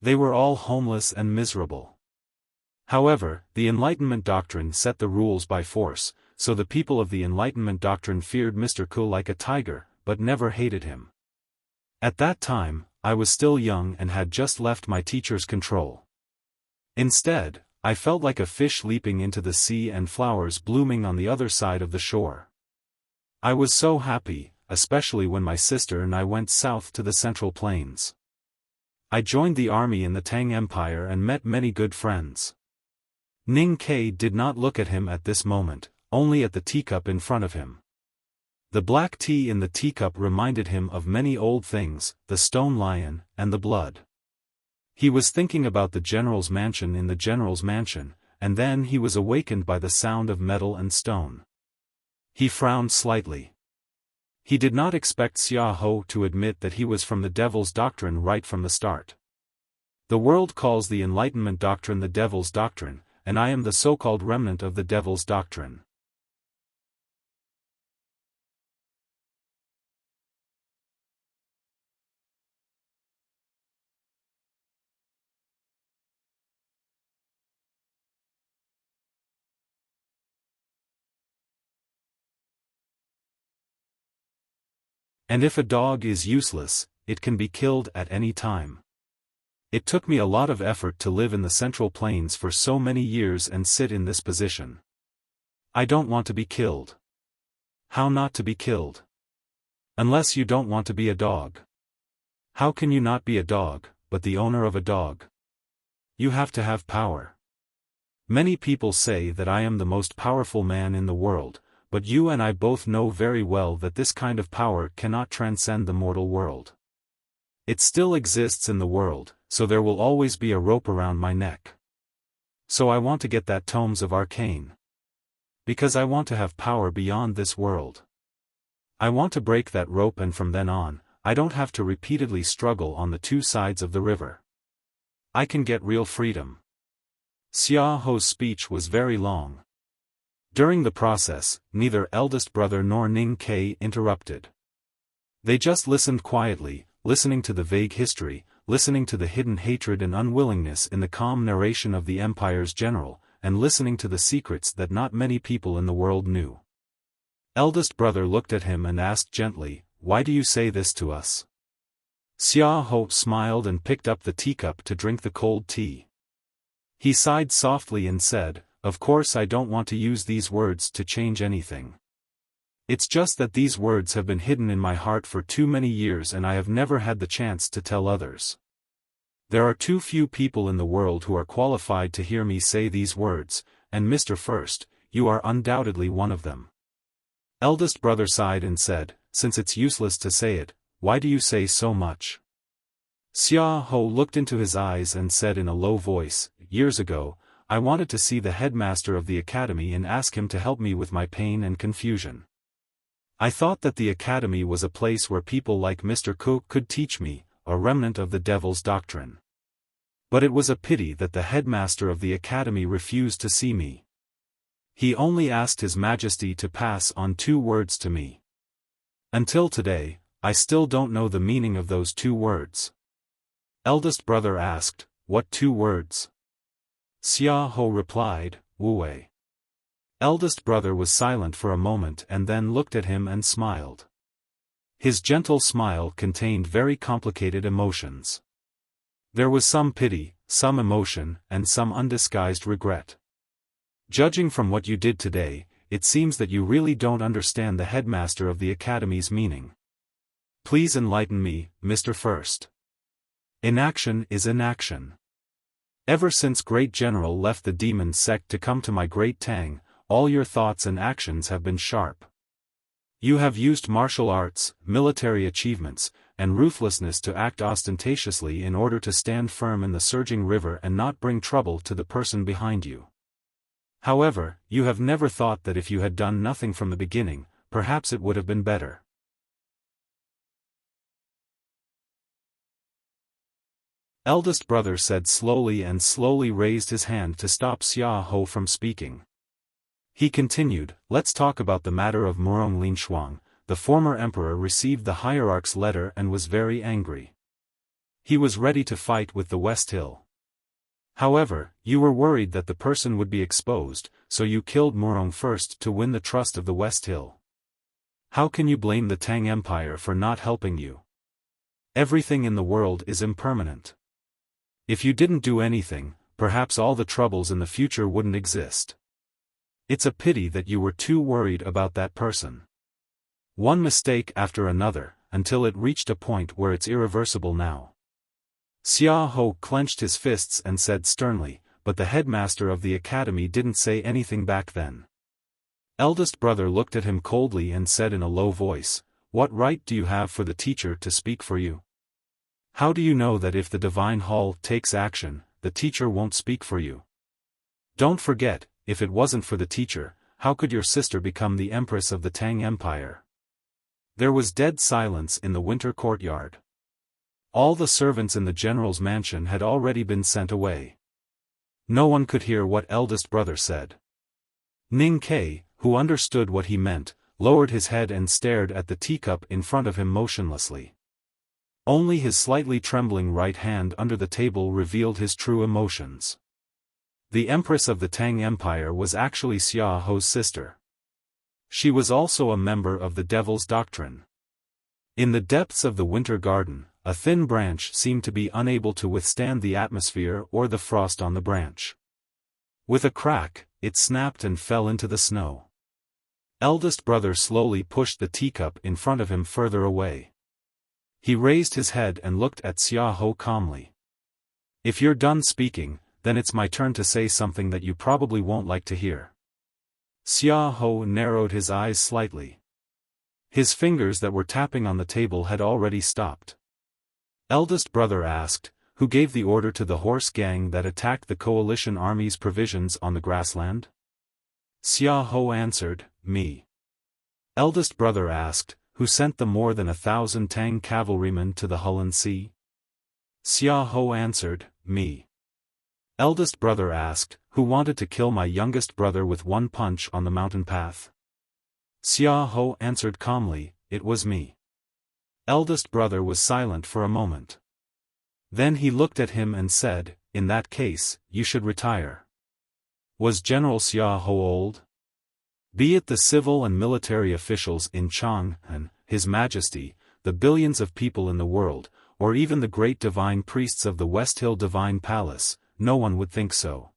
They were all homeless and miserable. However, the Enlightenment doctrine set the rules by force, so the people of the Enlightenment doctrine feared Mr. Ku like a tiger, but never hated him. At that time, I was still young and had just left my teacher's control. Instead, I felt like a fish leaping into the sea and flowers blooming on the other side of the shore. I was so happy, especially when my sister and I went south to the Central Plains. I joined the army in the Tang Empire and met many good friends. Ning Kai did not look at him at this moment, only at the teacup in front of him. The black tea in the teacup reminded him of many old things, the stone lion, and the blood. He was thinking about the general's mansion in the general's mansion, and then he was awakened by the sound of metal and stone. He frowned slightly. He did not expect Xiao to admit that he was from the devil's doctrine right from the start. The world calls the Enlightenment doctrine the devil's doctrine, and I am the so-called remnant of the devil's doctrine. And if a dog is useless, it can be killed at any time. It took me a lot of effort to live in the Central Plains for so many years and sit in this position. I don't want to be killed. How not to be killed? Unless you don't want to be a dog. How can you not be a dog, but the owner of a dog? You have to have power. Many people say that I am the most powerful man in the world, but you and I both know very well that this kind of power cannot transcend the mortal world. It still exists in the world, so there will always be a rope around my neck. So I want to get that tomes of arcane. Because I want to have power beyond this world. I want to break that rope, and from then on, I don't have to repeatedly struggle on the two sides of the river. I can get real freedom. Xiao's speech was very long. During the process, neither eldest brother nor Ning Kai interrupted. They just listened quietly, listening to the vague history, listening to the hidden hatred and unwillingness in the calm narration of the empire's general, and listening to the secrets that not many people in the world knew. Eldest brother looked at him and asked gently, "Why do you say this to us?" Xiao smiled and picked up the teacup to drink the cold tea. He sighed softly and said, "Of course I don't want to use these words to change anything. It's just that these words have been hidden in my heart for too many years and I have never had the chance to tell others. There are too few people in the world who are qualified to hear me say these words, and Mr. First, you are undoubtedly one of them." Eldest brother sighed and said, "Since it's useless to say it, why do you say so much?" Xiao looked into his eyes and said in a low voice, "Years ago, I wanted to see the headmaster of the academy and ask him to help me with my pain and confusion. I thought that the academy was a place where people like Mr. Ku could teach me, a remnant of the devil's doctrine. But it was a pity that the headmaster of the academy refused to see me. He only asked His Majesty to pass on 2 words to me. Until today, I still don't know the meaning of those 2 words." Eldest brother asked, "What 2 words?" Xiao replied, "Wu-wei." Eldest brother was silent for a moment and then looked at him and smiled. His gentle smile contained very complicated emotions. There was some pity, some emotion, and some undisguised regret. "Judging from what you did today, it seems that you really don't understand the headmaster of the academy's meaning. Please enlighten me, Mr. First." Inaction is inaction. Ever since Great General left the demon sect to come to my Great Tang, all your thoughts and actions have been sharp. You have used martial arts, military achievements, and ruthlessness to act ostentatiously in order to stand firm in the surging river and not bring trouble to the person behind you. However, you have never thought that if you had done nothing from the beginning, perhaps it would have been better. Eldest brother said slowly and slowly raised his hand to stop Xiao from speaking. He continued, let's talk about the matter of Murong Linshuang. The former emperor received the hierarch's letter and was very angry. He was ready to fight with the West Hill. However, you were worried that the person would be exposed, so you killed Murong first to win the trust of the West Hill. How can you blame the Tang Empire for not helping you? Everything in the world is impermanent. If you didn't do anything, perhaps all the troubles in the future wouldn't exist. It's a pity that you were too worried about that person. One mistake after another, until it reached a point where it's irreversible now. Xiao clenched his fists and said sternly, but the headmaster of the academy didn't say anything back then. Eldest brother looked at him coldly and said in a low voice, what right do you have for the teacher to speak for you? How do you know that if the divine hall takes action, the teacher won't speak for you? Don't forget, if it wasn't for the teacher, how could your sister become the empress of the Tang Empire? There was dead silence in the winter courtyard. All the servants in the general's mansion had already been sent away. No one could hear what eldest brother said. Ning Ke, who understood what he meant, lowered his head and stared at the teacup in front of him motionlessly. Only his slightly trembling right hand under the table revealed his true emotions. The empress of the Tang Empire was actually Xiao's sister. She was also a member of the Devil's Doctrine. In the depths of the winter garden, a thin branch seemed to be unable to withstand the atmosphere or the frost on the branch. With a crack, it snapped and fell into the snow. Eldest brother slowly pushed the teacup in front of him further away. He raised his head and looked at Xiao calmly. If you're done speaking, then it's my turn to say something that you probably won't like to hear. Xiao narrowed his eyes slightly. His fingers that were tapping on the table had already stopped. Eldest brother asked, who gave the order to the horse gang that attacked the coalition army's provisions on the grassland? Xiao answered, me. Eldest brother asked, who sent the more than 1,000 Tang cavalrymen to the Hulan Sea? Xiao answered, me. Eldest brother asked, who wanted to kill my youngest brother with one punch on the mountain path? Xiao answered calmly, it was me. Eldest brother was silent for a moment. Then he looked at him and said, in that case, you should retire. Was General Xiao old? Be it the civil and military officials in Chang'an, His Majesty, the billions of people in the world, or even the great divine priests of the West Hill Divine Palace, no one would think so.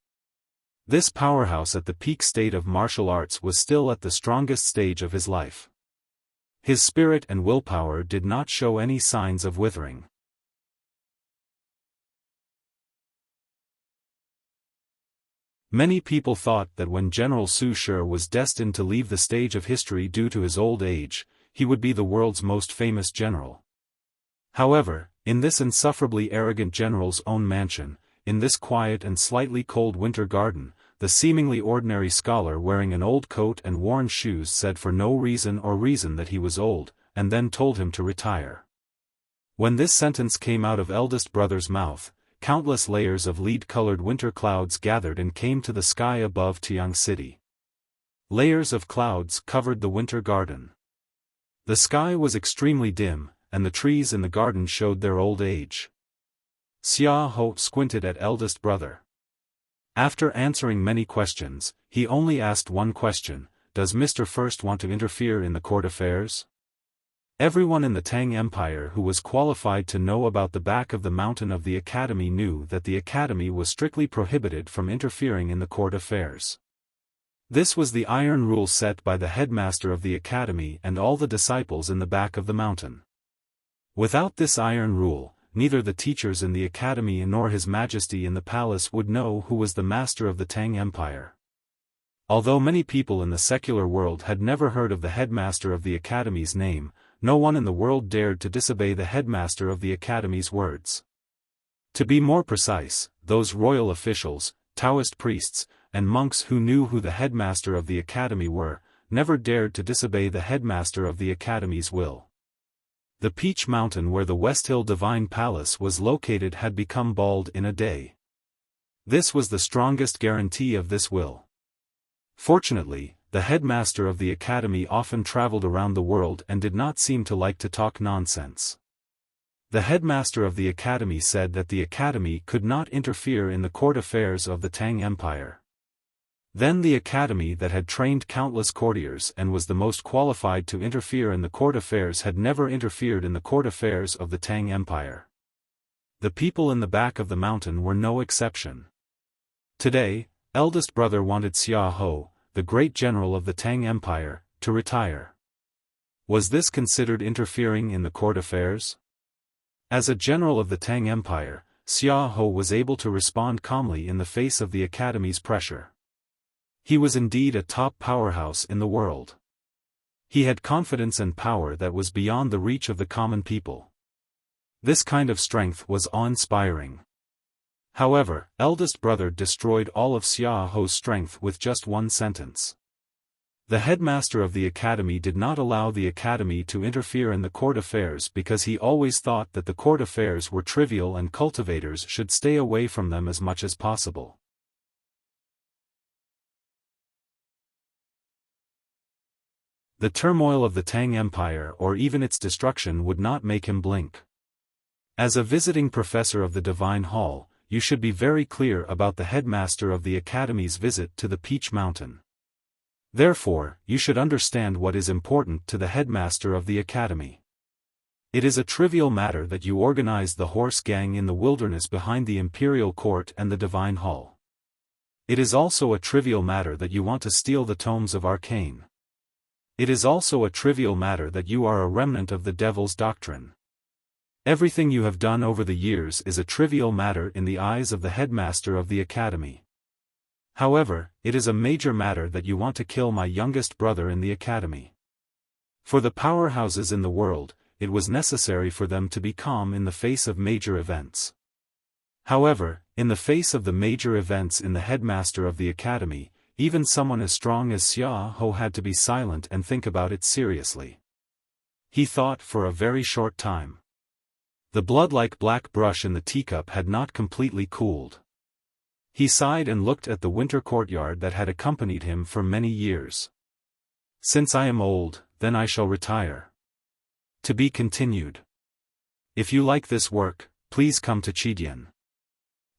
This powerhouse at the peak state of martial arts was still at the strongest stage of his life. His spirit and willpower did not show any signs of withering. Many people thought that when General Su Shi was destined to leave the stage of history due to his old age, he would be the world's most famous general. However, in this insufferably arrogant general's own mansion, in this quiet and slightly cold winter garden, the seemingly ordinary scholar wearing an old coat and worn shoes said for no reason or reason that he was old, and then told him to retire. When this sentence came out of eldest brother's mouth, countless layers of lead-colored winter clouds gathered and came to the sky above Tiang City. Layers of clouds covered the winter garden. The sky was extremely dim, and the trees in the garden showed their old age. Xiao squinted at eldest brother. After answering many questions, he only asked one question, does Mr. First want to interfere in the court affairs? Everyone in the Tang Empire who was qualified to know about the back of the mountain of the academy knew that the academy was strictly prohibited from interfering in the court affairs. This was the iron rule set by the headmaster of the academy and all the disciples in the back of the mountain. Without this iron rule, neither the teachers in the academy nor His Majesty in the palace would know who was the master of the Tang Empire. Although many people in the secular world had never heard of the headmaster of the academy's name, no one in the world dared to disobey the headmaster of the academy's words. To be more precise, those royal officials, Taoist priests, and monks who knew who the headmaster of the academy were, never dared to disobey the headmaster of the academy's will. The Peach Mountain where the Westhill Divine Palace was located had become bald in a day. This was the strongest guarantee of this will. Fortunately, the headmaster of the academy often traveled around the world and did not seem to like to talk nonsense. The headmaster of the academy said that the academy could not interfere in the court affairs of the Tang Empire. Then the academy that had trained countless courtiers and was the most qualified to interfere in the court affairs had never interfered in the court affairs of the Tang Empire. The people in the back of the mountain were no exception. Today, eldest brother wanted Xiaofan, the great general of the Tang Empire, to retire. Was this considered interfering in the court affairs? As a general of the Tang Empire, Xiaofan was able to respond calmly in the face of the academy's pressure. He was indeed a top powerhouse in the world. He had confidence and power that was beyond the reach of the common people. This kind of strength was awe-inspiring. However, eldest brother destroyed all of Xiaofan's strength with just one sentence. The headmaster of the academy did not allow the academy to interfere in the court affairs because he always thought that the court affairs were trivial and cultivators should stay away from them as much as possible. The turmoil of the Tang Empire or even its destruction would not make him blink. As a visiting professor of the Divine Hall, you should be very clear about the headmaster of the academy's visit to the Peach Mountain. Therefore, you should understand what is important to the headmaster of the academy. It is a trivial matter that you organize the horse gang in the wilderness behind the imperial court and the Divine Hall. It is also a trivial matter that you want to steal the tomes of arcane. It is also a trivial matter that you are a remnant of the devil's doctrine. Everything you have done over the years is a trivial matter in the eyes of the headmaster of the academy. However, it is a major matter that you want to kill my youngest brother in the academy. For the powerhouses in the world, it was necessary for them to be calm in the face of major events. However, in the face of the major events in the headmaster of the academy, even someone as strong as Xiaofan had to be silent and think about it seriously. He thought for a very short time. The blood-like black brush in the teacup had not completely cooled. He sighed and looked at the winter courtyard that had accompanied him for many years. Since I am old, then I shall retire. To be continued. If you like this work, please come to Chidian.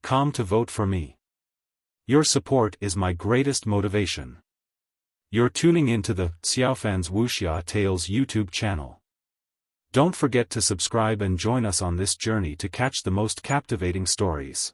Come to vote for me. Your support is my greatest motivation. You're tuning into the Xiaofan's Wuxia Tales YouTube channel. Don't forget to subscribe and join us on this journey to catch the most captivating stories.